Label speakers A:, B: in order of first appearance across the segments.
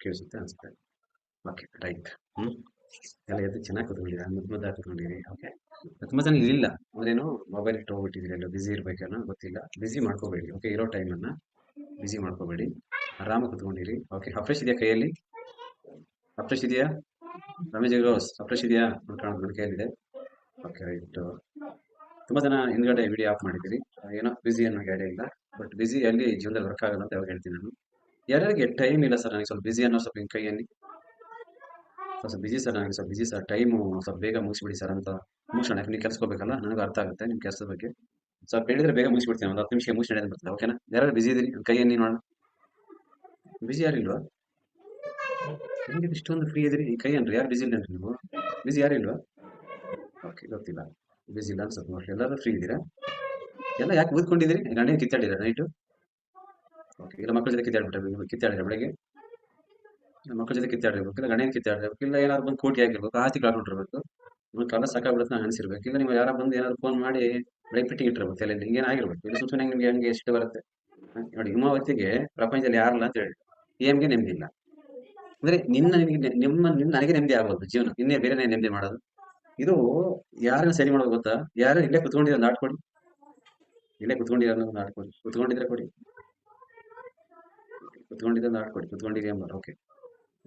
A: ಕೇಳಿಸುತ್ತೆ ಅನ್ಸುತ್ತೆ. Okay right. ಹ್ಮ್ ಎಲ್ಲ ಎದ್ದು ಚೆನ್ನಾಗಿ ಕೂತ್ಕೊಂಡಿದ್ದೀರಾ, ಮುದ್ದಾಗಿ ಕೂತ್ಕೊಂಡಿರಿ. ಓಕೆ, ತುಂಬಾ ಜನ ಇಲ್ಲ ಅಂದ್ರೇನು ಮೊಬೈಲ್ ಇಟ್ಟು ಹೋಗ್ಬಿಟ್ಟಿದ್ದೀರಿ, ಎಲ್ಲ ಬಿಸಿ ಇರ್ಬೇಕೇನೋ ಗೊತ್ತಿಲ್ಲ. ಬಿಸಿ ಮಾಡ್ಕೋಬೇಡಿ. ಓಕೆ, ಇರೋ ಟೈಮನ್ನ ಬಿಸಿ ಮಾಡ್ಕೋಬೇಡಿ, ಆರಾಮಾಗಿ ಕೂತ್ಕೊಂಡಿರಿ. ಓಕೆ, ಅಫ್ರೆಶ್ ಇದೆಯಾ ಕೈಯಲ್ಲಿ? ಅಫ್ರೆಶ್ ಇದೆಯಾ ರಮೇಶ್ ರೋಸ್? ಅಫ್ರೆಶ್ ಇದೆಯಾ? ನೋಡ್ಕೊಳ್ಳೋದು ನನ್ನ ಕೈಯಲ್ಲಿದೆ. Okay right. ತುಂಬಾ ಜನ ಹಿಂದ್ಗಡೆ ವಿಡಿಯೋ ಆಫ್ ಮಾಡಿದ್ದೀರಿ, ಏನೋ ಬಿಸಿ ಅನ್ನೋ ಐಡಿಯಾ ಇಲ್ಲ. ಬಟ್ ಬಿಸಿ ಅಲ್ಲಿ ಜೀವನದಲ್ಲಿ ವರ್ಕ್ ಆಗಲ್ಲ ಅಂತ ಯಾವಾಗ ಹೇಳ್ತೀನಿ ನಾನು. ಯಾರ್ಯಾರಿಗೆ ಟೈಮ್ ಇಲ್ಲ ಸರ್ ನನಗೆ ಸ್ವಲ್ಪ ಬಿಸಿ ಅನ್ನೋ ಸ್ವಲ್ಪ ಹಿಂಗೆ ಕೈಯಲ್ಲಿ ಸ್ವಲ್ಪ ಬಿಸಿ ಸರ್, ನನಗೆ ಸ್ವಲ್ಪ ಬಿಸಿ ಸರ್, ಟೈಮು ಸ್ವಲ್ಪ ಬೇಗ ಮುಗಿಸ್ಬಿಡಿ ಸರ್ ಅಂತ ಮುಗಿಸೋಣ. ನೀವು ಕೆಲ್ಸಕ್ಕೆ ಹೋಗ್ಬೇಕಲ್ಲ, ನನಗೆ ಅರ್ಥ ಆಗುತ್ತೆ ನಿಮ್ಮ ಕೆಲಸದ ಬಗ್ಗೆ. ಸ್ವಲ್ಪ ಹೇಳಿದ್ರೆ ಬೇಗ ಮುಗಿಸ್ಬಿಡ್ತೀನಿ, ಒಂದು 10 ನಿಮಿಷ ಮುಗಿಸಿ ನಡೆಯೋದು ಬರ್ತದೆ. ಓಕೆನಾ? ಯಾರು ಬಿಸಿ ಇದೀರಿ? ಕೈಯಲ್ಲಿ ನೋಡೋಣ. ಬಿಸಿ ಯಾರಿಲ್ವಾ? ಹೆಂಗೆ ಇಷ್ಟೊಂದು ಫ್ರೀ ಇದೀರಿ? ಈ ಕೈ ಏನ್ರಿ, ಯಾರು ಬಿಸಿ ಇಲ್ಲೇನ್ರಿ ನೀವು? ಬಿಸಿ ಯಾರಿಲ್ವಾ? ಓಕೆ, ಗೊತ್ತಿಲ್ಲ, ಬಿಸಿ ಇಲ್ಲ ಅನ್ಸುತ್ತೆ. ನೋಡಿ ಎಲ್ಲರೂ ಫ್ರೀ ಇದ್ದೀರಾ? ಎಲ್ಲ ಯಾಕೆ ಓದ್ಕೊಂಡಿದ್ದೀರಿ? ಗಂಡನ ಕಿತ್ತಾಡಿರ ನೈಟು? ಓಕೆ, ಇಲ್ಲ ಮಕ್ಕಳ ಜೊತೆ ಕಿತ್ತಾಡಿರ ಬೆಳಗ್ಗೆ? ಮಕ್ಕಳ ಜೊತೆ ಕಿತ್ತಾಡಿರ್ಬೇಕು, ಇಲ್ಲ ಗಂಡನ ಕಿತ್ತಾಡಿರ್ಬೇಕು, ಇಲ್ಲ ಏನಾದ್ರು ಬಂದು ಕೋಟಿ ಆಗಿರ್ಬೇಕು, ಆಸ್ತಿ ಕಳ್ಕೊಂಡಿರ್ಬೇಕು. ನಿಮ್ಗೆ ಕಾಲ ಸಾಕಾಗ್ಬಿಡುತ್ತೆ ನಾನು ಅನ್ಸಿರ್ಬೇಕು, ಇಲ್ಲ ನೀವು ಯಾರ ಬಂದು ಏನಾದ್ರು ಫೋನ್ ಮಾಡಿ ಬೆಳಗ್ಗೆ ಫಿಟ್ಟಿಂಗ್ ಇಟ್ಟಿರ್ಬೇಕು ತಲೆಯಲ್ಲಿ, ಹಿಂಗೇನು ಆಗಿರ್ಬೇಕು. ಇದು ಸುಮ್ಮನೆ ನಿಮ್ಗೆ ಹಂಗೆ ಎಷ್ಟು ಬರುತ್ತೆ ನೋಡಿ. ಹಿಮಾವತಿಗೆ ಪ್ರಪಂಚದಲ್ಲಿ ಯಾರಲ್ಲ ಅಂತ ಹೇಳಿ EMಗೆ ನೆಮ್ಮದಿ ಇಲ್ಲ ಅಂದ್ರೆ ನಿನ್ನ ನನಗೆ ನೆಮ್ಮದಿ ಆಗೋದು ಜೀವನ, ಇನ್ನೇ ಬೇರೆ ನೆಮ್ಮದಿ ಮಾಡೋದು. ಇದು ಯಾರನ್ನ ಸರಿ ಮಾಡೋದು ಗೊತ್ತಾ? ಯಾರು ಇಲ್ಲೇ ಕುತ್ಕೊಂಡಿರೋ ಆಡ್ಕೊಡಿ, ಇಲ್ಲೇ ಕುತ್ಕೊಂಡಿರೋ ಆಡ್ಕೊಡಿ, ಕುತ್ಕೊಂಡಿದ್ರೆ ಕೊಡಿ, ಕುತ್ಕೊಂಡಿದ್ರೆ ಆಡ್ಕೊಡಿ, ಕುತ್ಕೊಂಡಿರಿ ಎಂಬ. ಓಕೆ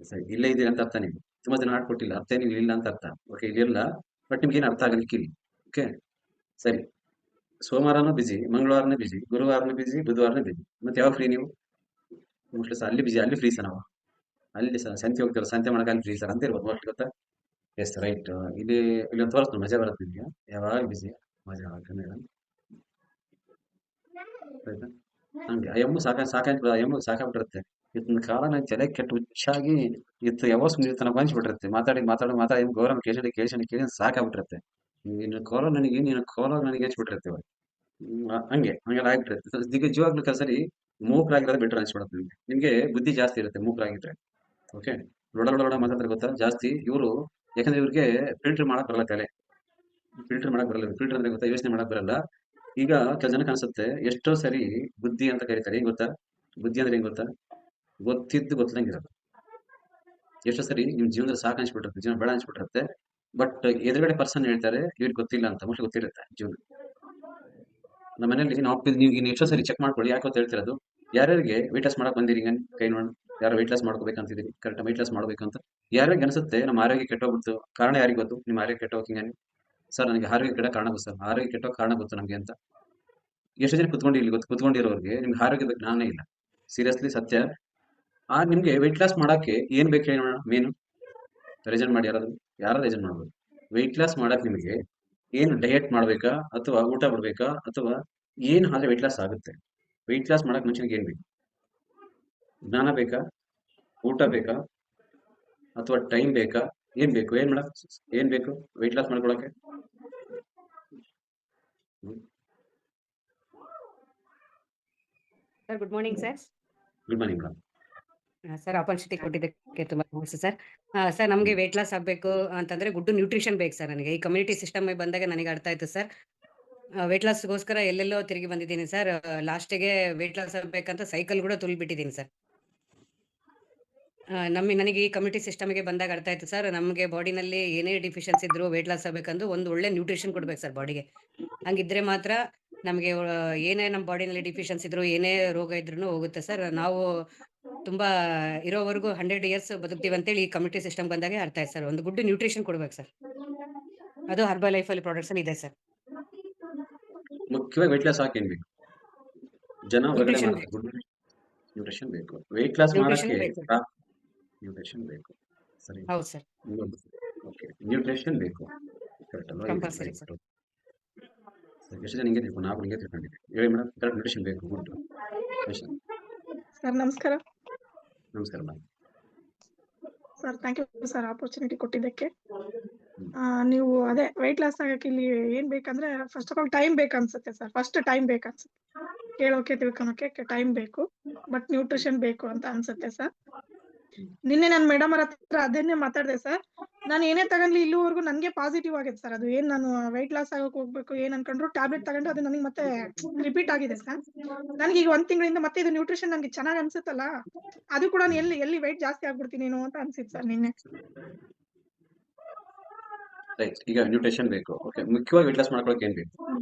A: ಸರಿ, ಇಲ್ಲೇ ಇದೀರಿ ಅಂತ ಅರ್ಥ. ನೀವು ತುಂಬಾ ಜನ ಆಡ್ಕೊಟ್ಟಿಲ್ಲ, ಅರ್ಥ ನೀವು ಇಲ್ಲ ಅಂತ ಅರ್ಥ. ಓಕೆ, ಇಲ್ಲಿಲ್ಲ ಬಟ್ ನಿಮ್ಗೆ ಏನು ಅರ್ಥ ಆಗಲಿಕ್ಕಿಲ್ಲ. ಓಕೆ ಸರಿ, ಸೋಮವಾರನೂ ಬಿಸಿ, ಮಂಗಳವಾರನೂ ಬಿಸಿ, ಗುರುವಾರನೂ ಬಿಸಿ, ಬುಧವಾರನೂ ಬಿಸಿ. ಮತ್ತೆ ಯಾವ ಫ್ರೀ ನೀವು? ಮೋಸ್ಟ್ಲಿ ಸರ್ ಅಲ್ಲಿ ಬಿಸಿ, ಅಲ್ಲಿ ಫ್ರೀ ಸರ್ ನಾವು. ಅಲ್ಲಿ ಸರ್ ಸಂತೆ ಹೋಗ್ತೀರ, ಸಂತೆ ಮಾಡಕ್ಕೆ ಅಲ್ಲಿ ಫ್ರೀ ಸರ್ ಅಂತ ಇರ್ಬೋದು ಮೋಸ್ಟ್ಲಿ, ಗೊತ್ತಾ? Yes right. ಇಲ್ಲಿ ಇಲ್ಲಿ ಒಂದು ತೋರಿಸ್ತು, ಮಜಾ ಬರುತ್ತೆ ನಿಮಗೆ ಯಾವಾಗ ಬಿಸಿ, ಮಜಾ ಆಗುತ್ತೆ ಆಯ್ತಾ? ಹಂಗೆ ಎಮ್ಮು ಎಮ್ಮು ಸಾಕಾಗ್ಬಿಟ್ಟಿರುತ್ತೆ. ಇತ್ತಿನ ಕಾಲ ನಂಗೆ ತಲೆ ಕೆಟ್ಟು ಹುಚ್ಚಾಗಿ ಇತ್ತು ಯಾವಾಗ ಸುಮ್ಮನೆ ಬಂದ್ಬಿಟ್ಟಿರುತ್ತೆ. ಮಾತಾಡಿ ಗೌರವ ಕೇಳಿ ಸಾಕಾಗ್ಬಿಟ್ಟಿರುತ್ತೆ. ನೀನು ಕೋಲ ನನಗೆ ಹಚ್ಬಿಟ್ಟಿರುತ್ತೆ. ಹಂಗೆಲ್ಲ ಆಗ್ಬಿಟ್ಟಿರುತ್ತೆ. ನಿಜವಾಗ್ಲೂ ಕಲ್ಸರಿ ಮೂಕರಾಗಿರೋದು ಬೆಟರ್ ಅನ್ಸ್ಬಿಡುತ್ತೆ ನಿಮ್ಗೆ. ನಿಮ್ಗೆ ಬುದ್ಧಿ ಜಾಸ್ತಿ ಇರುತ್ತೆ ಮೂಕರಾಗಿದ್ರೆ. ಓಕೆ, ಲೊಡ ಮಾತಾಡ್ತಾರೆ ಗೊತ್ತಾ ಜಾಸ್ತಿ ಇವರು, ಯಾಕಂದ್ರೆ ಇವ್ರಿಗೆ ಫಿಲ್ಟರ್ ಮಾಡಕ್ ಬರಲ್ಲ ತಲೆ, ಫಿಲ್ಟರ್ ಮಾಡಕ್ ಬರಲ್ಲ. ಫಿಲ್ಟರ್ ಅಂದ್ರೆ ಗೊತ್ತಾ, ಯೋಚನೆ ಮಾಡಕ್ ಬರಲ್ಲ. ಈಗ ಕೆಲ ಜನಕ್ಕೆ ಅನ್ಸುತ್ತೆ, ಎಷ್ಟೋ ಸರಿ ಬುದ್ಧಿ ಅಂತ ಕರೀತಾರೆ. ಏನ್ ಗೊತ್ತಾ ಬುದ್ಧಿ ಅಂದ್ರೆ? ಏನ್ ಗೊತ್ತಾ? ಗೊತ್ತಿದ್ದು ಗೊತ್ತಂಗಿರೋದು. ಎಷ್ಟೋ ಸರಿ ನಿಮ್ ಜೀವನದಲ್ಲಿ ಸಾಕು ಅನ್ಸ್ಬಿಟ್ಟಿರುತ್ತೆ, ಜೀವನ ಬೇಡ ಅನ್ಸ್ಬಿಟ್ಟಿರುತ್ತೆ. ಬಟ್ ಎದುರುಗಡೆ ಪರ್ಸನ್ ಹೇಳ್ತಾರೆ ಇವ್ರಿಗೆ ಗೊತ್ತಿಲ್ಲ ಅಂತ, ಮೋಸ್ಟ್ಲಿ ಗೊತ್ತಿರುತ್ತೆ ಜೀವನ. ನಮ್ಮ ಮನೇಲಿ ನೀವು ಎಷ್ಟೋ ಸರಿ ಚೆಕ್ ಮಾಡ್ಕೊಳ್ಳಿ, ಯಾಕೆ ಅಂತ ಹೇಳ್ತಿರೋದು. ಯಾರ್ಯಾರಿಗೆ ವೆಯ್ಟ್ ಲಾಸ್ ಮಾಡಕ್ ಬಂದಿರಿ ಕೈ ನೋಡ. ಯಾರು ವೆಯ್ಟ್ ಲಾಸ್ ಮಾಡ್ಕೋಬೇಕಂತಿದ್ದೀರಿ, ಕರೆಕ್ಟ್ ವೆಯ್ಟ್ ಲಾಸ್ ಮಾಡ್ಬೇಕು ಅಂತ ಯಾರ್ಯಾರಿಗೆ ಅನ್ಸುತ್ತೆ ನಮ್ಮ ಆರೋಗ್ಯ ಕೆಟ್ಟೋಗ್ಬಿಡ್ತು, ಕಾರಣ ಯಾರಿಗೆ ಗೊತ್ತು? ನಿಮ್ಮ ಆರೋಗ್ಯ ಕೆಟ್ಟೋಗಿಂಗ ಸರ್ ನನಗೆ ಆರೋಗ್ಯ ಕೆಟ್ಟ ಕಾರಣ ಗೊತ್ತು ಸರ್, ಆರೋಗ್ಯ ಕೆಟ್ಟೋ ಕಾರಣ ಗೊತ್ತು ನಮಗೆ ಅಂತ. ಎಷ್ಟು ಜನ ಕುತ್ಕೊಂಡಿರೋರಿಗೆ ನಿಮ್ಗೆ ಆರೋಗ್ಯ ಬಗ್ಗೆ ಜ್ಞಾನ ಇಲ್ಲ. ಸೀರಿಯಸ್ಲಿ ಸತ್ಯ. ನಿಮ್ಗೆ ವೆಯ್ಟ್ ಲಾಸ್ ಮಾಡಕ್ಕೆ ಏನ್ ಬೇಕು ಹೇಳಿ ನೋಡೋಣ. ಮೇನು ರೆಜನ್ ಮಾಡಿ, ಯಾರು ರೆಜನ್ ಮಾಡ್ಬೋದು. ವೆಯ್ಟ್ ಲಾಸ್ ಮಾಡಕ್ ನಿಮಗೆ ಏನು ಡಯಟ್ ಮಾಡ್ಬೇಕಾ, ಅಥವಾ ಊಟ ಬಿಡ್ಬೇಕಾ, ಅಥವಾ ಏನು ಆದ್ರೆ ವೆಯ್ಟ್ ಲಾಸ್ ಆಗುತ್ತೆ? ವೆಯ್ಟ್ ಲಾಸ್ ಮಾಡಕ್ ಮನುಷ್ಯನಿಗೆ ಏನ್ ಬೇಕು? ಜ್ಞಾನ ಬೇಕಾ, ಊಟ ಬೇಕಾ, ಅಥವಾ ಟೈಮ್ ಬೇಕಾ? ಏನ್ ಬೇಕು? ಏನ್ ಬೇಕು ವೆಯ್ಟ್ ಲಾಸ್ ಮಾಡ್ಕೊಳಕ್ಕೆ?
B: Sir good morning sir.
A: Good morning madam.
B: Sir opportunity ಕೊಟ್ಟಿದ್ದಕ್ಕೆ ತುಂಬಾ ಥ್ಯಾಂಕ್ಸ್ ಸರ್. ಸರ್ ನಮಗೆ ವೆಯ್ಟ್ ಲಾಸ್ ಆಗಬೇಕು ಅಂತಂದ್ರೆ ಗುಡ್ ನ್ಯೂಟ್ರಿಷನ್ ಬೇಕು ಸರ್. ನನಗೆ ಈ ಕಮ್ಯುನಿಟಿ ಸಿಸ್ಟಮ್ ಬಂದಾಗ ನನಗೆ ಅರ್ಥ ಆಯ್ತು ಸರ್. ವೆಯ್ಟ್ ಲಾಸ್ಗೋಸ್ಕರ ಎಲ್ಲೆಲ್ಲೋ ತಿರುಗಿ ಬಂದಿದ್ದೀನಿ ಸರ್. ಲಾಸ್ಟಿಗೆ ವೆಯ್ಟ್ ಲಾಸ್ ಆಗಬೇಕಂತ ಸೈಕಲ್ ಕೂಡ ತುಳಿಬಿಟ್ಟಿದ್ದೀನಿ ಸರ್. ನನಗೆ ಈ ಕಮ್ಯುನಿಟಿ ಸಿಸ್ಟಮ್ಗೆ ಬಂದಾಗ ಅರ್ಥ ಆಯ್ತು ಸರ್, ನಮಗೆ ಬಾಡಿನಲ್ಲಿ ಏನೇ ಡಿಫಿಷಿಯನ್ಸಿ ಇದ್ರು ವೆಯ್ಟ್ ಲಾಸ್ ಆಗಬೇಕಂದ್ರೆ ಒಂದು ಒಳ್ಳೆ ನ್ಯೂಟ್ರಿಷನ್ ಕೊಡ್ಬೇಕು ಸರ್ ಬಾಡಿಗೆ. ಹಂಗಿದ್ರೆ ಮಾತ್ರ ನಮಗೆ ಏನೇ ನಮ್ಮ ಬಾಡಿನಲ್ಲಿ ಡಿಫಿಷಿಯನ್ಸಿ ಇದ್ರು, ಏನೇ ರೋಗ ಇದ್ರೂ ಹೋಗುತ್ತೆ ಸರ್. ನಾವು ತುಂಬಾ ಇರೋವರೆಗೂ 100 ಇಯರ್ಸ್ ಬದುಕ್ತೀವಿ ಅಂತೇಳಿ ಈ ಕಮ್ಯುನಿಟಿ ಸಿಸ್ಟಮ್ ಬಂದಾಗೆ ಅರ್ಥ ಆಯ್ತು ಸರ್. ಒಂದು ಗುಡ್ ನ್ಯೂಟ್ರಿಷನ್ ಕೊಡ್ಬೇಕು ಸರ್. ಅದು ಹರ್ಬಲ್ ಲೈಫ್ ಅಲ್ಲಿ ಪ್ರಾಡಕ್ಟ್ಸ್ ಅಲ್ಲಿ ಇದೆ ಸರ್.
A: ಮುಖ್ಯವಾಗಿ ವೆಯ್ಟ್ ಲಾಸ್ ಹಾಕಿ ಬೇಕು ಜನ ಹೊರಗಡೆ ಮಾಡ್ತಾರೆ. ಗುಡ್ ನ್ಯೂಟ್ರಿಷನ್ ಬೇಕು. ವೆಯ್ಟ್ ಲಾಸ್ ಮಾಡಕ್ಕೆ ನ್ಯೂಟ್ರಿಷನ್ ಬೇಕು. ಸರಿ,
B: ಹೌದು ಸರ್.
A: ಓಕೆ, ನ್ಯೂಟ್ರಿಷನ್ ಬೇಕು, ಕರೆಕ್ಟ್ ಅಲ್ವಾ?
B: Compulsory sir.
A: ಎಷ್ಟು ಜನ ಹಿಂಗೆ ತಿಳ್ಕೊಂಡು, ನಾವು ಹಿಂಗೆ ತಿಳ್ಕೊಂಡಿದ್ದೀವಿ. ಹೇಳಿ ಮೇಡಮ್, ಕರೆಕ್ಟ್ ನ್ಯೂಟ್ರಿಷನ್ ಬೇಕು. ಗುಡ್
C: ಸರ್ ನಮಸ್ಕಾರ.
A: ನಮಸ್ಕಾರ madam.
C: Sir thank you sir opportunity ಕೊಟ್ಟಿದ್ದಕ್ಕೆ. ನೀವು ಅದೇ ವೆಯ್ಟ್ ಲಾಸ್ ಆಗಕ್ಕೆ ಇಲ್ಲಿ ಏನ್ ಬೇಕಂದ್ರೆ ಫಸ್ಟ್ ಆಫ್ ಆಲ್ ಟೈಮ್ ಬೇಕನ್ಸುತ್ತೆ ಸರ್. ಫಸ್ಟ್ ಟೈಮ್ ಬೇಕನ್ಸುತ್ತೆ, ಕೇಳೋಕೆ ತಿಳ್ಕೊಳಕ್ಕೆ ಟೈಮ್ ಬೇಕು, ಬಟ್ ನ್ಯೂಟ್ರಿಷನ್ ಬೇಕು ಅಂತ ಅನ್ಸುತ್ತೆ ಸರ್. ನಿನ್ನೆ ನಾನು ಮೇಡಮ್ ಅವ್ರ ಹತ್ರ ಅದನ್ನೇ ಮಾತಾಡಿದೆ ಸರ್. ನಾನು ಏನೇ ತಗೊಂಡ್ಲಿ ಇಲ್ಲಿವರೆಗೂ ನನಗೆ ಪಾಸಿಟಿವ್ ಆಗೈತೆ ಸರ್. ಅದು ಏನ್ ನಾನು ವೆಯ್ಟ್ ಲಾಸ್ ಆಗಕ್ಕೆ ಹೋಗ್ಬೇಕು ಏನ್ ಅನ್ಕೊಂಡ್ರು ಟ್ಯಾಬ್ಲೆಟ್ ತಗೊಂಡ್ರೆ ಅದು ನನಗೆ ಮತ್ತೆ ರಿಪೀಟ್ ಆಗಿದೆ ಸರ್. ನನಗೆ ಈಗ 1 ತಿಂಗಳಿಂದ ಮತ್ತೆ ಇದು ನ್ಯೂಟ್ರಿಷನ್ ನನಗೆ ಚೆನ್ನಾಗಿ ಅನ್ಸುತ್ತಲ್ಲ, ಅದು ಕೂಡ ಎಲ್ಲಿ ವೆಯ್ಟ್ ಜಾಸ್ತಿ ಆಗ್ಬಿಡ್ತೀನೇನೋ ಅಂತ ಅನ್ಸಿತ್ತು ಸರ್ ನಿನ್ನೆ.
A: ರೈಟ್. ಈಗ ನ್ಯೂಟ್ರಿಷನ್ ಬೇಕು. ಓಕೆ, ಮುಖ್ಯವಾಗಿ ವೆಯ್ಟ್ ಲಾಸ್ ಮಾಡ್ಕೊಳಕ್ಕೆ ಏನ್ ಬೇಕು?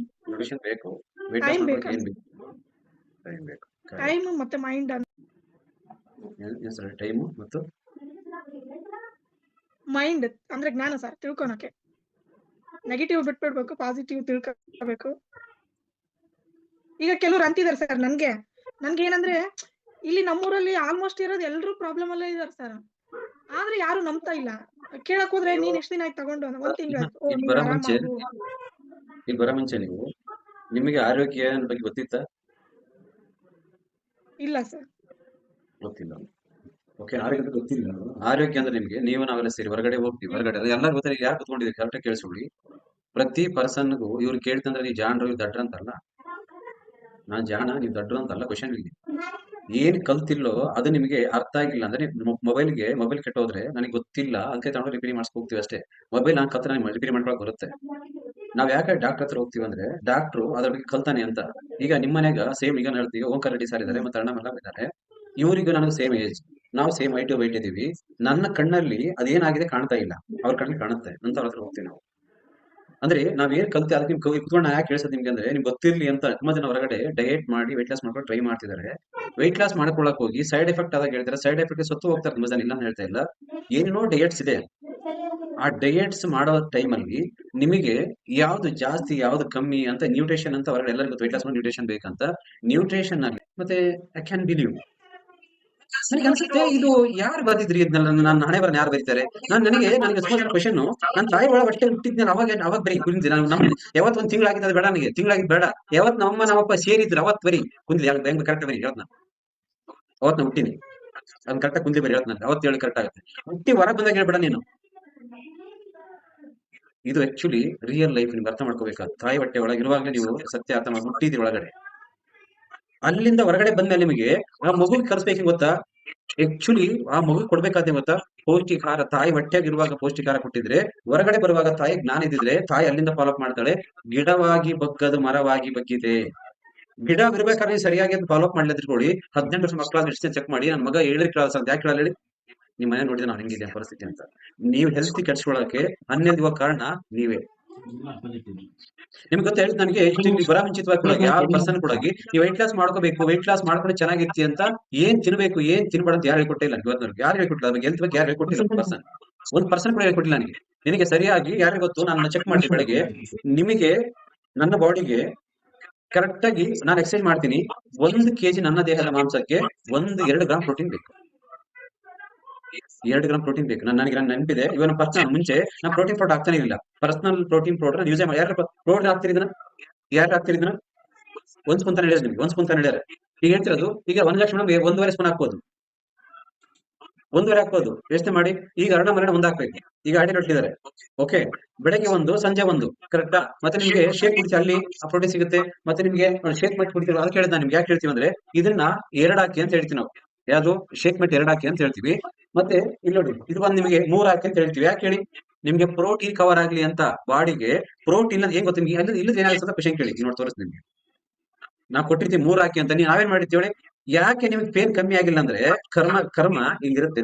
A: ನ್ಯೂಟ್ರಿಷನ್ ಬೇಕು. ವೆಯ್ಟ್ ಲಾಸ್
C: ಟೈಮ್
A: ಮಾಡ್ಕೊಳಕ್ಕೆ ಏನ್
C: ಬೇಕು,
A: ಬೇಕು? ಟೈಮ್ ಬೇಕು.
C: ಟೈಮ್ ಮತ್ತೆ ಮೈಂಡ್.
A: ಏನ್ ಸರ್? ಟೈಮು ಮತ್ತು
C: ಮೈಂಡ್ ಅಂದ್ರೆ ಜ್ಞಾನ ಸರ್, ತಿಳ್ಕೊಳಕ್ಕೆ. ನೆಗೆಟಿವ್ ಬಿಟ್ಬಿಡ್ಬೇಕು, ಪಾಸಿಟಿವ್ ತಿಳ್ಕೋಬೇಕು. ಈಗ ಕೆಲವ್ರು ಅಂತಿದಾರೆ ಸರ್ ನನ್ಗೆ ಏನಂದ್ರೆ, ಇಲ್ಲಿ ನಮ್ಮೂರಲ್ಲಿ ಆಲ್ಮೋಸ್ಟ್ ಇರೋದು ಎಲ್ರು ಪ್ರಾಬ್ಲಮ್ ಅಲ್ಲೇ ಇದಾರೆ ಸರ್. ಆದ್ರೆ ಯಾರು ನಂಬ್ತಾ ಇಲ್ಲ. ಕೇಳಕ್ ಹೋದ್ರೆ ನೀನ್ ಎಷ್ಟ್ ದಿನ ಆಯ್ತು ತಗೊಂಡು? 1 ತಿಂಗಳಾಯ್ತು. ಓ
A: ಇಲ್ಲಿ
C: ನೀನ್
A: ಬರೋ ಮುಂಚೆ
C: ಆರಾಮಾಗು.
A: ನೀವು ನಿಮಗೆ ಆರೋಗ್ಯ ಬಗ್ಗೆ ಗೊತ್ತಿತ್ತಾ?
C: ಇಲ್ಲ ಸರ್.
A: ಗೊತ್ತಿಲ್ಲ. ಓಕೆ, ಆರೋಗ್ಯ ಗೊತ್ತಿಲ್ಲ. ಆರೋಗ್ಯ ಅಂದ್ರೆ ನಿಮ್ಗೆ ನಾವೆಲ್ಲ ಸೇರಿ ಹೊರಗಡೆ ಹೋಗ್ತೀವಿ. ಹೊರಗಡೆ ಎಲ್ಲ ಗೊತ್ತಿಲ್ಲ. ಯಾರು ಕುತ್ಕೊಂಡಿದ್ದೀವಿ ಕರೆಕ್ಟಾಗಿ ಕೇಳಿಸ್ಕೊಳ್ಳಿ. ಪ್ರತಿ ಪರ್ಸನ್ಗೂ ಇವ್ರು ಕೇಳ್ತಂದ್ರೆ ನೀವು ಜಾಣರು ಇವ್ರು ದಡ್ರ ಅಂತಲ್ಲ. ನಾನ್ ಜಾಣ ನೀವು ದಡ್ರು ಅಂತಲ್ಲ. ಕ್ವಶನ್ ಇಲ್ಲಿ ಏನ್ ಕಲ್ತಿಲ್ಲೋ ಅದು ನಿಮಗೆ ಅರ್ಥ ಆಗಿಲ್ಲ ಅಂದ್ರೆ ಮೊಬೈಲ್ ಕೆಟ್ಟೋದ್ರೆ ನನಗೆ ಗೊತ್ತಿಲ್ಲ ಅದಕ್ಕೆ ತಗೊಂಡು ರಿಪೇರಿ ಮಾಡಿಸ್ಕೊ ಹೋಗ್ತೀವಿ ಅಷ್ಟೇ. ಮೊಬೈಲ್ ನಾನು ಕಲ್ತ ನಾನು ರಿಪೇರಿ ಮಾಡ್ಕೊಳಕ್ ಬರುತ್ತೆ. ನಾವ್ ಯಾಕೆ ಡಾಕ್ಟರ್ ಹತ್ರ ಹೋಗ್ತೀವಿ ಅಂದ್ರೆ ಡಾಕ್ಟ್ರು ಅದ್ರ ಬಗ್ಗೆ ಕಲ್ತಾನೆ ಅಂತ. ಈಗ ನಿಮ್ಮ ಮನೆಗ ಸೇಮ್ ಈಗ ಹೇಳ್ತೀವಿ ಓಂಕಾರ ರೆಡ್ಡಿ ಸರ್ ಇದ್ದಾರೆ, ಮತ್ತೆ ಅಣ್ಣ ಮಲ್ಲ ಇದ್ದಾರೆ. ಇವರಿಗೂ ನನಗೆ ಸೇಮ್ ಏಜ್, ನಾವು ಸೇಮ್ ಹೈಟ್ ವೈಟ್ ಇದೀವಿ. ನನ್ನ ಕಣ್ಣಲ್ಲಿ ಅದೇನಾಗಿದೆ ಕಾಣ್ತಾ ಇಲ್ಲ, ಅವ್ರ ಕಣ್ಣಲ್ಲಿ ಕಾಣುತ್ತೆ ಅಂತ ಅವ್ರ ಹತ್ರ ಹೋಗ್ತೀವಿ ನಾವು. ಅಂದ್ರೆ ನಾವೇನ್ ಕಲ್ತಿ ಅದಕ್ಕೆ ನಿಮ್ ಕುತ್ಕೊಂಡು ಯಾಕೆ ಕೇಳಿಸೋದು ನಿಮ್ಗೆ ಅಂದ್ರೆ ನಿಮ್ಗೆ ಗೊತ್ತಿರ್ಲಿ ಅಂತ. ತುಂಬಾ ಜನ ಹೊರಗಡೆ ಡಯೇಟ್ ಮಾಡಿ ವೆಯ್ಟ್ ಲಾಸ್ ಮಾಡ್ಕೊಂಡು ಟ್ರೈ ಮಾಡ್ತಿದ್ದಾರೆ. ವೆಯ್ಟ್ ಲಾಸ್ ಮಾಡ್ಕೊಳಕ್ ಹೋಗಿ ಸೈಡ್ ಎಫೆಕ್ಟ್ ಆದಾಗ ಹೇಳ್ತಾರೆ, ಸೈಡ್ ಎಫೆಕ್ಟ್ ಸತ್ತು ಹೋಗ್ತಾರೆ ತುಂಬಾ ಜನ. ಇಲ್ಲ ಅಂತ ಹೇಳ್ತಾ ಇಲ್ಲ, ಏನೇನೋ ಡಯೇಟ್ಸ್ ಇದೆ. ಆ ಡಯೇಟ್ಸ್ ಮಾಡೋ ಟೈಮಲ್ಲಿ ನಿಮಗೆ ಯಾವ್ದು ಜಾಸ್ತಿ ಯಾವ್ದು ಕಮ್ಮಿ ಅಂತ ನ್ಯೂಟ್ರಿಷನ್ ಅಂತ ಹೊರಗಡೆ ಎಲ್ಲರಿಗೂ ವೆಯ್ಟ್ ಲಾಸ್ ಮಾಡಿ ನ್ಯೂಟ್ರಿಷನ್ ಬೇಕಂತ. ನ್ಯೂಟ್ರಿಷನ್ ಅಲ್ಲಿ ಮತ್ತೆ ಐ ಕ್ಯಾನ್ ಬಿಲೀವ್ ನನಗೆ ಅನ್ಸುತ್ತೆ ಇದು ಯಾರು ಬರ್ದಿದ್ರಿ ಇದನ್ನೆಲ್ಲ? ನಾನು ಹಣೆ ಬರನ ಯಾರು ಬರೀತಾರೆ? ನನಗೆ ಸುಮಾರು ಕ್ವಶನ್. ನನ್ನ ತಾಯಿ ಒಳಗೆ ಹೊಟ್ಟೆ ಹುಟ್ಟಿದ್ನಲ್ಲ ಅವಾಗ ಬರೀ ಕುಂದಿ ನಾನು ಯಾವತ್ ಒಂದ್ ತಿಂಗಳಾಗಿದ್ದು ಬೇಡ, ನನಗೆ ತಿಂಗಳಾಗಿದ್ದು ಬೇಡ. ಯಾವತ್ ನಮ್ಮಪ್ಪ ಸೇರಿದ್ರು ಅವತ್ ಬರೀ ಕುಂದ್ಲಿ ಹೆಂಗ್ ಕರೆಕ್ಟ್ ಬರೀ ಹೇಳ್ತ ನಾನು. ಅವತ್ ನಾ ಹುಟ್ಟಿನಿ ಅದನ್ನ ಕರೆಕ್ಟಾಗಿ ಕುಂದ್ಲಿ ಬರೀ ಹೇಳ್ತ ನಾನು. ಅವತ್ತು ಹೇಳಿ ಕರೆಕ್ಟ್ ಆಗುತ್ತೆ. ಹುಟ್ಟಿ ಹೊರಗೆ ಬಂದಾಗ ಹೇಳ್ಬೇಡ ನೀನು. ಇದು ಆಕ್ಚುಲಿ ರಿಯಲ್ ಲೈಫ್ ನಿಮ್ಗೆ ಅರ್ಥ ಮಾಡ್ಕೋಬೇಕಾದ. ತಾಯಿ ಹೊಟ್ಟೆ ಒಳಗೆ ಇರುವಾಗಲೇ ನೀವು ಸತ್ಯ ಅರ್ಥ ಮಾಡಿ ಹುಟ್ಟಿದ್ರಿ ಒಳಗಡೆ. ಅಲ್ಲಿಂದ ಹೊರಗಡೆ ಬಂದ್ಮೇಲೆ ನಿಮಗೆ ಆ ಮಗುಗೆ ಕಲಿಸ್ಬೇಕು ಗೊತ್ತಾ? ಆಕ್ಚುಲಿ ಆ ಮಗು ಕೊಡ್ಬೇಕಾದ್ರೆ ಗೊತ್ತಾ ಪೌಷ್ಟಿಕಾಹಾರ. ತಾಯಿ ಹೊಟ್ಟೆಗಿರುವಾಗ ಪೌಷ್ಟಿಕಾಹಾರ ಕೊಟ್ಟಿದ್ರೆ ಹೊರಗಡೆ ಬರುವಾಗ ತಾಯಿ ಜ್ಞಾನ ಇದ್ದಿದ್ರೆ ತಾಯಿ ಅಲ್ಲಿಂದ ಫಾಲೋ ಅಪ್ ಮಾಡ್ತಾಳೆ. ಗಿಡವಾಗಿ ಬಗ್ಗದು ಮರವಾಗಿ ಬಗ್ಗಿದೆ. ಗಿಡ ಬಿರ್ಬೇಕಾದ್ರೆ ಸರಿಯಾಗಿ ಅದು ಫಾಲೋ ಅಪ್ ಮಾಡ್ಲಿದ್ಕೊಳ್ಳಿ. 18 ವರ್ಷ ಮಕ್ಕಳಾದ್ರೆ ಎಷ್ಟು ಚೆಕ್ ಮಾಡಿ. ನನ್ನ ಮಗ 7 ಕ್ಲಾಸ್ ಅಂತ ಯಾಕೆ ಹೇಳಿ ನಿಮ್ಮ ಮನೆ ನೋಡಿದ್ರೆ ನಾನು ಹೆಂಗಿದೆ ಪರಿಸ್ಥಿತಿ ಅಂತ. ನೀವು ಹೆಲ್ತ್ ಕೆಡ್ಸ್ಕೊಳಕ್ಕೆ ಹನ್ನೆರಡು ಕಾರಣ ನೀವೇ. ನಿಮ್ಗೆ ಗೊತ್ತ ಹೇಳಿ ನನಗೆ ಬರ ಮುಂಚಿತವಾಗಿ ಕೂಡ ಯಾವ ಪರ್ಸನ್ ಕೂಡ ನೀವು ವೆಯ್ಟ್ ಲಾಸ್ ಮಾಡ್ಕೋಬೇಕು, ವೆಯ್ಟ್ ಲಾಸ್ ಮಾಡ್ಕೊಂಡು ಚೆನ್ನಾಗಿರ್ತಿ ಅಂತ ಏನ್ ತಿನ್ಬೇಕು ಏನ್ ತಿನ್ಬೇಡ ಅಂತ ಯಾರು ಹೇಳ್ಕೊಟ್ಟಿಲ್ಲ. ಯಾರು ಹೇಳ್ಕೊಟ್ಟಿಲ್ಲ ಬಗ್ಗೆ ಹೆಲ್ತ್ ಬಗ್ಗೆ ಯಾರು ಹೇಳ್ಕೊಟ್ಟಿಲ್ಲ. ಒಂದ್ ಪರ್ಸನ್ ಕೂಡ ಹೇಳ್ಕೊಟ್ಟಿಲ್ಲ ನನಗೆ. ನಿನಗೆ ಸರಿಯಾಗಿ ಯಾರಿಗೆ ಗೊತ್ತು? ನಾನು ಚೆಕ್ ಮಾಡ್ತೀನಿ ಬೆಳಗ್ಗೆ. ನಿಮಗೆ ನನ್ನ ಬಾಡಿಗೆ ಕರೆಕ್ಟ್ ಆಗಿ ನಾನು ಎಕ್ಸರ್ಸೈಸ್ ಮಾಡ್ತೀನಿ. 1 kg ನನ್ನ ದೇಹದ ಮಾಂಸಕ್ಕೆ 2 ಗ್ರಾಮ್ ಪ್ರೋಟೀನ್ ಬೇಕು. 2 ಗ್ರಾಮ್ ಪ್ರೋಟೀನ್ ಬೇಕು. ನನಗೆ ನೆನಪಿದೆ ಇವನ ಪರ್ಸನಲ್ ಮುಂಚೆ ನಾನು ಪ್ರೋಟೀನ್ ಪೌಡರ್ ಹಾಕ್ತಾನೆ ಇಲ್ಲ. ಪರ್ಸನಲ್ ಪ್ರೋಟೀನ್ ಪೌಡರ್ ಯೂಸ್ ಮಾಡಿ. ಯಾರು ಪೌಡರ್ ಹಾಕ್ತಿರಿದನ? ಯಾರು ಹಾಕ್ತಿರಿದನ? 1 ಸ್ಪೂನ್ ತಾನೆ ಹೇಳಿದ್ರೆ ನಿಮ್ಗೆ, 1 ಸ್ಪೂನ್ ತಾನೆ ಹೇಳಿದ್ರೆ. ಈಗ ಹೇಳ್ತಿರೋದು ಈಗ 1 ಲಕ್ಷ 1.5 ಸ್ಪೂನ್ ಹಾಕ್ಬೋದು, 1.5 ಹಾಕ್ಬೋದು. ಯೋಚನೆ ಮಾಡಿ. ಈಗ ಅರ್ಣ ಮರಣ 1 ಹಾಕ್ಬೇಕು. ಈಗ ಅಡಿ ರೊಟ್ಟಿದ್ದಾರೆ. ಓಕೆ, ಬೆಳಗ್ಗೆ 1 ಸಂಜೆ 1 ಕರೆಕ್ಟಾ? ಮತ್ತೆ ನಿಮ್ಗೆ ಶೇಕ್ ಕುಡಿತೀವಿ, ಅಲ್ಲಿ ಆ ಪ್ರೋಟೀನ್ ಸಿಗುತ್ತೆ. ಮತ್ತೆ ನಿಮ್ಗೆ ಶೇಕ್ ಮಾಡಿ ಕುಡಿತೀವಿ. ಅದಕ್ಕೆ ಹೇಳಿದ ನಿಮ್ಗೆ ಯಾಕೆ ಹೇಳ್ತೀವಿ ಅಂದ್ರೆ ಇದನ್ನ 2 ಹಾಕಿ ಅಂತ ಹೇಳ್ತೀವಿ ನಾವು. ಯಾವ್ದು? ಶೇಕ್ ಮೆಟ್ 2 ಹಾಕಿ ಅಂತ ಹೇಳ್ತೀವಿ. ಮತ್ತೆ ಇಲ್ಲಿ ನೋಡಿ ಇದು ಬಂದು ನಿಮಗೆ 3 ಹಾಕಿ ಅಂತ ಹೇಳ್ತೀವಿ. ಯಾಕೆ ಹೇಳಿ? ನಿಮ್ಗೆ ಪ್ರೋಟೀನ್ ಕವರ್ ಆಗ್ಲಿ ಅಂತ. ಬಾಡಿಗೆ ಪ್ರೋಟೀನ್ ಏನ್ ಗೊತ್ತ ನಿಮ್ಗೆ? ಇಲ್ಲದ ಏನಾಗುತ್ತೆ ಕ್ವಶನ್ ಕೇಳಿ, ನೋಡಿ ತೋರಿಸ್ತೀನಿ ನಿಮ್ಗೆ. ನಾವು ಕೊಟ್ಟಿರ್ತೀವಿ 3 ಹಾಕಿ ಅಂತ. ನೀವು ನಾವೇನ್ ಮಾಡಿರ್ತೀವಿ? ಯಾಕೆ ನಿಮ್ಗೆ ಪೇನ್ ಕಮ್ಮಿ ಆಗಿಲ್ಲ ಅಂದ್ರೆ ಕರ್ಮ ಹಿಂಗಿರುತ್ತೆ.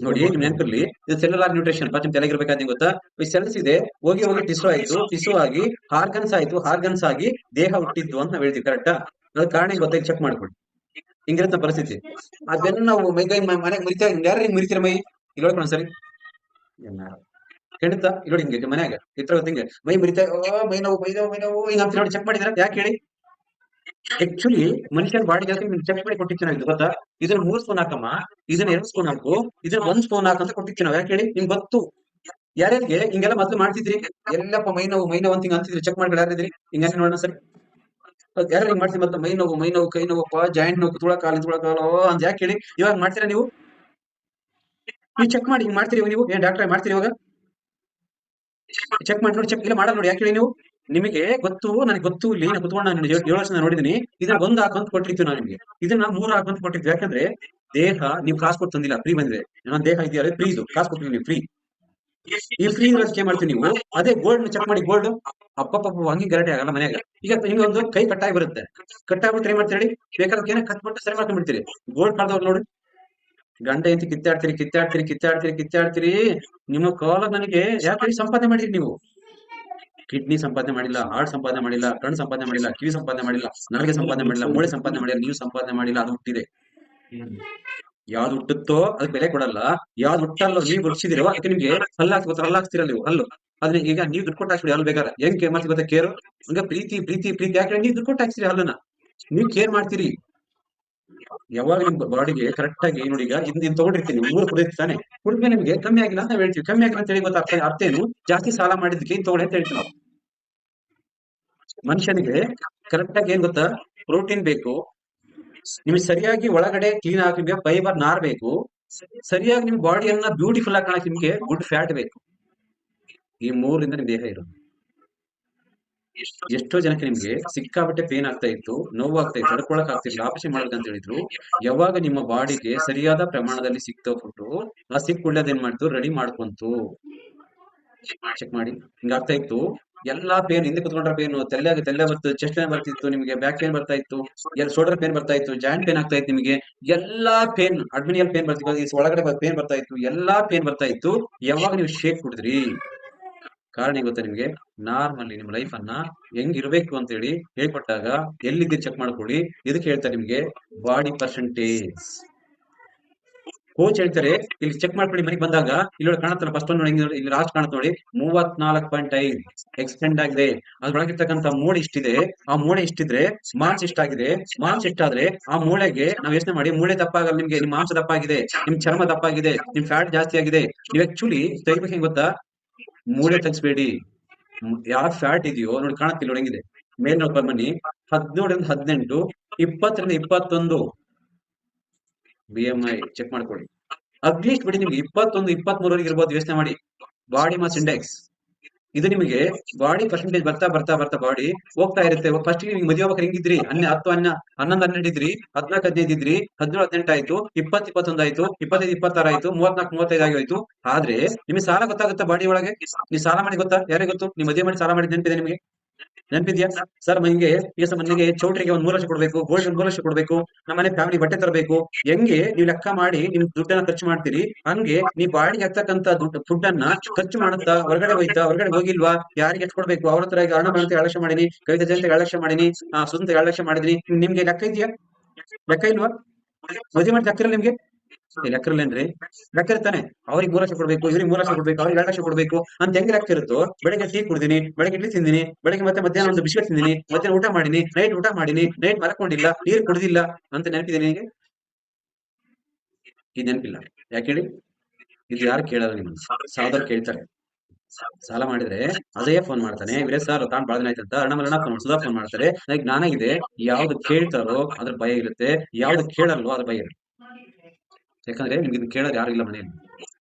A: ನೋಡಿ ನಿಮ್ ನೆನಪಿರ್ಲಿ, ಇದು ಸೆಲ್ಯುಲಾರ್ ನ್ಯೂಟ್ರಿಷನ್. ಫಸ್ಟ್ ನಿಮ್ ತಲೆಗಿರ್ಬೇಕಾದ್ ಗೊತ್ತಾ? ಈ ಸೆಲ್ಸ್ ಇದೆ ಹೋಗಿ ಟಿಶ್ಯೂ ಆಯ್ತು, ಟಿಶ್ಯೂ ಆಗಿ ಹಾರ್ಗನ್ಸ್ ಆಯ್ತು, ಹಾರ್ಗನ್ಸ್ ಆಗಿ ದೇಹ ಹುಟ್ಟಿದ್ದು ಅಂತ ನಾವು ಹೇಳ್ತೀವಿ. ಕರೆಕ್ಟಾ? ಅದ್ ಕಾರಣ ಗೊತ್ತಾಗಿ ಚೆಕ್ ಮಾಡ್ಕೊಡಿ. ಹಿಂಗಿರುತ್ತೆ ಪರಿಸ್ಥಿತಿ. ಅದನ್ನ ನಾವು ಮೈಗೈ ಮನೆಗೆ ಮುರಿತಾ ಯಾರು ಹಿಂಗ್ ಮುರಿತೀರ ಮೈ? ಇಲ್ಲಿ ನೋಡ್ಕೊಂಡು ಸರಿ ಖಂಡಿತ ಇಲ್ಲಿ ಹಿಂಗೆ ಮನ್ಯಾಗ ಇತ್ರ ಹಿಂಗೆ ಮೈ ಮುರಿತಾ ಮೈ ನೋವು ಹಿಂಗ ಅಂತ ನೋಡಿ ಚೆಕ್ ಮಾಡಿದಾರೆ. ಯಾಕೆ ಹೇಳಿ? ಆಕ್ಚುಲಿ ಮನುಷ್ಯನ ಬಾಡಿಗೆ ಚೆಕ್ ಮಾಡಿ ಕೊಟ್ಟಿರ್ತೀವಿ ನಾವು. ಇದು ಗೊತ್ತಾ? ಇದನ್ನ 3 ಸ್ಪೂನ್ ಹಾಕಮ್ಮ, ಇದನ್ನ 2 ಸ್ಪೂನ್ ಹಾಕು, ಇದನ್ನ 1 ಸ್ಪೂನ್ ಹಾಕಂತ ಕೊಟ್ಟಿರ್ತೀವಿ ನಾವು. ಯಾಕೆ ಹೇಳಿ? ನಿಮ್ಗೆ ಗೊತ್ತು. ಯಾರ್ಯಾರಿಗೆ ಹಿಂಗೆಲ್ಲ ಮೊದ್ಲು ಮಾಡ್ತಿದ್ರಿ? ಎಲ್ಲಪ್ಪ ಮೈ ನೋವು ಅಂತ ಹಿಂಗ ಅಂತಿದ್ರಿ. ಚೆಕ್ ಮಾಡ್ಕೊಂಡು ಯಾರಿದ್ರಿ ಹಿಂಗ ನೋಡೋಣ ಸರಿ. ಯಾರು ಹಿಂಗ್ ಮಾಡ್ತೀವಿ? ಮತ್ತೆ ಮೈ ನೋವು ಕೈ ನೋವಪ್ಪ, ಜಾಯಿಂಟ್ ನೋವು, ತುಳಕಾಲ ಅಂತ ಯಾಕೆ ಹೇಳಿ? ಇವಾಗ ಮಾಡ್ತೀರಾ ನೀವು ಚೆಕ್ ಮಾಡಿ ಹಿಂಗ್ ಮಾಡ್ತೀರಿ ನೀವು? ಏನ್ ಡಾಕ್ಟರ್ ಮಾಡ್ತೀರಿ ಇವಾಗ? ಚೆಕ್ ಮಾಡಿ ನೋಡಿ. ಚೆಕ್ ಇಲ್ಲ ಮಾಡಲ್ಲ ನೋಡಿ. ಯಾಕೆ ಹೇಳಿ? ನೀವು ನಿಮಗೆ ಗೊತ್ತು, ನನಗೆ ಗೊತ್ತು. ಇಲ್ಲಿ ನಾನು ಕುತ್ಕೊಂಡು ನಾನು 7 ವರ್ಷ ನೋಡಿದೀನಿ. ಇದನ್ನ 1 ಹಾಕಂತ ಕೊಟ್ಟಿರ್ತೀವಿ ನಾವು ನಿಮ್ಗೆ. ಇದನ್ನ 3 ಹಾಕಂತ ಕೊಟ್ಟಿರ್ತೀವಿ. ಯಾಕಂದ್ರೆ ದೇಹ ನೀವು ಕಾಸು ಕೊಟ್ಟು ತಂದಿಲ್ಲ, ಫ್ರೀ ಬಂದಿದೆ. ನನ್ನ ದೇಹ ಇದೆಯಲ್ಲ ಫ್ರೀ, ಇದು ಕಾಸು ಕೊಟ್ಟಿಲ್ಲ ನೀವು ಫ್ರೀ. ಈ ಫ್ರೀ ಇರೋದಕ್ಕೆ ಏನ್ ಮಾಡ್ತೀವಿ ನೀವು? ಅದೇ ಗೋಲ್ಡ್ ಚೆಕ್ ಮಾಡಿ, ಗೋಲ್ಡ್ ಅಪ್ಪಪ್ಪ ಹಂಗೆ ಗಲಾಟೆ ಆಗಲ್ಲ ಮನೆಯಾಗ. ಈಗ ನಿಮ್ಗೆ ಒಂದು ಕೈ ಕಟ್ಟಾಗಿ ಬರುತ್ತೆ, ಕಟ್ಟಾಗ್ಬಿಟ್ರೆ ಏನ್ ಮಾಡ್ತೀರಿ? ಬೇಕಾದ್ರೆ ಏನೇ ಕಟ್ಬಿಟ್ಟು ಸರಿ ಮಾಡ್ಕೊಂಡ್ಬಿಡ್ತೀರಿ. ಗೋಲ್ಡ್ ಕಳ್ದವ್ರು ನೋಡಿ, ಗಂಡ ಎಂತ ಕಿತ್ತಾಡ್ತೀರಿ. ನಿಮ್ಮ ಕಾಲ ನನಗೆ ಯಾಕೆ ಸಂಪಾದನೆ ಮಾಡಿರಿ ನೀವು? ಕಿಡ್ನಿ ಸಂಪಾದನೆ ಮಾಡಿಲ್ಲ, ಹಾರ್ಟ್ ಸಂಪಾದನೆ ಮಾಡಿಲ್ಲ, ಕಣ್ಣು ಸಂಪಾದನೆ ಮಾಡಿಲ್ಲ, ಕಿವಿ ಸಂಪಾದನೆ ಮಾಡಿಲ್ಲ, ನಾಲಿಗೆ ಸಂಪಾದನೆ ಮಾಡಿಲ್ಲ, ಮೂಳೆ ಸಂಪಾದನೆ ಮಾಡಿಲ್ಲ, ನೀವು ಸಂಪಾದನೆ ಮಾಡಿಲ್ಲ. ಅದು ಹುಟ್ಟಿದೆ. ಯಾವ್ದು ಹುಟ್ಟುತ್ತೋ ಅದಕ್ಕೆ ಬೆಲೆ ಕೊಡಲ್ಲ, ಯಾವ್ದು ಹುಟ್ಟಲ್ಲೋ ನೀವು ಹುಟ್ಟಿಸಿದಿರೋ ಅದಕ್ಕೆ ನಿಮ್ಗೆ ಹಲ್ಲಾಕ್ಸ್ತೀರ ನೀವು ಹಲ್ಲು. ಅದನ್ನ ಈಗ ನೀವು ದುಡ್ಡು ಕೊಟ್ಟು ಹಾಕ್ಬಿಡಿ ಹಲ್ಲು ಬೇಕಾದ್ರೆ. ಹೆಂಗ್ ಕೇರ್ ಮಾಡ್ತೀವಿ ಗೊತ್ತಾ? ಕೇರು ಹಂಗ ಪ್ರೀತಿ ಯಾಕೆ ನೀವು ದುಡ್ಡು ಕೊಟ್ಟು ಹಾಕ್ತೀರಿ ಹಲ್ಲನ್ನ, ನೀವು ಕೇರ್ ಮಾಡ್ತೀರಿ. ಯಾವಾಗ ನಿಮ್ ಬಾಡಿಗೆ ಕರೆಕ್ಟ್ ಆಗಿ ನೋಡಿ, ಈಗ ಇಂದ ತಗೊಂಡಿರ್ತೀನಿ 3 ಕುಡಿತಾನೆ, ಕುಡಿದ್ಮೇಲೆ ನಿಮ್ಗೆ ಕಮ್ಮಿ ಆಗಿಲ್ಲ ಅಂತ ಹೇಳ್ತೀವಿ. ಕಮ್ಮಿ ಆಗಿಲ್ಲ ಅಂತ ಹೇಳಿ ಗೊತ್ತಾ ಅರ್ಥ ಏನು? ಜಾಸ್ತಿ ಸಾಲ ಮಾಡಿದ್ದಕ್ಕೆ ತಗೊಳ್ಳಿ ಅಂತ ಹೇಳ್ತೀವಿ ನಾವು. ಮನುಷ್ಯನಿಗೆ ಕರೆಕ್ಟ್ ಆಗಿ ಏನ್ ಗೊತ್ತಾ? ಪ್ರೋಟೀನ್ ಬೇಕು, ನಿಮ್ಗೆ ಸರಿಯಾಗಿ ಒಳಗಡೆ ಕ್ಲೀನ್ ಆಗಿ ನಿಮ್ಗೆ ಫೈಬರ್ ನಾರ್ ಬೇಕು, ಸರಿಯಾಗಿ ನಿಮ್ ಬಾಡಿಯನ್ನ ಬ್ಯೂಟಿಫುಲ್ ಆಗಿ ಕಾಣಕ್ಕೆ ನಿಮ್ಗೆ ಗುಡ್ ಫ್ಯಾಟ್ ಬೇಕು. ಈ 3ರಿಂದ ನಿಮ್ ದೇಹ ಇರೋದು. ಎಷ್ಟೋ ಜನಕ್ಕೆ ನಿಮ್ಗೆ ಸಿಕ್ಕಾಪಟ್ಟೆ ಪೇನ್ ಆಗ್ತಾ ಇತ್ತು, ನೋವು ಆಗ್ತಾ ಇತ್ತು, ತಡ್ಕೊಳಕ್ ಆಗ್ತಿರ್ಲಿಲ್ಲ, ಆಪರೇಷನ್ ಮಾಡ್ಬೇಕಂತ ಹೇಳಿದ್ರು. ಯಾವಾಗ ನಿಮ್ಮ ಬಾಡಿಗೆ ಸರಿಯಾದ ಪ್ರಮಾಣದಲ್ಲಿ ಸಿಕ್ತೋ ಫುಡ್ಡು, ಆ ಸಿಕ್ಕ ಏನ್ ಮಾಡ್ತು? ರೆಡಿ ಮಾಡ್ಕೊಂತು. ಚೆಕ್ ಮಾಡಿ. ಹಿಂಗಾಗ್ತಾ ಇತ್ತು, ಎಲ್ಲಾ ಪೇನ್, ಹಿಂದೆ ಕುತ್ಕೊಂಡ್ರ ಪೇನ್, ತೆಲ್ಲ ಬರ್ತು, ಚೆಸ್ಟ್ ಪೇನ್ ಬರ್ತಿತ್ತು, ನಿಮ್ಗೆ ಬ್ಯಾಕ್ ಪೇನ್ ಬರ್ತಾ ಇತ್ತು, ಶೋಲ್ಡರ್ ಪೇನ್ ಬರ್ತಾ ಇತ್ತು, ಜಾಯಿಂಟ್ ಪೇನ್ ಆಗ್ತಾ ಇತ್ತು, ನಿಮಗೆ ಎಲ್ಲಾ ಪೇನ್, ಅಡ್ಮಿನಿಯಲ್ ಪೇನ್ ಬರ್ತಿತ್ತು, ಒಳಗಡೆ ಪೇನ್ ಬರ್ತಾ ಇತ್ತು, ಎಲ್ಲಾ ಪೇನ್ ಬರ್ತಾ ಇತ್ತು. ಯಾವಾಗ ನೀವು ಶೇಕ್ ಕುಡಿದ್ರಿ? ಕಾರಣ ಗೊತ್ತಾ ನಿಮ್ಗೆ? ನಾರ್ಮಲಿ ನಿಮ್ ಲೈಫ್ ಅನ್ನ ಹೆಂಗಿರ್ಬೇಕು ಅಂತ ಹೇಳಿ ಹೇಳ್ಕೊಟ್ಟಾಗ ಎಲ್ಲಿದ್ದೀರಿ ಚೆಕ್ ಮಾಡ್ಕೊಳ್ಳಿ. ಇದಕ್ಕೆ ಹೇಳ್ತಾರೆ ನಿಮ್ಗೆ ಬಾಡಿ ಪರ್ಸೆಂಟೇಜ್. ಕೋಚ್ ಹೇಳ್ತಾರೆ ಇಲ್ಲಿ ಚೆಕ್ ಮಾಡ್ಕೊಳ್ಳಿ, ಮನೆಗೆ ಬಂದಾಗ ಇಲ್ಲಿ ಕಾಣುತ್ತಲ್ಲ, ಫಸ್ಟ್ ಒಂದು ಇಲ್ಲಿ ಲಾಸ್ಟ್ ಕಾಣುತ್ತೆ ನೋಡಿ, 34.5 ಎಕ್ಸ್ಟೆಂಡ್ ಆಗಿದೆ. ಅದ್ರೊಳಗಿರ್ತಕ್ಕಂಥ ಮೂಳೆ ಇಷ್ಟಿದೆ, ಆ ಮೂಳೆ ಇಷ್ಟಿದ್ರೆ ಮಾಂಸ ಇಷ್ಟಾಗಿದೆ, ಮಾಂಸ ಇಷ್ಟಾದ್ರೆ ಆ ಮೂಳೆಗೆ ನಾವು ಯೋಚನೆ ಮಾಡಿ, ಮೂಳೆ ದಪ್ಪ ಆಗಲ್ಲ ನಿಮ್ಗೆ, ನಿಮ್ ಮಾಂಸ ದಪ್ಪ ಆಗಿದೆ, ನಿಮ್ ಚರ್ಮ ದಪ್ಪ ಆಗಿದೆ, ನಿಮ್ ಫ್ಯಾಟ್ ಜಾಸ್ತಿ ಆಗಿದೆ. ನೀವು ಆಕ್ಚುಲಿ ತೆಗಿಬೇಕು. ಹೆಂಗ್ ಗೊತ್ತಾ? ಮೂಳೆ ತೆಗಿಸ್ಬೇಡಿ, ಯಾವ ಫ್ಯಾಟ್ ಇದೆಯೋ ನೋಡಿ, ಕಾಣುತ್ತಿಲ್ಲ ನೋಡಿ ಹೆಂಗಿದೆ ಮೇಲ್ ನೋಡ್ಕೊಂಡು ಬನ್ನಿ. 17 18, 20 21 BMI ಚೆಕ್ ಮಾಡ್ಕೊಳ್ಳಿ. ಅಟ್ಲೀಸ್ಟ್ ಬಿಡಿ ನಿಮ್ಗೆ 21 23 ಇರ್ಬೋದು, ಯೋಚನೆ ಮಾಡಿ. ಬಾಡಿ ಮಾಸ್ ಇಂಡೆಕ್ಸ್ ಇದು ನಿಮಗೆ ಬಾಡಿ ಪರ್ಸೆಂಟೇಜ್ ಬರ್ತಾ ಬಾಡಿ ಹೋಗ್ತಾ ಇರುತ್ತೆ. ಫಸ್ಟ್ ನಿಮ್ಗೆ ಮದುವೆ ಹೋಗ್ಬೇಕಾದ್ರೆ ಹೆಂಗಿದ್ರಿ? 10 11 12 ಇದ್ರಿ, 14 15 ಇದ್ರಿ, 17 18 ಆಯ್ತು, 20 21 ಆಯ್ತು, 25 26 ಆಯ್ತು, 34 35 ಆಗೋಯ್ತು. ಆದ್ರೆ ನಿಮ್ಗೆ ಸಾಲ ಗೊತ್ತಾಗುತ್ತಾ? ಬಾಡಿ ಒಳಗೆ ನೀವು ಸಾಲ ಮಾಡಿ ಗೊತ್ತಾ? ಯಾರಿಗೆ ಗೊತ್ತು? ನೀವು ಮದುವೆ ಮಾಡಿ ಸಾಲ ಮಾಡಿದ ನೆನಪಿದೆ ನಿಮಗೆ? ನೆನಪಿದ್ಯಾ? ಸರ್ ಮನೆಗೆ ಮನೆಗೆ ಚೌಟ್ರಿಗೆ 1 3 ಲಕ್ಷ ಕೊಡ್ಬೇಕು, ಗೋಲ್ಡ್ 1 3 ಲಕ್ಷ ಕೊಡ್ಬೇಕು, ನಮ್ಮನೆ ಫ್ಯಾಮಿಲಿ ಬಟ್ಟೆ ತರಬೇಕು. ಹೆಂಗೆ ನೀವು ಲೆಕ್ಕ ಮಾಡಿ ನಿಮ್ ದುಡ್ಡನ್ನ ಖರ್ಚು ಮಾಡ್ತೀರಿ, ಹಂಗೆ ನೀವು ಬಾಡಿಗೆ ಆಗ್ತಕ್ಕಂತ ದುಡ್ಡು ಫುಡ್ ಅನ್ನ ಖರ್ಚು ಮಾಡುತ್ತಾ ಹೊರಗಡೆ ಹೋಗಿಲ್ವಾ? ಯಾರಿಗೆ ಎಷ್ಟು ಕೊಡ್ಬೇಕು? ಅವ್ರ ಹತ್ರ ಈಗ ಅರ್ಣ 2 ಲಕ್ಷ ಮಾಡಿನಿ, ಕವಿತಾ ಜಯಂತಿ 2 ಲಕ್ಷ ಮಾಡಿನಿ, ಸುಂದರ 2 ಲಕ್ಷ ಮಾಡಿದ್ರಿ. ನಿಮ್ಗೆ ಲೆಕ್ಕ ಇದೆಯಾ? ಲೆಕ್ಕ ಇಲ್ವಾ? ಮದುವೆ ಮಾಡಿ ಲೆಕ್ಕ ನಿಮ್ಗೆ? ಲೆಕ್ಕ ಇಲ್ಲೇನ್ರಿ? ಲೆಕ್ಕ ಇರ್ತಾನೆ. ಅವ್ರಿಗೆ 3 ಲಕ್ಷ ಕೊಡ್ಬೇಕು, ಇವ್ರಿಗೆ 3 ಲಕ್ಷ ಕೊಡ್ಬೇಕು, ಅವ್ರಿಗೆ 2 ಲಕ್ಷ ಕೊಡ್ಬೇಕು ಅಂತ ಹೆಂಗ್ ಲೆಕ್ಕ ಇರುತ್ತೋ. ಬೆಳಗ್ಗೆ ಟೀ ಕುಡಿದಿನಿ, ಬೆಳಗ್ಗೆ ಇಡ್ಲಿ ತಿಂದಿನಿ, ಬೆಳಗ್ಗೆ ಮತ್ತೆ ಮಧ್ಯಾಹ್ನ ಒಂದು ಬಿಸ್ಕೆಟ್ ತಿಂದಿನಿ, ಮಧ್ಯಾಹ್ನ ಊಟ ಮಾಡಿನಿ, ನೈಟ್ ಊಟ ಮಾಡಿನಿ, ನೈಟ್ ಮಲ್ಕೊಂಡಿಲ್ಲ, ನೀರು ಕುಡಿದಿಲ್ಲ ಅಂತ ನೆನಪಿದೆ ನಿಮಗೆ? ಇದು ನೆನಪಿಲ್ಲ. ಯಾಕೆ ಹೇಳಿ? ಇದು ಯಾರು ಕೇಳಲ್ಲ ನಿಮ್ಮನ್ನು, ಸಾಲದವ್ರು ಕೇಳ್ತಾರೆ. ಸಾಲ ಮಾಡಿದ್ರೆ ಅದೇ ಫೋನ್ ಮಾಡ್ತಾನೆ, ಇವರೇ ಸರ್ ತಾನು ಬಾಳ ದಿನ ಆಯ್ತಂತ, ಅಣ್ಣಮಲ್ಲಣ್ಣ ಫೋನ್ ಸುಧಾ ಫೋನ್ ಮಾಡ್ತಾರೆ. ನನಗೆ ಜ್ಞಾನ ಇದೆ, ಯಾವ್ದು ಕೇಳ್ತಾರೋ ಅದ್ರ ಭಯ ಇರುತ್ತೆ, ಯಾವ್ದು ಕೇಳಲ್ವೋ ಅದ್ರ ಭಯ ಇರುತ್ತೆ. ಯಾಕಂದ್ರೆ ನಿಮ್ಗೆ ಇದು ಕೇಳೋರು ಯಾರು ಇಲ್ಲ ಮನೆಯಲ್ಲಿ.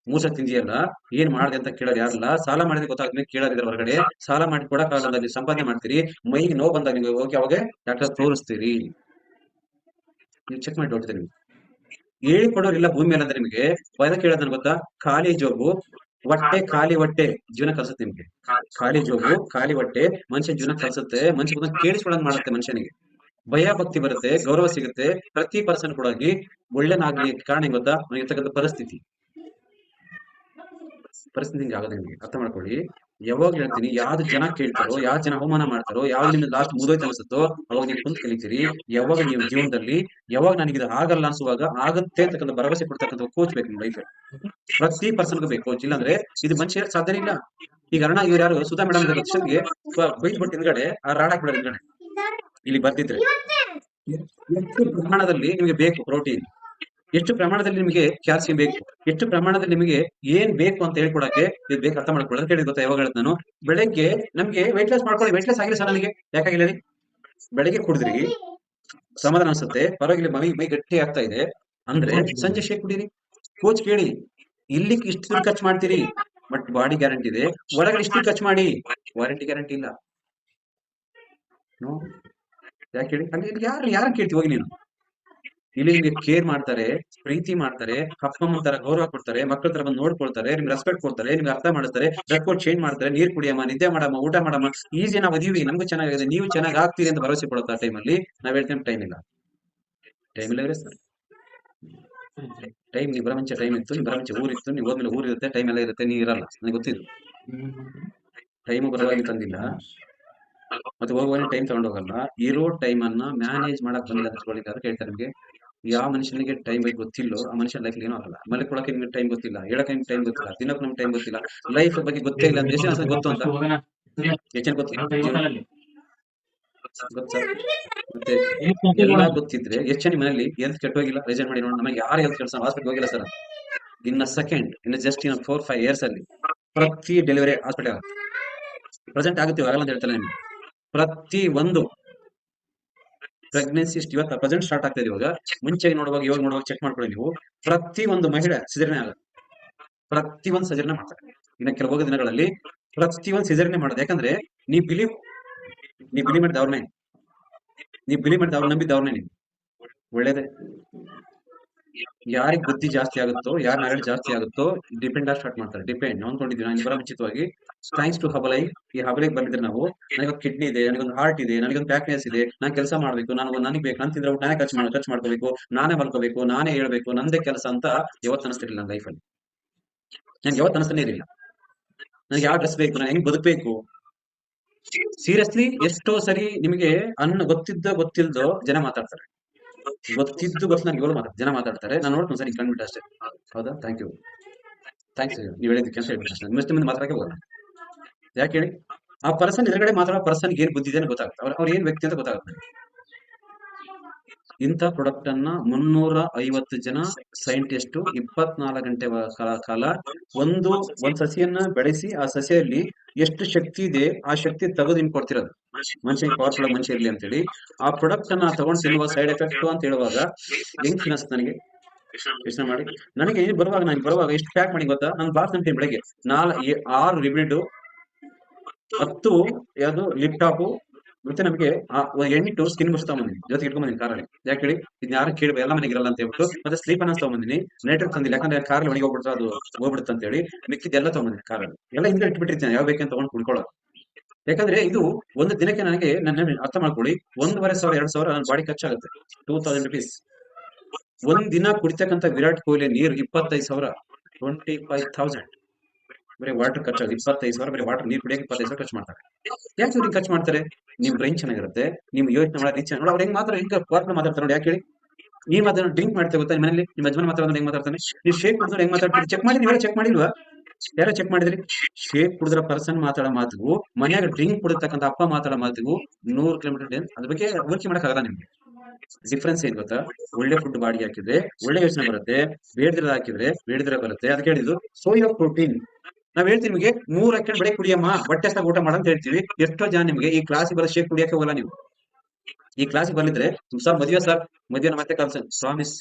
A: 3 ಸಲ ತಿಂದಿಯಲ್ಲ, ಏನ್ ಮಾಡಿದೆ ಅಂತ ಕೇಳೋರು ಯಾರಿಲ್ಲ. ಸಾಲ ಮಾಡಿದ್ರೆ ಗೊತ್ತಾಗ್ತದೆ, ಕೇಳೋರಿದ್ರೆ ಹೊರಗಡೆ. ಸಾಲ ಮಾಡಿ ಕೊಡಕ್ಕಾಗಲ್ಲ, ನೀವು ಸಂಪಾದನೆ ಮಾಡ್ತೀರಿ, ಮೈಗೆ ನೋವು ಬಂದಾಗ ನೀವು ಹೋಗಿ ಅವಾಗ ಡಾಕ್ಟರ್ ತೋರಿಸ್ತೀರಿ. ನೀವು ಚೆಕ್ ಮಾಡಿ ನೋಡ್ತೀರಿ. ನೀವು ಹೇಳಿಕೊಡೋರಿಲ್ಲ ಭೂಮಿ ಮೇಲೆ ಅಂದ್ರೆ ನಿಮಗೆ ಪದ ಕೇಳೋದನ್ನ ಗೊತ್ತಾ? ಖಾಲಿ ಜೋಬು ಹೊಟ್ಟೆ, ಖಾಲಿ ಹೊಟ್ಟೆ ಜೀವನ ಕಲ್ಸುತ್ತೆ ನಿಮ್ಗೆ. ಖಾಲಿ ಜೋಬು ಖಾಲಿ ಹೊಟ್ಟೆ ಮನುಷ್ಯ ಜೀವನ ಕಲ್ಸುತ್ತೆ. ಮನುಷ್ಯ ಕೇಳಿಸ್ಕೊಳ್ಳೋದು ಮಾಡುತ್ತೆ, ಮನುಷ್ಯನಿಗೆ ಭಯ ಭಕ್ತಿ ಬರುತ್ತೆ, ಗೌರವ ಸಿಗುತ್ತೆ. ಪ್ರತಿ ಪರ್ಸನ್ ಕೂಡ ಒಳ್ಳೆನಾಗ್ಲಿ ಕಾರಣ ಏನ್ ಗೊತ್ತಾ? ಇರ್ತಕ್ಕಂಥ ಪರಿಸ್ಥಿತಿ ಹಿಂಗೆ ಆಗೋದು. ನಿಮ್ಗೆ ಅರ್ಥ ಮಾಡ್ಕೊಳ್ಳಿ. ಯಾವಾಗ ಹೇಳ್ತೀನಿ, ಯಾವ್ದು ಜನ ಕೇಳ್ತಾರೋ, ಯಾವ್ದು ಜನ ಅವಮಾನ ಮಾಡ್ತಾರೋ, ಯಾವ್ದು ನಿಮ್ಗೆ ಲಾಸ್ಟ್ ಮುದೋಯ್ತು ಅನ್ಸುತ್ತೋ, ಅವಾಗ ನೀವು ಕುಂತ್ ಕಲಿತೀರಿ. ಯಾವಾಗ ನೀವು ಜೀವನದಲ್ಲಿ ಯಾವಾಗ ನನಗೆ ಇದು ಆಗಲ್ಲ ಅನ್ಸುವಾಗ ಆಗುತ್ತೆ ಅಂತಕ್ಕಂಥ ಭರವಸೆ ಕೊಡ್ತಕ್ಕಂಥ ಕೋಚ್ ಬೇಕು ನಿಮ್ ಲೈಫ್. ಪ್ರತಿ ಪರ್ಸನ್ಗೂ ಬೇಕು ಕೋಚ್. ಇಲ್ಲಾಂದ್ರೆ ಇದು ಮನುಷ್ಯ ಸಾಧನೆ ಇಲ್ಲ. ಈಗ ಅಣ್ಣ ಇವ್ರು ಯಾರು ಸುಧಾ ಮೇಡಮ್ ಗೆ ಬೈದ್ ಬಿಟ್ಟು ಹಿಂದ್ಗಡೆ ಆ ರಾಡ್ ಹಾಕ್ಬಿಡೋದು ಹಿಂದ್ಗಡೆ ಇಲ್ಲಿ ಬರ್ತಿದ್ರೆ. ಎಷ್ಟು ಪ್ರಮಾಣದಲ್ಲಿ ನಿಮಗೆ ಬೇಕು ಪ್ರೋಟೀನ್, ಎಷ್ಟು ಪ್ರಮಾಣದಲ್ಲಿ ನಿಮಗೆ ಕ್ಯಾಲ್ಸಿಯಂ ಬೇಕು, ಎಷ್ಟು ಪ್ರಮಾಣದಲ್ಲಿ ನಿಮಗೆ ಏನ್ ಬೇಕು ಅಂತ ಹೇಳ್ಕೊಡಕ್ಕೆ ಇದು ಬೇಕು. ಅರ್ಥ ಮಾಡ್ಕೊಳ್ಳೋದು ಕೇಳಿ ಗೊತ್ತಾ? ಯಾವಾಗ ಹೇಳುತ್ತೆ ನಾನು ಬೆಳಗ್ಗೆ ನಮ್ಗೆ ವೆಯ್ಟ್ ಲಾಸ್ ಮಾಡ್ಕೊಳ್ಳಿ. ವೆಯ್ಟ್ ಲಾಸ್ ಆಗಿಲ್ಲ ಸರ್ ನನಗೆ, ಯಾಕಾಗಿಲ್ಲ ರೀ? ಬೆಳಗ್ಗೆ ಕುಡಿದ್ರಿ, ಸಮಾಧಾನ ಅನ್ಸುತ್ತೆ, ಪರವಾಗಿಲ್ಲ, ಮೈ ಗಟ್ಟಿ ಆಗ್ತಾ ಇದೆ ಅಂದ್ರೆ ಸಂಜೆ ಶೇಕ್ ಕುಡೀರಿ. ಕೋಚ್ ಕೇಳಿ, ಇಲ್ಲಿ ಇಷ್ಟು ದುಡ್ಡು ಖರ್ಚು ಮಾಡ್ತೀರಿ ಬಟ್ ಬಾಡಿ ಗ್ಯಾರಂಟಿ ಇದೆ, ಹೊರಗಡೆ ಇಷ್ಟು ಖರ್ಚು ಮಾಡಿ ವಾರಂಟಿ ಗ್ಯಾರಂಟಿ ಇಲ್ಲ. ಯಾಕೆ ಹೇಳಿ? ಅಲ್ಲಿ ಯಾರು ಕೇಳ್ತೀವಿ ಹೋಗಿ ನೀನು? ಇಲ್ಲಿ ನಿಮ್ಗೆ ಕೇರ್ ಮಾಡ್ತಾರೆ, ಪ್ರೀತಿ ಮಾಡ್ತಾರೆ, ಅಪ್ಪ ಅಮ್ಮನ ತರ ಗೌರವ ಕೊಡ್ತಾರೆ, ಮಕ್ಕಳ ತರ ಬಂದು ನೋಡ್ಕೊಳ್ತಾರೆ, ನಿಮ್ಗೆ ರೆಸ್ಪೆಕ್ಟ್ ಕೊಡ್ತಾರೆ, ನಿಮ್ಗೆ ಅರ್ಥ ಮಾಡಿಸ್ತಾರೆ, ಡ್ರೆಸ್ ಕೋಡ್ ಚೇಂಜ್ ಮಾಡ್ತಾರೆ, ನೀರ್ ಕುಡಿಯಮ್ಮ, ನಿದ್ದೆ ಮಾಡಮ್ಮ, ಊಟ ಮಾಡಮ್ಮ, ಈಸಿ ನಾವು ಅದೀವಿ, ನಮ್ಗೂ ಚೆನ್ನಾಗಿದೆ, ನೀವು ಚೆನ್ನಾಗಿ ಆಗ್ತೀರಿ ಅಂತ ಭರವಸೆ ಕೊಡುತ್ತೆ ಆ ಟೈಮಲ್ಲಿ. ನಾವ್ ಹೇಳ್ತೇವೆ ಟೈಮ್ ಇಲ್ಲ, ಟೈಮ್ ಇಲ್ಲ ಸರ್. ಟೈಮ್, ನೀವು ಬರೋ ಮುಂಚೆ ಟೈಮ್ ಇತ್ತು, ನೀವು ಬರೋ ಮುಂಚೆ ಊರಿತ್ತು, ನೀವು ಹೋದ್ಮೇಲೆ ಊರ್ ಇರುತ್ತೆ, ಟೈಮ್ ಎಲ್ಲ ಇರುತ್ತೆ, ನೀವ್ ಇರಲ್ಲ, ನನಗೆ ಗೊತ್ತಿದ್ದು. ಟೈಮ್ ಬರವಾಗಿ ತಂದಿಲ್ಲ, ಮತ್ತೆ ಹೋಗುವಾಗ ಟೈಮ್ ತಗೊಂಡು ಹೋಗಲ್ಲ. ಇರೋ ಟೈಮ್ ಅನ್ನ ಮ್ಯಾನೇಜ್ ಮಾಡಕ್ ಬಂದಿಲ್ಲ ಅಂತ ಹೇಳ್ತಾರೆ. ನಿಮ್ಗೆ ಯಾವ ಮನುಷ್ಯನಿಗೆ ಟೈಮ್ ಬಗ್ಗೆ ಗೊತ್ತಿಲ್ಲೋ ಆ ಮನುಷ್ಯನ ಲೈಫ್ ಏನೂ ಆಗಲ್ಲ. ಮಲ್ಕೊಳಕ್ಕೆ ನಿಮ್ಗೆ ಟೈಮ್ ಗೊತ್ತಿಲ್ಲ, ಹೇಳಕ್ಕೆ ನಿಮ್ಗೆ ಟೈಮ್ ಗೊತ್ತಿಲ್ಲ, ದಿನಕ್ಕೆ ನಮ್ಗೆ ಟೈಮ್ ಗೊತ್ತಿಲ್ಲ, ಲೈಫ್ ಬಗ್ಗೆ ಗೊತ್ತೇ ಇಲ್ಲ ಅಂದ್ರೆ ಎಷ್ಟು ಗೊತ್ತು ಅಂತ ಹೆಚ್ಚಿನ ಗೊತ್ತು ಗೊತ್ತಾ? ಮತ್ತೆ ಎಲ್ಲ ಗೊತ್ತಿದ್ರೆ ಹೆಚ್ಚಿನ ಮನೆಯಲ್ಲಿ ಹೆಲ್ತ್ ಕೆಟ್ಟೋಗಿಲ್ಲ, ರಿಸೈನ್ ಮಾಡಿ ನೋಡೋಣ, ನಮಗೆ ಯಾರು ಹೆಲ್ತ್ ಕೆಲಸ ಹಾಸ್ಪಿಟಲ್ ಹೋಗಿಲ್ಲ ಸರ್. ಇನ್ನ ಜಸ್ಟ್ 4-5 years ಅಲ್ಲಿ ಪ್ರತಿ ಡೆಲಿವರಿ ಹಾಸ್ಪಿಟಲ್ ಪ್ರೆಸೆಂಟ್ ಆಗುತ್ತೆ, ಆಗಲ್ಲ ಅಂತ ಹೇಳ್ತಾರೆ ನಿಮ್ಗೆ. ಪ್ರತಿ ಒಂದು ಪ್ರೆಗ್ನೆನ್ಸಿ ಇವತ್ತು ಪ್ರೆಸೆಂಟ್ ಸ್ಟಾರ್ಟ್ ಆಗ್ತಾ ಇದೆ. ಇವಾಗ ಮುಂಚೆಗೆ ನೋಡುವಾಗ ಇವಾಗ ನೋಡುವಾಗ ಚೆಕ್ ಮಾಡ್ಕೊಳ್ಳಿ ನೀವು. ಪ್ರತಿ ಒಂದು ಮಹಿಳೆ ಸಿಜರಿನೇ ಆಗುತ್ತೆ, ಪ್ರತಿ ಒಂದು ಸರ್ಜರಿನೇ ಮಾಡ್ತಾರೆ. ಇನ್ನು ಕೆಲವು ದಿನಗಳಲ್ಲಿ ಪ್ರತಿ ಒಂದು ಸಿಜರಿನೇ ಮಾಡೋದು. ಯಾಕಂದ್ರೆ ನೀವ್ ಬಿಲೀವ್ ಮಾಡಿದ ಅವ್ರನ್ನೇ, ನೀವ್ ಬಿಲೀವ್ ಮಾಡಿದ ಅವ್ರು ನಂಬಿದ್ದ ಅವ್ರನ್ನೇ. ನೀವು ಒಳ್ಳೇದೇ, ಯಾರಿಗೆ ಬುದ್ಧಿ ಜಾಸ್ತಿ ಆಗುತ್ತೋ, ಯಾರ ನಾಲೆಡ್ಜ್ ಜಾಸ್ತಿ ಆಗುತ್ತೋ ಡಿಪೆಂಡ್ ಸ್ಟಾರ್ಟ್ ಮಾಡ್ತಾರೆ. ಡಿಪೆಂಡ್ ನಾವು ಅನ್ಕೊಂಡಿದ್ವಿ. ನಾನು ಬರೋ ಮುಂಚಿತವಾಗಿ ಥ್ಯಾಂಕ್ಸ್ ಟು ಹಬಲೈ, ಈ ಹಬಲೈಗೆ ಬಂದಿದ್ರೆ ನಾವು, ನನಗೊಂದು ಕಿಡ್ನಿ ಇದೆ, ನನಗೊಂದು ಹಾರ್ಟ್ ಇದೆ, ನನಗೊಂದು ಪ್ಯಾಕ್ನೆಸ್ ಇದೆ, ನಾನು ಕೆಲಸ ಮಾಡ್ಬೇಕು, ನನಗೆ ಬೇಕು, ನಾನು ತಿಂದ್ರೆ ನಾನೇ ಖರ್ಚು ಮಾಡ್ಕೋಬೇಕು, ನಾನೇ ಮಲ್ಕೋಬೇಕು, ನಾನೇ ಹೇಳ್ಬೇಕು, ನಂದೇ ಕೆಲಸ ಅಂತ ಯಾವತ್ತು ಅನಿಸ್ತಿರ್ಲಿಲ್ಲ ನನ್ನ ಲೈಫಲ್ಲಿ. ನನ್ಗೆ ಯಾವತ್ತು ಅನಿಸ್ತಾನೆ ಇರಲಿಲ್ಲ ನನಗೆ ಯಾವ ಡ್ರೆಸ್ ಬೇಕು, ನಾನು ಹೆಂಗ್ ಬದುಕಬೇಕು. ಸೀರಿಯಸ್ಲಿ ಎಷ್ಟೋ ಸರಿ ನಿಮಗೆ ಗೊತ್ತಿಲ್ದೋ ಜನ ಮಾತಾಡ್ತಾರೆ, ಗೊತ್ತಿದ್ದು ನನಗೆ ಮಾತಾಡ್ತಾರೆ, ಜನ ಮಾತಾಡ್ತಾರೆ, ನಾನು ನೋಡ್ತೀನಿ ಸರಿ ಕಂಡ್ಬಿಟ್ಟೆ ಅಷ್ಟೇ. ಹೌದಾ, ಥ್ಯಾಂಕ್ಸ್ ನೀವು ಹೇಳಿದ್ದಕ್ಕೆ ಅಂತ ಹೇಳ್ಬಿಟ್ಟು ಅಷ್ಟೇ. ಮುಂದೆ ಮಾತಾಡಕ್ಕೆ ಹೋಗಲ್ಲ. ಯಾಕೆ ಹೇಳಿ, ಆ ಪರ್ಸನ್ ಎದುರುಗಡೆ ಮಾತಾಡೋ ಪರ್ಸನ್ಗೆ ಏನ್ ಬುದ್ಧಿ ಇದೆ ಅಂತ ಗೊತ್ತಾಗುತ್ತೆ, ಅವ್ರು ಏನ್ ವ್ಯಕ್ತಿ ಅಂತ ಗೊತ್ತಾಗುತ್ತೆ. ಇಂಥ ಪ್ರಾಡಕ್ಟ್ ಅನ್ನ 350 ಜನ ಸೈಂಟಿಸ್ಟ್ 24 ಗಂಟೆ ಕಾಲ ಒಂದು ಸಸಿಯನ್ನ ಬೆಳೆಸಿ, ಆ ಸಸಿಯಲ್ಲಿ ಎಷ್ಟು ಶಕ್ತಿ ಇದೆ ಆ ಶಕ್ತಿ ತೆಗೆದು ನಿಮ್ಗೆ ಕೊಡ್ತಿರೋದು. ಮನುಷ್ಯನಿಗೆ ಪವರ್ಫುಲ್ ಮನುಷ್ಯ ಇರ್ಲಿ ಅಂತೇಳಿ ಆ ಪ್ರಾಡಕ್ಟ್ ಅನ್ನ ತಗೊಂಡು ತಿನ್ನುವ ಸೈಡ್ ಎಫೆಕ್ಟ್ ಅಂತ ಹೇಳುವಾಗ ಹೆಂಗ್ ಫಿನಸ್ ನನಗೆ ಯೋಚನೆ ಮಾಡಿ. ನನಗೆ ಬರುವಾಗ ಎಷ್ಟು ಪ್ಯಾಕ್ ಮಾಡಿ ಗೊತ್ತಾ, ನಾನು ಬಾಕ್ಸ್ ನಂಬ್ತೀನಿ. ಬೆಳಗ್ಗೆ 6 ರಿಬ್ರಿಡ್, 10 ಯಾವುದು ಲಿಪ್ ಟಾಪ್, ಮತ್ತೆ ನಮಗೆ 8 ಸ್ಕಿನ್ ಬಸ್ ತಗೊಂಬಂದಿನಿ, ಜೊತೆಗೆ ಇಟ್ಕೊಂಬಂದಿನಿ ಕಾರಲ್ಲಿ. ಯಾಕೆ ಹೇಳಿ, ಇದು ಯಾರು ಕೇಳಿ ಎಲ್ಲ ಮನೆಗೆ ಇರಲ್ಲ ಅಂತ ಹೇಳ್ಬಿಟ್ಟು. ಮತ್ತೆ ಸ್ಲೀಪ್ ಅನ್ನ ತಗೊಂಬಂದಿನಿ, ನೈಟ್ರಲ್ಲಿ ತಂದಿಲ್ಲ, ಯಾಕಂದ್ರೆ ಕಾರಲ್ಲಿ ಒಣಗಿ ಹೋಗ್ಬಿಡ್ತು, ಅದು ಹೋಗ್ಬಿಡುತ್ತೆ ಅಂತ ಹೇಳಿ ಮಿಕ್ಕಿದ್ದೆಲ್ಲ ತಗೊಂಬಂದಿನಿ ಕಾರಲ್ಲಿ. ಎಲ್ಲ ಹಿಂದೆ ಇಟ್ಬಿಟ್ಟಿರ್ತೀನಿ, ಯಾವ ಬೇಕಂತ ತಗೊಂಡು ಕುಡ್ಕೊಳ್ಳೋದು. ಯಾಕಂದ್ರೆ ಇದು ಒಂದು ದಿನಕ್ಕೆ ನನಗೆ, ನನ್ನ ಅರ್ಥ ಮಾಡ್ಕೊಳ್ಳಿ, 1,500-2,000 ನನ್ನ ಬಾಡಿ ಖರ್ಚಾಗುತ್ತೆ. 2,000 rupees ಒಂದ್ ದಿನ ಕುಡಿತಕ್ಕಂಥ ವಿರಾಟ್ ಕೊಹ್ಲಿ ನೀರು 25,000, 25,000 ಬರೀ ವಾಟರ್ ಖರ್ಚಾಗುತ್ತೆ. 25,000 ಬರೀ ವಾಟರ್ ನೀರು ಕುಡಿಯಕ್ಕೆ 25,000 ಖರ್ಚು ಮಾಡ್ತಾರೆ. ಯಾಕೆ ಇವ್ರಿಗೆ ಖರ್ಚು ಮಾಡ್ತಾರೆ? ನಿಮ್ ಬ್ರೈನ್ ಚೆನ್ನಾಗಿರುತ್ತೆ, ನಿಮ್ ಯೋಚನೆ ಮಾಡೋ ರೀಚ್ ನೋಡಿ. ಅವ್ರು ಹೆಂಗ್ ಮಾತಾಡ್ತಾರೆ ನೋಡಿ. ಯಾಕೆ ಹೇಳಿ, ನೀವ್ ಮಾತಾಡೋ ಡ್ರಿಂಕ್ ಮಾಡ್ತೇವೆ ಗೊತ್ತಾ, ಮನೇಲಿ ನಿಮ್ಮ ಯಜಮಾನ್ ಮಾತಾಡೋದು ಹೆಂಗ್ ಮಾತಾಡ್ತಾನೆ, ನೀವು ಶೇಕ್ ಕುಡಿದ್ರೆ ಹೆಂಗ್ ಮಾತಾಡ್ತೀರಿ? ಚೆಕ್ ಮಾಡಿ, ನೀವೆಲ್ಲ ಚೆಕ್ ಮಾಡಿಲ್ವಾ? ಯಾರೋ ಚೆಕ್ ಮಾಡಿದ್ರಿ? ಶೇಕ್ ಕುಡಿದ್ರ ಪರ್ಸನ್ ಮಾತಾಡೋ ಮಾತಿಗೂ ಮನೆಯಾಗ ಡ್ರಿಂಕ್ ಕುಡಿತಕ್ಕಂಥ ಅಪ್ಪ ಮಾತಾಡೋ ಮಾತಿಗೂ 100 ಕಿಲೋಮೀಟರ್. ಅದ್ರ ಬಗ್ಗೆ ಹೋಲಿಕೆ ಮಾಡಕ್ಕಾಗಲ್ಲ ನಿಮ್ಗೆ. ಡಿಫ್ರೆನ್ಸ್ ಏನ್ ಗೊತ್ತಾ? ಒಳ್ಳೆ ಫುಡ್ ಬಾಡಿಗೆ ಹಾಕಿದ್ರೆ ಒಳ್ಳೆ ಯೋಚನೆ ಬರುತ್ತೆ, ಬೇಡದಿರ ಹಾಕಿದ್ರೆ ಬೇಡದಿರ ಬರುತ್ತೆ. ಅದಕ್ಕೆ ಹೇಳಿದ್ದು ಸೋಯಾ ಪ್ರೋಟೀನ್. ನಾವ್ ಹೇಳ್ತೀವಿ ನಿಮಗೆ 3 ಹಾಕೊಂಡು ಬೆಳೆ ಕುಡಿಯಮ್ಮ, ಹೊಟ್ಟೆ ಊಟ ಮಾಡ ಅಂತ ಹೇಳ್ತೀವಿ. ಎಷ್ಟೋ ಜನ ನಿಮ್ಗೆ ಈ ಕ್ಲಾಸಿಗೆ ಬರೋ ಶೇಕ್ ಕುಡಿಯಕ್ಕೆ ಹೋಗಲ್ಲ. ನೀವು ಈ ಕ್ಲಾಸಿಗೆ ಬಂದಿದ್ರೆ ಸರ್ ಮದುವೆ ಮತ್ತೆ ಪ್ರಾಮಿಸ್,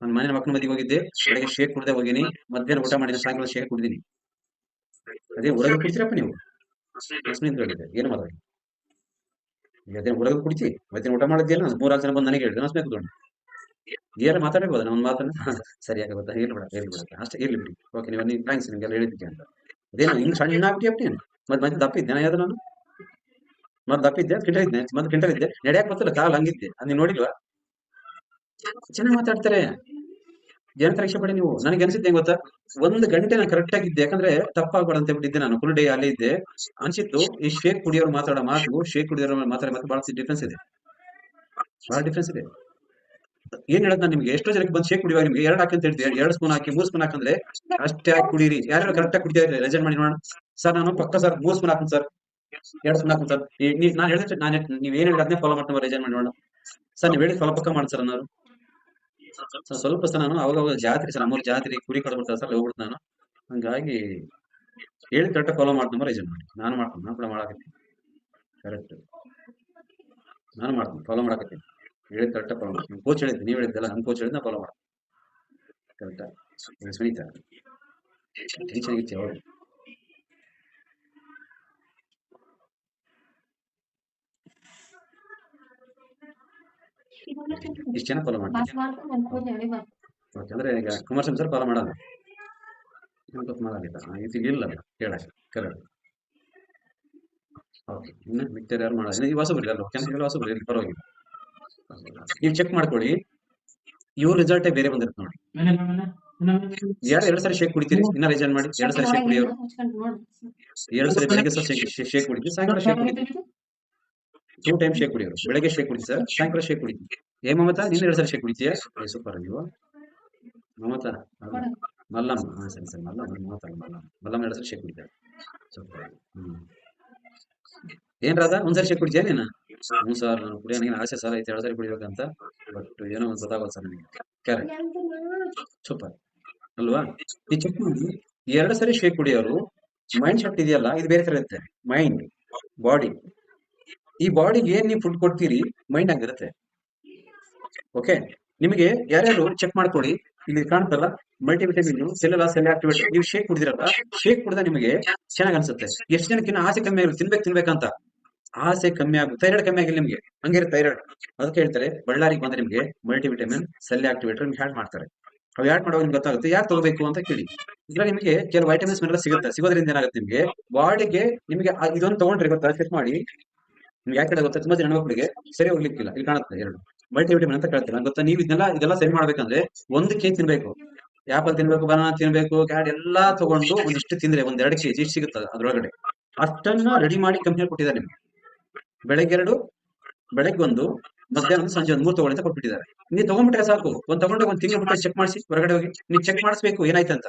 A: ನನ್ನ ಮನೆ ಮಕ್ಕಳ ಮದುವೆಗೆ ಹೋಗಿದ್ದೆ, ಬೆಳಗ್ಗೆ ಶೇಕ್ ಕುಡ್ದೆ ಹೋಗಿನಿ, ಮಧ್ಯಾಹ್ನ ಊಟ ಮಾಡಿದ, ಸಾಯಂಕಾಲ ಶೇಕ್ ಕುಡಿದೀನಿ. ಅದೇ ಹೊರಗೆ ಕುಡ್ತೀರಪ್ಪ ನೀವು? ಏನು ಮಾತಾಡಿ, ಅದೇ ಹೊರಗೆ ಕುಡಿತಿ, ಮಧ್ಯಾಹ್ನ ಊಟ ಮಾಡಿದ್ಯಲ್ಲ, 3-4 ಜನ ಬಂದು ನನಗೆ ಹೇಳಿದ್ರು, ನಾನು ಕೂತ್ಕೊಂಡು ಏನಾರ ಮಾತಾಡಬಹುದು. ನನ್ನ ಮಾತನ್ನ ಸರಿಯಾಗಿ ಗೊತ್ತಾ, ಹೇಳ್ಬಿಡ ಅಷ್ಟೇ, ಇರ್ಲಿ ಬಿಡಿ, ಓಕೆ, ನೀವು ಥ್ಯಾಂಕ್ಸ್ ನಿಮ್ಗೆಲ್ಲ ಹೇಳಿದ್ದಕ್ಕೆ ಅಂತ. ಅದೇನು ಹಿಂಗ್ ಸಣ್ಣ ಆಗ್ಬಿಟ್ಟು ಮತ್ತೆ ದಪ್ಪಿದ್ದೆ ಯಾವ್ದು? ನಾನು ಮತ್ತೆ ದಪ್ಪಿದ್ದೆ, ಕ್ವಿಂಟಲ್ ಇದ್ದೆ, ನಡೆಯಕ್ ಗೊತ್ತಿಲ್ಲ, ಕಾಲ್ ಹಂಗಿದ್ದೆ. ಅದ್ ನೀವು ನೋಡಿಲ್ವಾ? ಚೆನ್ನಾಗಿ ಮಾತಾಡ್ತಾರೆ, ಜನ ಇಷ್ಟ ಪಡಿ ನೀವು. ನನಗೆ ಅನ್ಸಿದ್ದೆ ಗೊತ್ತಾ, 1 ಗಂಟೆ ನಾನು ಕರೆಕ್ಟ್ ಆಗಿದ್ದೆ, ಯಾಕಂದ್ರೆ ತಪ್ಪಾಗ್ಬೇಡ ಅಂತ ಹೇಳ್ಬಿಟ್ಟಿದ್ದೆ. ನಾನು ಫುಲ್ ಡೇ ಅಲ್ಲೇ ಇದ್ದೆ. ಅನ್ಸಿತ್ತು ಈ ಶೇಕ್ ಕುಡಿಯೋರು ಮಾತಾಡೋ ಮಾತು, ಶೇಕ್ ಕುಡಿಯೋರು ಮಾತಾಡೋ ಮಾತು ಬಹಳ ಡಿಫ್ರೆನ್ಸ್ ಇದೆ, ಬಹಳ ಡಿಫ್ರೆನ್ಸ್ ಇದೆ. ಏನ್ ಹೇಳದ್ ನಾನು ನಿಮ್ಗೆ, ಎಷ್ಟೋ ಜನಕ್ಕೆ ಬಂದು ಶೇಕ್ ಕುಡಿಯುವಾಗ ನಿಮ್ಗೆ 2 ಹಾಕಿ ಅಂತ ಹೇಳ್ತೀವಿ, 2 ಸ್ಪೂನ್ ಹಾಕಿ 3 ಸ್ಪೂನ್ ಹಾಕಂದ್ರೆ ಅಷ್ಟೇ ಹಾಕಿ ಕುಡೀರಿ. ಯಾರು ಕರೆಕ್ಟ್ ಆಗಿ ಕುಡಿತಾ ರೆಜೆಕ್ಟ್ ಮಾಡಿ ನೋಡೋಣ. ಸರ್ ನಾನು ಪಕ್ಕ ಸರ್ 3 ಸ್ಪೂನ್ ಹಾಕ್ತೀನಿ ಸರ್, 2 ಸ್ಪೂನ್ ಹಾಕ್ತೀನಿ ಸರ್, ನಾನು ಹೇಳಿದ್ರೆ ನೀವ್ ಏನ್ ಹೇಳಿ ಅದನ್ನೇ ಫಾಲೋ ಮಾಡ್ಕೊಂಡು ರೆಜೆಕ್ಟ್ ಮಾಡಿ ನೋಡೋಣ. ಸರ್ ನೀವು ಹೇಳಿದ್ ಫಾಲೋ ಪಕ್ಕ ಮಾಡಿ ಸರ್ ಅನ್ನೋರು. ಸ್ವಲ್ಪ ಸರ್ ನಾನು ಅವಾಗ ಜಾತ್ರೆ ಸರ್, ನಮ್ಮೂರು ಜಾತ್ರೆ ಕುರಿ ಕಡ್ಬಿಡ್ತಾರೆ ಸರ್, ಹೋಗ್ಬಿಡ್ತು ನಾನು. ಹಂಗಾಗಿ ಹೇಳಿ ಕರೆಕ್ಟ್ ಫಾಲೋ ಮಾಡ್ತೀನಿ, ರೆಜೆಕ್ಟ್ ಮಾಡಿ. ನಾನು ಮಾಡ್ತೀನಿ, ನಾನು ಕೂಡ ಮಾಡಾಕತ್ತೀನಿ ಕರೆಕ್ಟ್, ನಾನು ಮಾಡ್ತೀನಿ, ಫಾಲೋ ಮಾಡಾಕತ್ತೀನಿ. ಹೇಳಿದ್ ಕರೆಕ್ಟ್ ಫಾಲೋ ಮಾಡಿ. ನಿಮ್ ಕೋಚ್ ಹೇಳಿದ್ದು, ನೀವು ಹೇಳಿದ್ದಲ್ಲ, ನಮ್ ಕೋಚ್ ಹೇಳಿದ್ನ ಫಾಲೋ ಮಾಡಿ ಕರೆಕ್ಟಾ? ಸುನೀತಾ ಟೆನ್ಷನ್ ಆಗಿತ್ತು ಯಾವಾಗ? ಇಷ್ಟು ಜನ ಫಾಲೋ ಮಾಡ್ತೀವಿ. ಓಕೆ, ಅಂದ್ರೆ ಈಗ ಕುಮಾರಸ್ವಾಮಿ ಸರ್ ಫಾಲೋ ಮಾಡಲ್ಲ, ಗೊತ್ತು ಮಾಡಲ್ಲ, ಇದು ಇಲ್ಲ ಕೇಳಕ್ಕೆ ಕರೆಕ್ಟ್. ಓಕೆ, ಇನ್ನು ಮಿಕ್ತರ್ ಯಾರು ಮಾಡೋದು ಈ ಹೊಸಬ್ರಿ ಅಲ್ವಾ, ಕೆಲಸ ಹೊಸಬ್ರಿ ಇಲ್ಲಿ ಪರವಾಗಿಲ್ಲ. ನೀವು ಚೆಕ್ ಮಾಡ್ಕೊಳ್ಳಿ, ಇವ್ರ ರಿಸಲ್ಟೇ ಬೇರೆ ಬಂದಿರುತ್ತೆ ನೋಡಿ. ಯಾರು 2 ಸರಿ ಶೇಕ್ ಕುಡಿತೀರಿ, ಇನ್ನ ರಿಜನ್ ಮಾಡಿ 2 ಸರಿ ಶೇಕ್ ಕುಡಿಯೋರು, 2 ಸರಿ ಬೆಳಗ್ಗೆ ಸಹ ಶೇಕ್ ಕುಡಿತೀವಿ, ಸಾಯಂಕಾಲ ಶೇಕ್ ಕುಡಿತೀವಿ. 2 ಟೈಮ್ ಶೇಕ್ ಕುಡಿಯೋರು, ಬೆಳಗ್ಗೆ ಶೇಕ್ ಕುಡಿತೀವಿ ಸರ್, ಸಾಯಂಕಾಲ ಶೇಕ್ ಕುಡಿತೀವಿ. ಮಮತಾ ನೀನು 2 ಸರಿ ಶೇಕ್ ಕುಡಿತೀಯ? ಸೂಪರ್. ನೀವು ಮಮತಾ ಮಲ್ಲಮ್ಮ, ಸರಿ ಮಲ್ಲಮ್ಮ 2 ಸರಿ ಶೇಕ್ ಕುಡಿತಾರೆ. ಸೂಪರ್. ಏನ್ ರಾಧಾ, ಒಂದ್ಸರಿ ಶೇಕ್ ಕುಡಿತೀಯ ನೀನು? ಹ್ಞೂ ಸರ್, ನಾನು ಕುಡಿಯೋ ನನಗೆ ಆಸೆ ಸರ್ ಐತೆ 2 ಸರಿ ಕುಡಿಬೇಕಂತ, ಬಟ್ ಏನೋ ಒಂದು ಗೊತ್ತಾಗೋದು ಸರ್ ನನಗೆ. ಕರೆಕ್ಟ್, ಸೂಪರ್ ಅಲ್ವಾ? ಈ ಚೆಕ್ ಮಾಡಿ, 2 ಸರಿ ಶೇಕ್ ಕುಡಿಯೋರು ಮೈಂಡ್ ಸೆಟ್ ಇದೆಯಲ್ಲ, ಇದು ಬೇರೆ ತರ ಇರುತ್ತೆ. ಮೈಂಡ್, ಬಾಡಿ, ಈ ಬಾಡಿಗೆ ಏನ್ ನೀವು ಫುಡ್ ಕೊಡ್ತೀರಿ, ಮೈಂಡ್ ಆಗಿರುತ್ತೆ. ಓಕೆ, ನಿಮಗೆ ಯಾರ್ಯಾರು ಚೆಕ್ ಮಾಡ್ಕೊಳ್ಳಿ, ಇಲ್ಲಿ ಕಾಣ್ತಲ್ಲ ಮಲ್ಟಿವಿಟಮಿನ್, ಸೆಲ್ ಆಕ್ಟಿವೇಟ್. ನೀವು ಶೇಕ್ ಕುಡಿದಿರಲ್ಲ, ಶೇಕ್ ಕುಡಿದ ನಿಮಗೆ ಚೆನ್ನಾಗಿ ಅನ್ಸುತ್ತೆ. ಎಷ್ಟು ಜನಕ್ಕಿನ್ನ ಆಸೆ ಕಮ್ಮಿ ಆಗುತ್ತೆ, ತಿನ್ಬೇಕಂತ ಆಸೆ ಕಮ್ಮಿ ಆಗುತ್ತೆ. ಥೈರಾಯ್ಡ್ ಕಮ್ಮಿ ಆಗಿಲ್ಲ ನಿಮಗೆ, ಹಂಗಿರುತ್ತೆ ಥೈರಾಯ್ಡ್. ಅದಕ್ಕೆ ಹೇಳ್ತಾರೆ ಬಳ್ಳಾರಿಗೆ ಬಂದ್ರೆ ನಿಮಗೆ ಮಲ್ಟಿವಿಟಮಿನ್, ಸೆಲ್ ಆಕ್ಟಿವೇಟರ್ ನಿಮ್ಗೆ ಹ್ಯಾಡ್ ಮಾಡ್ತಾರೆ. ಅವು ಯಾಡ್ ಮಾಡುವಾಗ ನಿಮ್ಗೆ ಗೊತ್ತಾಗುತ್ತೆ ಯಾಕೆ ತಗೋಬೇಕು ಅಂತ ಕೇಳಿ. ಇದ್ರಲ್ಲಿ ನಿಮಗೆ ಕೆಲವು ವೈಟಮಿನ್ಸ್ ಎಲ್ಲ ಸಿಗುತ್ತೆ. ಸಿಗೋದ್ರಿಂದ ಏನಾಗುತ್ತೆ ನಿಮಗೆ ಬಾಡಿಗೆ, ನಿಮಗೆ ಇದೊಂದು ತಗೊಂಡ್ರೆ ಗೊತ್ತಾ, ಚೆಕ್ ಮಾಡಿ ನಿಮ್ಗೆ ಯಾಕೆ ಗೊತ್ತಾ, ತುಂಬಾ ಜನ ಹೆಣ್ಮಕ್ಳಿಗೆ ಸರಿ ಹೋಗ್ಲಿಕ್ಕಿಲ್ಲ. ಇಲ್ಲಿ ಕಾಣುತ್ತೆ 2 ಮಲ್ಟಿವಿಟಮಿನ್ ಅಂತ ಕೇಳ್ತಾರೆ. ನಂಗೆ ಗೊತ್ತಾ, ನೀವು ಇದೆಲ್ಲ ಸರಿ ಮಾಡ್ಬೇಕಂದ್ರೆ 1 kg ತಿನ್ಬೇಕು, ಆಪಲ್ ತಿನ್ಬೇಕು, ಬನಾನಾ ತಿನ್ಬೇಕು, ಕ್ಯಾರೆಟ್ ಎಲ್ಲಾ ತಗೊಂಡು ಒಂದಿಷ್ಟು ತಿಂದ್ರೆ 1-2 kg ಇಷ್ಟು ಸಿಗುತ್ತೆ ಅದ್ರೊಳಗಡೆ. ಅಷ್ಟನ್ನ ರೆಡಿ ಮಾಡಿ ಕಂಪ್ನಿ ಕೊಟ್ಟಿದ್ದಾರೆ ನಿಮ್ಗೆ. ಬೆಳಗ್ಗೆ 2, ಬೆಳಗ್ಗೆ 1, ಮಧ್ಯಾಹ್ನ 1, ಸಂಜೆ 1, 3 ತಗೊಳ್ಳಿ ಅಂತ ಕೊಟ್ಬಿಟ್ಟಿದ್ದಾರೆ. ನೀವು ತಗೊಂಡ್ಬಿಟ್ರೆ ಸಾಕು, ತಗೊಂಡು 1 ತಿಂಗಳು ಬಿಟ್ಟು ಚೆಕ್ ಮಾಡಿಸಿ, ಹೊರಗಡೆ ಹೋಗಿ ನೀವು ಚೆಕ್ ಮಾಡಿಸ್ಬೇಕು ಏನಾಯ್ತಂತ.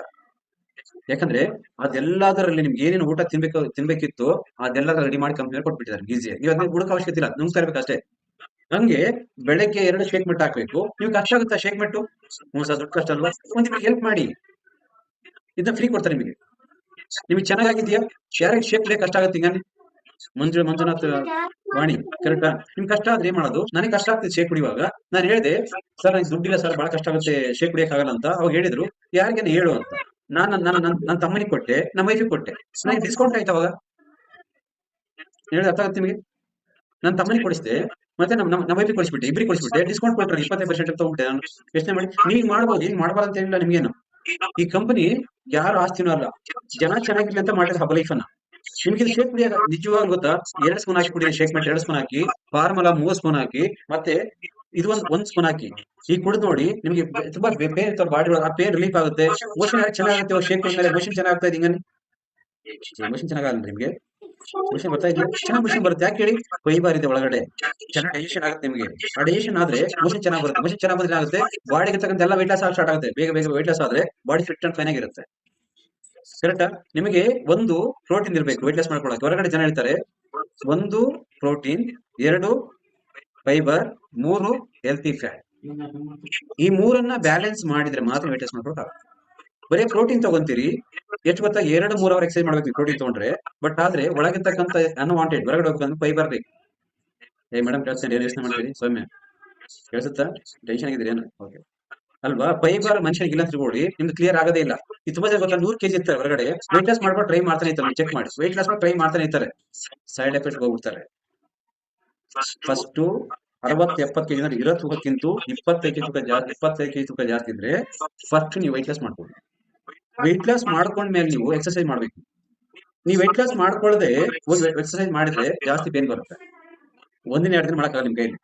A: ಯಾಕಂದ್ರೆ ಅದೆಲ್ಲದರಲ್ಲಿ ನಿಮ್ಗೆ ಏನೇನು ಊಟ ತಿನ್ಬೇಕಿತ್ತು ಅದೆಲ್ಲದರ ರೆಡಿ ಮಾಡಿ ಕಂಪ್ನಿ ಕೊಟ್ಬಿಟ್ಟಿದ್ದಾರೆ ಈಸಿ. ನೀವು ಅದನ್ನ ಹುಡುಕ ಅವಶ್ಯಕತೆ ಇಲ್ಲ, ನುಂಗ್ತಾ ಇರ್ಬೇಕು ಅಷ್ಟೇ. ಹಂಗೆ ಬೆಳಗ್ಗೆ 2 ಶೇಕ್ ಮೆಟ್ ಹಾಕ್ಬೇಕು. ನೀವು ಕಷ್ಟ ಆಗುತ್ತಾ ಶೇಕ್ ಮೆಟ್ಟು? ಹ್ಞೂ ಸರ್, ದೊಡ್ಡ ಕಷ್ಟ ಅಲ್ವಾ? ಒಂದಿಬ್ಬರಿಗೆ ಹೆಲ್ಪ್ ಮಾಡಿ, ಇದನ್ನ ಫ್ರೀ ಕೊಡ್ತಾರೆ ನಿಮಗೆ. ನಿಮಗೆ ಚೆನ್ನಾಗಿದ್ಯಾ? ಯಾರಿಗೆ ಶೇಕ್ ಕುಡಿಯೋಕೆ ಕಷ್ಟ ಆಗುತ್ತೆ? ಹಿಂಗ ಮಂಜುನಾಥ್ ವಾಣಿ, ಕರೆಕ್ಟಾ? ನಿಮ್ ಕಷ್ಟ ಆದ್ರೆ ಏನ್ ಮಾಡೋದು? ನನಗೆ ಕಷ್ಟ ಆಗ್ತದೆ ಶೇಕ್ ಕುಡಿಯುವಾಗ. ನಾನು ಹೇಳಿದೆ ಸರ್, ನನಗೆ ದುಡ್ಡಿಲ್ಲ ಸರ್, ಬಹಳ ಕಷ್ಟ ಆಗುತ್ತೆ ಶೇಕ್ ಕುಡಿಯಕ್ ಆಗಲ್ಲ ಅಂತ. ಅವಾಗ ಹೇಳಿದ್ರು ಯಾರಿಗೇನು ಹೇಳು ಅಂತ. ನನ್ನ ತಮ್ಮನಿಗೆ ಕೊಟ್ಟೆ, ನಮ್ಮ ವೈಫಿಗೆ ಕೊಟ್ಟೆ, ನನಗೆ ಡಿಸ್ಕೌಂಟ್ ಆಯ್ತು ಅವಾಗ. ಹೇಳಿದ್ರೆ ಅರ್ಥ ಆಗುತ್ತೆ ನಿಮಗೆ? ನನ್ನ ತಮ್ಮನಿಗೆ ಕೊಡಿಸಿದೆ, ಮತ್ತೆ ನಮ್ಮ ವೈಫಿಗೆ ಕೊಡಿಸ್ಬಿಟ್ಟೆ, ಇಬ್ಬರಿಗೆ ಕೊಡಿಸ್ಬಿಟ್ಟೆ, ಡಿಸ್ಕೌಂಟ್ ಕೊಟ್ಟರೆ 25% ತಗೊಂಡ್ಬಿಟ್ಟೆ ನಾನು. ಯೋಚನೆ ಮಾಡಿ, ನೀವು ಮಾಡ್ಬೋದು, ಈಗ ಮಾಡಬಾರ್ದು ಅಂತ ಏನಿಲ್ಲ ನಿಮ್ಗೇನು. ಈ ಕಂಪನಿ ಯಾರು ಆಸ್ತಿನೂ ಅಲ್ಲ, ಜನ ಚೆನ್ನಾಗಿರ್ಲಿ ಅಂತ ಮಾಡಿದ್ರೆ ಹಬ್ಬ ಲೈಫ್ ಅನ್ನ. ನಿಮ್ಗೆ ಇದು ಶೇಕ್ ಕುಡಿಯಾಗ ನಿಜವಾಗ್ಲೂ ಗೊತ್ತಾ, 2 ಸ್ಪೂನ್ ಹಾಕಿ ಕುಡಿದ್ರೆ ಶೇಕ್ ಮೆಟ್ 2 ಸ್ಪೂನ್ ಹಾಕಿ, ಫಾರ್ಮುಲಾ 3 ಸ್ಪೂನ್ ಹಾಕಿ, ಮತ್ತೆ ಇದು ಒಂದು ಸ್ಪೂನ್ ಹಾಕಿ, ಈಗ ಕುಡಿದು ನೋಡಿ, ನಿಮ್ಗೆ ತುಂಬಾ ಪೇನ್ ಇರ್ತಾವ ಬಾಡಿ ಒಳಗೆ, ಆ ಪೇನ್ ರಿಲೀಫ್ ಆಗುತ್ತೆ. ಮೋಷನ್ ಚೆನ್ನಾಗುತ್ತೆ. ಶೇಕ್ ಕುಡಿದ್ಮೇಲೆ ಮೋಷನ್ ಚೆನ್ನಾಗ್ತಾ ಇದೆ. ಹಿಂಗನಿ ಮೋಷನ್ ಚೆನ್ನಾಗಲ್ಲ ನಿಮ್ಗೆ? ಮೋಷನ್ ಬರ್ತಾ ಇದೆಯಾ? ಚೆನ್ನಾಗಿ ಮೋಷನ್ ಬರುತ್ತೆ. ಯಾಕೆ ಹೇಳಿ? ಫೈಬರ್ ಇದೆ ಒಳಗಡೆ, ಚೆನ್ನಾಗಿ ಡೈಜೆಷನ್ ಆಗುತ್ತೆ ನಿಮಗೆ. ಆ ಡೈಜೆಷನ್ ಆದ್ರೆ ಮೋಷನ್ ಚೆನ್ನಾಗಿ ಬರುತ್ತೆ. ಮೋಷನ್ ಚೆನ್ನಾಗಿ ಬಂದ್ರೆ ಆಗುತ್ತೆ, ಬಾಡಿಗೆ ತಕ್ಕಂತ ಎಲ್ಲ weight loss ಸ್ಟಾರ್ಟ್ ಆಗುತ್ತೆ. ಬೇಗ weight loss ಆದ್ರೆ ಬಾಡಿ ಫಿಟ್ ಅಂಡ್ ಫೈನ್ ಆಗಿರುತ್ತೆ. ಕರೆಕ್ಟಾ? ನಿಮಗೆ 1 ಪ್ರೋಟೀನ್ ಇರ್ಬೇಕು weight loss ಮಾಡ್ಕೊಳ್ಳೋಕೆ. ಹೊರಗಡೆ ಜನ ಹೇಳ್ತಾರೆ 1 ಪ್ರೋಟೀನ್, 2 ಫೈಬರ್, 3 ಹೆಲ್ತಿ ಫ್ಯಾಟ್. ಈ 3ಅನ್ನ ಬ್ಯಾಲೆನ್ಸ್ ಮಾಡಿದ್ರೆ ಮಾತ್ರ weight loss ಮಾಡ್ಕೊಳಕ್ಕಾಗುತ್ತೆ. ಬರೀ ಪ್ರೋಟೀನ್ ತಗೊಂತೀರಿ, ಎಷ್ಟು ಗೊತ್ತಾ, 2-3 ಅವರ್ ಎಕ್ಸರ್ಸೈಸ್ ಮಾಡ್ಬೇಕು ಪ್ರೋಟೀನ್ ತಗೊಂಡ್ರೆ. ಬಟ್ ಆದ್ರೆ ಒಳಗಿರ್ತಕ್ಕಂಥ ಅನ್ವಾಂಟೆಡ್ ಹೊರಗಡೆ ಹೋಗ್ಬೇಕಂದ್ರೆ ಫೈಬರ್ ಬೇಕು. ಮೇಡಮ್ ಕೇಳಿಸ್ತಾ ಏನು ಯೋಚನೆ ಮಾಡ್ತೀರಿ? ಸೌಮ್ಯ ಕೇಳಿಸುತ್ತಾ? ಟೆನ್ಷನ್ ಆಗಿದ್ದೀರಿ ಏನು? ಓಕೆ ಅಲ್ವಾ? ಫೈಬರ್ ಮನುಷ್ಯನಿಗೆ ಇಲ್ಲ ಅಂತ ತಿಳ್ಕೊಳ್ಳಿ, ನಿಮ್ದು ಕ್ಲಿಯರ್ ಆಗೋದೇ ಇಲ್ಲ. ಇದು ತುಂಬಾ ಜನ ಗೊತ್ತಾ, 100 kg ಇರ್ತಾರೆ ಹೊರಗಡೆ, weight loss ಮಾಡ್ಕೊಂಡು ಟ್ರೈ ಮಾಡ್ತಾನೆ ಇರ್ತಾರೆ. ಚೆಕ್ ಮಾಡಿ, weight loss ಟ್ರೈ ಮಾಡ್ತಾನೆ ಇರ್ತಾರೆ, ಸೈಡ್ ಎಫೆಕ್ಟ್ ಹೋಗ್ಬಿಡ್ತಾರೆ. ಫಸ್ಟ್ 60-70 kg ಇರೋ ತೂಕಕ್ಕಿಂತ 25 kg ತೂಕ ಜಾಸ್ತಿ ಇದ್ರೆ ಫಸ್ಟ್ ನೀವು weight loss ಮಾಡ್ಕೊಳ್ಳಿ. weight loss ಮಾಡ್ಕೊಂಡ್ಮೇಲೆ ನೀವು ಎಕ್ಸರ್ಸೈಸ್ ಮಾಡ್ಬೇಕು. ನೀವು weight loss ಮಾಡ್ಕೊಳ್ಳದೆ ಎಕ್ಸರ್ಸೈಸ್ ಮಾಡಿದ್ರೆ ಜಾಸ್ತಿ ಪೇನ್ ಬರುತ್ತೆ. 1-2 ದಿನ ಮಾಡಕ್ಕಾಗಲ್ಲ ನಿಮ್ ಕೈಲಿ.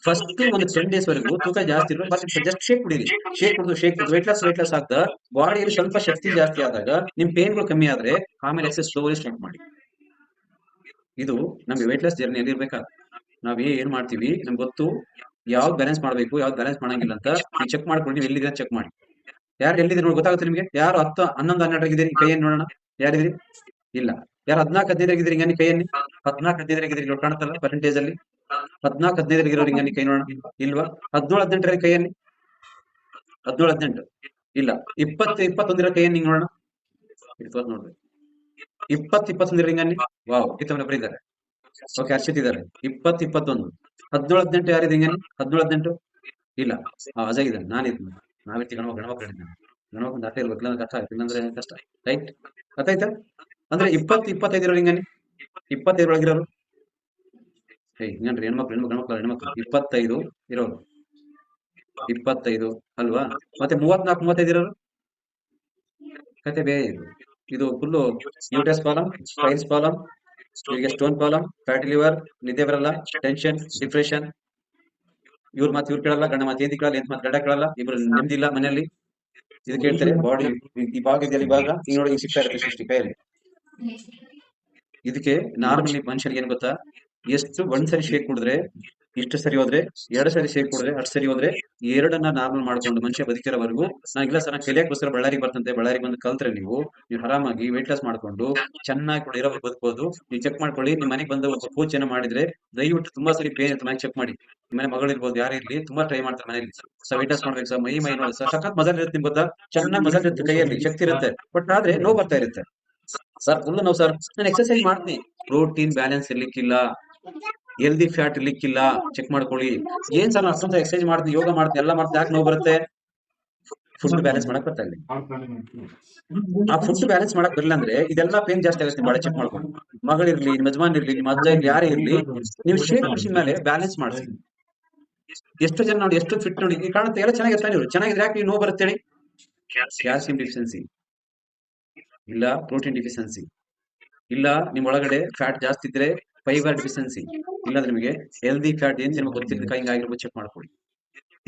A: ಫಸ್ಟ್ ಒಂದು 10 days ವರೆಗೂ ತೂಕ ಜಾಸ್ತಿ ಇರೋ ಜಸ್ಟ್ ಶೇಕ್ ಕುಡೀರಿ. ಶೇಕ್ ಕುಡಿದು weight loss ಆಗ್ತಾ ಬಾಡಿಯಲ್ಲಿ ಸ್ವಲ್ಪ ಶಕ್ತಿ ಜಾಸ್ತಿ ಆದಾಗ ನಿಮ್ ಪೇನ್ಗಳು ಕಮ್ಮಿ ಆದ್ರೆ ಆಮೇಲೆ ಎಕ್ಸರ್ಸೈಸ್ ಸ್ಲೋಲಿ ಸ್ಟಾರ್ಟ್ ಮಾಡಿ. ಇದು ನಮ್ಗೆ weight loss ಜರ್ನಿ ಇರ್ಬೇಕಾ? ನಾವ್ ಏನ್ ಮಾಡ್ತೀವಿ ನಮ್ಗೆ ಗೊತ್ತು, ಯಾವ್ದು ಬ್ಯಾಲೆನ್ಸ್ ಮಾಡ್ಬೇಕು, ಯಾವ್ದು ಬ್ಯಾಲೆನ್ಸ್ ಮಾಡಂಗಿಲ್ಲ ಅಂತ ನೀವು ಚೆಕ್ ಮಾಡ್ಕೊಂಡು ನೀವು ಎಲ್ಲಿದೆ ಚೆಕ್ ಮಾಡಿ. ಯಾರು ಎಲ್ಲಿದ್ದೀರಿ ನೋಡಿ ಗೊತ್ತಾಗುತ್ತೆ ನಿಮ್ಗೆ. ಯಾರು 10, 11, 12 ಆಗಿದ್ದೀರಿ ಕೈಯನ್ನು ನೋಡೋಣ. ಯಾರಿದ್ದೀರಿ? ಇಲ್ಲ. ಯಾರು 14, 15 ಆಗಿದ್ದೀರಿ ಹಿಂಗನಿ ಕೈಯಲ್ಲಿ? 14, 15 ಆಗಿದ್ದೀರಿ ನೋಡಿ ಕಾಣುತ್ತಲ್ಲ ಪರ್ಸೆಂಟೇಜ್ ಅಲ್ಲಿ. 14, 15 ಆಗಿರೋರು ಹಿಂಗನಿ ಕೈ ನೋಡೋಣ. ಇಲ್ವಾ? 17, 18 ಕೈಯಲ್ಲಿ? 17, 18 ಇಲ್ಲ. 20, 21 ಕೈಯನ್ನು ಹಿಂಗ್ ನೋಡೋಣ. ನೋಡ್ರಿ 20, 21 ಹಿಂಗನಿ. ವಾವ್, ಕಿತ್ತವನ್ನ ಬರೀತಾರೆ. ಓಕೆ, ಹರ್ಷಿತ್ ಇದ್ದಾರೆ. 20, 21, 17, 18 ಯಾರಿದೆ ಹಿಂಗನಿ? 17, 18 ಇಲ್ಲ. ಅಜಯ್ ಇದ್ದಾನೆ, ನಾನಿದ್ದೀನಿ. ನಾವಿರ್ತಿ ಗಣಮಕ್ಳು ಹೇಳಿದ್ದಾನೆ. ಗಣಮಕ್ಳು ದಾಟ ಇರ್ಬೇಕಿಲ್ಲ ಅಂದ್ರೆ ಕಷ್ಟ ಆಯ್ತು, ಇಲ್ಲಾಂದ್ರೆ ಕಷ್ಟ. ರೈಟ್, ಗೊತ್ತಾಯ್ತಾ? ಅಂದ್ರೆ 20, 25 ಇರೋರು ಹಿಂಗನಿ. 25 ಒಳಗಿರೋರು ಹಿಂಗನ್ರಿ, ಹೆಣ್ಮಕ್ಳು 25 ಇರೋರು 25 ಅಲ್ವಾ? ಮತ್ತೆ 34 35 ಇರೋರು ಕತೆ ಬೇರೆ ಇದು. ಇದು ಫುಲ್ಲು ಯೂಟಸ್ ಪ್ರಾಬ್ಲಮ್, ಪೈಲ್ಸ್ ಪ್ರಾಬ್ಲಮ್, ಇವರಿಗೆ ಸ್ಟೋನ್ ಪ್ರಾಬ್ಲಮ್, ಫ್ಯಾಟಿ ಲಿವರ್, ನಿದ್ದೆ ಬರಲ್ಲ, ಟೆನ್ಷನ್, ಡಿಪ್ರೆಷನ್. ಇವ್ರ ಮಾತು ಇವ್ರು ಕೇಳಲ್ಲ, ಗಂಡ ಮಾತು ಹೆಂಡತಿ ಕೇಳಲ್ಲ, ಹೆಂಡತಿ ಮಾತು ಗಂಡ ಕೇಳಲ್ಲ, ಇಬ್ರು ನೆಮ್ಮದಿ ಇಲ್ಲ ಮನೆಯಲ್ಲಿ. ಇದು ಕೇಳ್ತಾರೆ ಬಾಡಿ ಈ ಭಾಗ ಇದೆಯಲ್ಲ, ಈ ಭಾಗ ಈಗ ನೋಡಿ, ಈಗ ಸಿಗ್ತಾ ಇರುತ್ತೆ ಸೃಷ್ಟಿ ಕೈಯಲ್ಲಿ. ಇದಕ್ಕೆ ನಾರ್ಮಲಿ ಮನುಷ್ಯನಿಗೆ ಏನ್ ಗೊತ್ತಾ, ಎಷ್ಟು ಒಂದ್ಸರಿ ಶೇಕ್ ಕುಡಿದ್ರೆ ಇಷ್ಟು ಸರಿ ಹೋದ್ರೆ, 2 ಸರಿ ಶೇಕ್ ಕುಡಿದ್ರೆ ಅಷ್ಟು ಸರಿ ಹೋದ್ರೆ, ಎರಡನ್ನ ನಾರ್ಮಲ್ ಮಾಡ್ಕೊಂಡು ಮನುಷ್ಯ ಬದುಕಿರೋವರೆಗೂ, ನಾನು ಇಲ್ಲ ಸರ್ ನಾನು ಕಲಿಯಕ್ಕೋಸ್ಕರ ಬಳ್ಳಾರಿಗೆ ಬರ್ತಂತೆ, ಬಳ್ಳಾರಿಗೆ ಬಂದು ಕಲ್ತ್ರೆ ನೀವು ಆರಾಮಾಗಿ ವೆಯ್ಟ್ ಲಾಸ್ ಮಾಡ್ಕೊಂಡು ಚೆನ್ನಾಗಿ ಕೂಡ ಇರೋ ಬದುಕಬಹುದು. ನೀವು ಚೆಕ್ ಮಾಡ್ಕೊಳ್ಳಿ, ನಿಮ್ಮ ಮನೆಗೆ ಬಂದು ಒಬ್ಬ ಕೋಚ್ ಏನೋ ಮಾಡಿದ್ರೆ ದಯವಿಟ್ಟು ತುಂಬಾ ಸರಿ ಪೇನ್ ಇರುತ್ತೆ ಮನೆಗೆ ಚೆಕ್ ಮಾಡಿ. ನಿಮ್ಮ ಮನೆ ಮಗಳಿರ್ಬೋದು, ಯಾರೇ ಇರ್ಲಿ, ತುಂಬಾ ಟ್ರೈ ಮಾಡ್ತಾರೆ ಮನೇಲಿ. ಸರ್ ವೆಯ್ಟ್ ಲಾಸ್ ಮಾಡ್ಬೇಕು ಸರ್, ಮೈ ನೋಡಿ ಸರ್, ಸಖತ್ ಮಜಲ್ ಇರುತ್ತೆ ನಿಮ್ಗೆ ಗೊತ್ತಾ, ಚೆನ್ನಾಗಿ ಮಜಲ್ ಇರುತ್ತೆ, ಕೈಯಲ್ಲಿ ಶಕ್ತಿ ಇರುತ್ತೆ, ಬಟ್ ಆದ್ರೆ ನೋವು ಬರ್ತಾ ಇರುತ್ತೆ. ಸರ್ ಫುಲ್ ನೋವು ಸರ್, ನಾನು ಎಕ್ಸರ್ಸೈಸ್ ಮಾಡ್ತೀನಿ, ಪ್ರೋಟೀನ್ ಬ್ಯಾಲೆನ್ಸ್ ಇರ್ಲಿಕ್ಕಿಲ್ಲ, ಹೆಲ್ದಿ ಫ್ಯಾಟ್ ಇರ್ಲಿಕ್ಕಿಲ್ಲ, ಚೆಕ್ ಮಾಡ್ಕೊಳ್ಳಿ. ಏನ್ ಸರ್ ನಾನು ಅಷ್ಟೊಂದು ಎಕ್ಸರ್ಸೈಸ್ ಮಾಡ್ತೀನಿ, ಯೋಗ ಮಾಡ್ತೀನಿ, ಎಲ್ಲ ಮಾಡ್ತೀನಿ, ಯಾಕೆ ನೋವು ಬರುತ್ತೆ? ಫುಡ್ ಬ್ಯಾಲೆನ್ಸ್ ಮಾಡಕ್ ಬರ್ತಾ ಇಲ್ಲ. ಆ ಫುಡ್ ಬ್ಯಾಲೆನ್ಸ್ ಮಾಡಕ್ ಬರಲ್ಲ ಅಂದ್ರೆ ಇದೆಲ್ಲ ಪೇನ್ ಜಾಸ್ತಿ ಆಗುತ್ತೆ. ಬಾಳ ಚೆಕ್ ಮಾಡ್ಕೊಂಡು, ಮಗಳಿರ್ಲಿ, ನಿಮ್ಮ ಯಜಮಾನ್ ಇರ್ಲಿ, ನಿಮ್ಮ ಅಜ್ಜ ಇರ್ಲಿ, ಯಾರೇ ಇರ್ಲಿ, ನೀವು ಶೇಕ್ ಕುಡಿಸಿದ ಮೇಲೆ ಬ್ಯಾಲೆನ್ಸ್ ಮಾಡಿಸಿ. ಎಷ್ಟು ಜನ ನೋಡಿ, ಎಷ್ಟು ಫಿಟ್ ನೋಡಿ, ಈ ಕಾಣುತ್ತೆ ಎಲ್ಲ ಚೆನ್ನಾಗಿರ್ತಾನೆ, ಇವರು ಚೆನ್ನಾಗಿದ್ರೆ ಯಾಕೆ ನೋವು ಬರುತ್ತೆ ಹೇಳಿ? ಕ್ಯಾಲ್ಸಿಯಂ ಡಿಫಿಷಿಯನ್ಸಿ ಇಲ್ಲ, ಪ್ರೋಟೀನ್ ಡಿಫಿಷಿಯನ್ಸಿ ಇಲ್ಲ, ನಿಮ್ ಒಳಗಡೆ ಫ್ಯಾಟ್ ಜಾಸ್ತಿ ಇದ್ರೆ ಫೈಬರ್ ಡಿಫಿಷಿಯನ್ಸಿ ಇಲ್ಲ, ನಿಮಗೆ ಹೆಲ್ದಿ ಫ್ಯಾಟ್ ಏನ್ ನಿಮ್ಗೆ ಗೊತ್ತಿಲ್ಲ ಹಿಂಗಾಗಿರ್ಬೋದು, ಚೆಕ್ ಮಾಡ್ಕೊಳ್ಳಿ.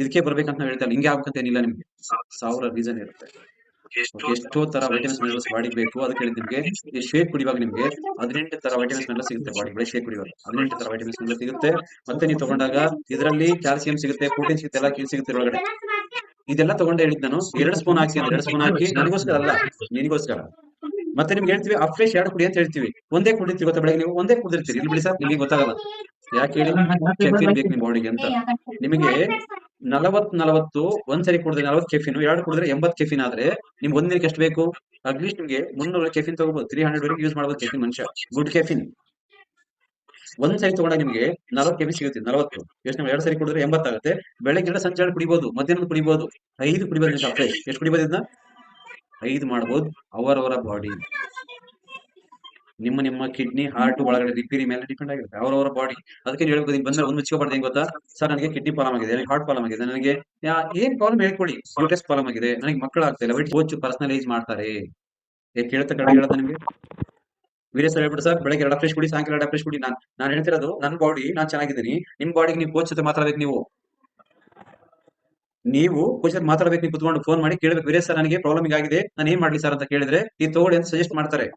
A: ಇದಕ್ಕೆ ಬರ್ಬೇಕಂತ ನಾವು ಹೇಳ್ತಾ ಇಲ್ಲ, ಹಿಂಗೆ ಆಗ್ಬೇಕಂತ ಏನಿಲ್ಲ, ನಿಮ್ಗೆ 1000 ರೀಸನ್ ಇರುತ್ತೆ. ಎಷ್ಟೋ ತರ ವೈಟಮಿನ್ಸ್ ಮಿನರಲ್ಸ್ ಬಾಡಿಗೆ ಬೇಕು. ಅದಕ್ಕೆ ಹೇಳಿ ನಿಮ್ಗೆ ಈ ಶೇಕ್ ಕುಡಿಯುವಾಗ ನಿಮ್ಗೆ 18 ತರ ವೈಟಮಿನ್ಸ್ ಮಿನರಲ್ಸ್ ಸಿಗುತ್ತೆ ಬಾಡಿ ಬರೀ ಶೇಕ್ ಕುಡಿಯುವಾಗ 18 ತರ ವೈಟಮಿನ್ಸ್ ಮಿನರಲ್ಸ್ ಸಿಗುತ್ತೆ. ಮತ್ತೆ ನೀವು ತಗೊಂಡಾಗ ಇದರಲ್ಲಿ ಕ್ಯಾಲ್ಸಿಯಂ ಸಿಗುತ್ತೆ, ಪ್ರೋಟೀನ್ ಸಿಗುತ್ತೆ, ಎಲ್ಲ ಸಿಗುತ್ತೆ ಒಳಗಡೆ. ಇದೆಲ್ಲ ತಗೊಂಡು ಹೇಳಿದ್ ನಾನು 2 ಸ್ಪೂನ್ ಹಾಕಿ ಅಂದ್ರೆ 2 ಸ್ಪೂನ್ ಹಾಕಿ, ನನಗೋಸ್ಕರ ಅಲ್ಲ, ನಿನಗೋಸ್ಕರ. ಮತ್ತೆ ನಿಮ್ಗೆ ಹೇಳ್ತೀವಿ ಅಫ್ರೆಶ್ 2 ಕುಡಿ ಅಂತ ಹೇಳ್ತೀವಿ, ಒಂದೇ ಕುಡಿತೀವಿ ಗೊತ್ತಾ, ಬೆಳಗ್ಗೆ ನೀವು ಒಂದೇ ಕುಡಿದಿರ್ತೀರಿ, ಇಲ್ಲಿ ಬಿಡಿ ಸರ್ ನಿಮಗೆ ಗೊತ್ತಾಗಲ್ಲ. ಯಾಕೆ ಹೇಳಿ? ಕೆಫಿನ್ ಬೇಕು ನಿಮ್ ಬಾಡಿಗೆ ಅಂತ. ನಿಮಗೆ 40 ಒಂದ್ಸರಿ ಕುಡಿದ್ರೆ 40 ಕೆಫಿನ್, 2 ಕುಡಿದ್ರೆ 80 ಕೆಫಿನ್ ಆದ್ರೆ ನಿಮ್ಗೆ ಒಂದಿನಕ್ಕೆ ಎಷ್ಟು ಬೇಕು? ಅಟ್ಲೀಸ್ಟ್ ನಿಮ್ಗೆ 300 ಕೆಫಿನ್ ತಗೋಬಹುದು, 300 ವರೆಗೆ ಯೂಸ್ ಮಾಡಬಹುದು ಕೆಫಿನ್ ಮನುಷ್ಯ, ಗುಡ್ ಕೆಫಿನ್. ಒಂದ್ಸರಿ ತಗೊಂಡಾಗ ನಿಮ್ಗೆ 40 ಕೆಫಿನ್ ಸಿಗುತ್ತೆ. 40 ಎಷ್ಟು, 2 ಸರಿ ಕುಡಿದ್ರೆ 80 ಆಗುತ್ತೆ. ಬೆಳಗ್ಗೆ ಸಂಜೆ ಕುಡಿಬಹುದು, ಮಧ್ಯಾಹ್ನ ಕುಡಿಬಹುದು, 5 ಕುಡಿಬಹುದು. ಫ್ರೆಶ್ ಎಷ್ಟು ಕುಡಿಬಹುದು? ಇದನ್ನ 5 ಮಾಡಬಹುದು. ಅವರವರ ಬಾಡಿ, ನಿಮ್ಮ ಕಿಡ್ನಿ, ಹಾರ್ಟ್ ಒಳಗಡೆ ರಿಪೇರಿ ಮೇಲೆ ಡಿಪೆಂಡ್ ಆಗಿರುತ್ತೆ, ಅವರವರ ಬಾಡಿ. ಅದಕ್ಕೆ ಹೇಳ್ಬೋದು, ನೀವು ಬಂದ್ರೆ ಒಂದು ಮುಚ್ಕೋಬಾರ್ದು. ಹೆಂಗ್ ಗೊತ್ತಾ ಸರ್, ನನಗೆ ಕಿಡ್ನಿ ಪ್ರಾಬ್ಲಮ್ ಆಗಿದೆ, ನನಗೆ ಹಾರ್ಟ್ ಪ್ರಾಬ್ಲಮ್ ಆಗಿದೆ, ನನಗೆ ಏನ್ ಪ್ರಾಬ್ಲಮ್ ಹೇಳ್ಕೊಳ್ಳಿ, ಯೂಟಸ್ ಪ್ರಾಬ್ಲಮ್ ಆಗಿದೆ, ನನಗೆ ಮಕ್ಕಳಾಗ್ತಾ ಇಲ್ಲ, ಕೋಚ್ ಪರ್ಸನಲೈಸ್ ಮಾಡ್ತಾರೆ. ಕೇಳ್ತಾ ಕಡೆ ಹೇಳುತ್ತಾ ನಿಮ್ಗೆ ವೀಡಿಯೋ ಸರ್ ಹೇಳ್ಬಿಟ್ಟು, ಸರ್ ಬೆಳಗ್ಗೆ 2 ಫ್ರೆಶ್ ಕುಡಿ, ಸಾಯಂಕಾಲ 2 ಫ್ರೆಶ್ ಕುಡಿ. ನಾನು ಹೇಳ್ತಿರೋದು ನನ್ನ ಬಾಡಿ, ನಾನು ಚೆನ್ನಾಗಿದ್ದೀನಿ. ನಿಮ್ ಬಾಡಿಗೆ ನೀವು ಕೋಚ್ ಜೊತೆ ಮಾತಾಡ್ಬೇಕು. ನೀವು ಕೋಚ್ ಜೊತೆ ಮಾತಾಡ್ಬೇಕು. ನೀವು ಕುತ್ಕೊಂಡು ಫೋನ್ ಮಾಡಿ ಕೇಳಬೇಕು, ವೀರೇಶ್ ಸರ್ ನನಗೆ ಪ್ರಾಬ್ಲಮ್ ಆಗಿದೆ, ನಾನು ಏನ್ ಮಾಡ್ಲಿ ಸರ್ ಅಂತ ಕೇಳಿದ್ರೆ ನೀವು ತಗೊಳ್ಳಿ ಅಂತ ಸಜೆಸ್ಟ್ ಮಾಡ್ತಾರೆ.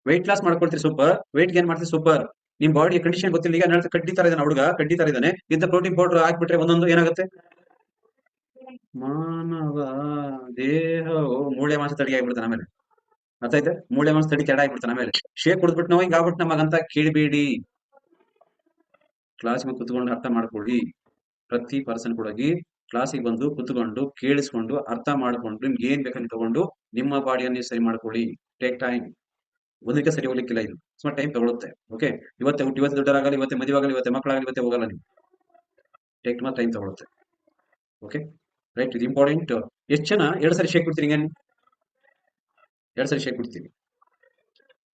A: ವೆಯ್ಟ್ ಲಾಸ್ ಮಾಡ್ಕೊಳ್ತೀರಿ, ಸೂಪರ್. ವೆಯ್ಟ್ ಗೇನ್ ಮಾಡ್ತೀರಿ, ಸೂಪರ್. ನಿಮ್ ಬಾಡಿ ಕಂಡೀಷನ್ ಗೊತ್ತಿಲ್ಲ. ಈಗ ನಾನು ಕಡ್ಡಿ ತರ ಇದ್ದಾನೆ ಹುಡುಗ, ಕಡ್ಡಿ ತರ ಇದ್ದಾನೆ, ಇಂತ ಪ್ರೋಟೀನ್ ಪೌಡರ್ ಹಾಕ್ಬಿಟ್ರೆ ಒಂದೊಂದು ಏನಾಗುತ್ತೆ? ಮಾನವ ದೇಹವು ಮೂಳೆ ಮಾಂಸ ತಡಿ ಆಗ್ಬಿಡ್ತಾನೆ ಆಮೇಲೆ. ಅರ್ಥ ಆಯ್ತಾ? ಮೂಳೆ ಮಾಂಸ ತಡಿ ಕೆಡ ಆಗ್ಬಿಡ್ತಾನೆ ಆಮೇಲೆ. ಶೇಕ್ ಕುಡಿದ್ಬಿಟ್ಟು ನಾವು ಹಿಂಗ ಆಗ್ಬಿಟ್ಟು ನಮಗಂತ ಕೇಳಬೇಡಿ. ಕ್ಲಾಸ್ಗೆ ಕುತ್ಕೊಂಡು ಅರ್ಥ ಮಾಡ್ಕೊಳ್ಳಿ. ಪ್ರತಿ ಪರ್ಸನ್ ಕೂಡ ಕ್ಲಾಸಿಗೆ ಬಂದು ಕುತ್ಕೊಂಡು ಕೇಳಿಸ್ಕೊಂಡು ಅರ್ಥ ಮಾಡ್ಕೊಂಡು ನಿಮ್ಗೆ ಏನ್ ಬೇಕಂತ ತಗೊಂಡು ನಿಮ್ಮ ಬಾಡಿಯನ್ನು ಸರಿ ಮಾಡ್ಕೊಳ್ಳಿ. Take time. ಒಂದಕ್ಕೆ ಸರಿ ಹೋಗ್ಲಿಕ್ಕಿಲ್ಲ, ಇದು ಸುಮಾರು ಟೈಮ್ ತಗೊಳುತ್ತೆ. ಓಕೆ, ಇವತ್ತು ದೊಡ್ಡರಾಗಲಿ, ಇವತ್ತೆ ಮದುವೆ ಆಗಲಿ, ಇವತ್ತೆ ಮಕ್ಕಳಾಗಲಿ, ಇವತ್ತೆ ಹೋಗಲ್ಲ ನೀವು. ಟೇಕ್ ಟೈಮ್ ತಗೊಳುತ್ತೆ. ಓಕೆ ರೈಟ್, ಇದು ಇಂಪಾರ್ಟೆಂಟ್. ಎಷ್ಟು ಜನ 2 ಸರಿ ಶೇಕ್ ಕೊಡ್ತೀರಿ? 2 ಸರಿ ಶೇಕ್ ಕೊಡ್ತೀವಿ.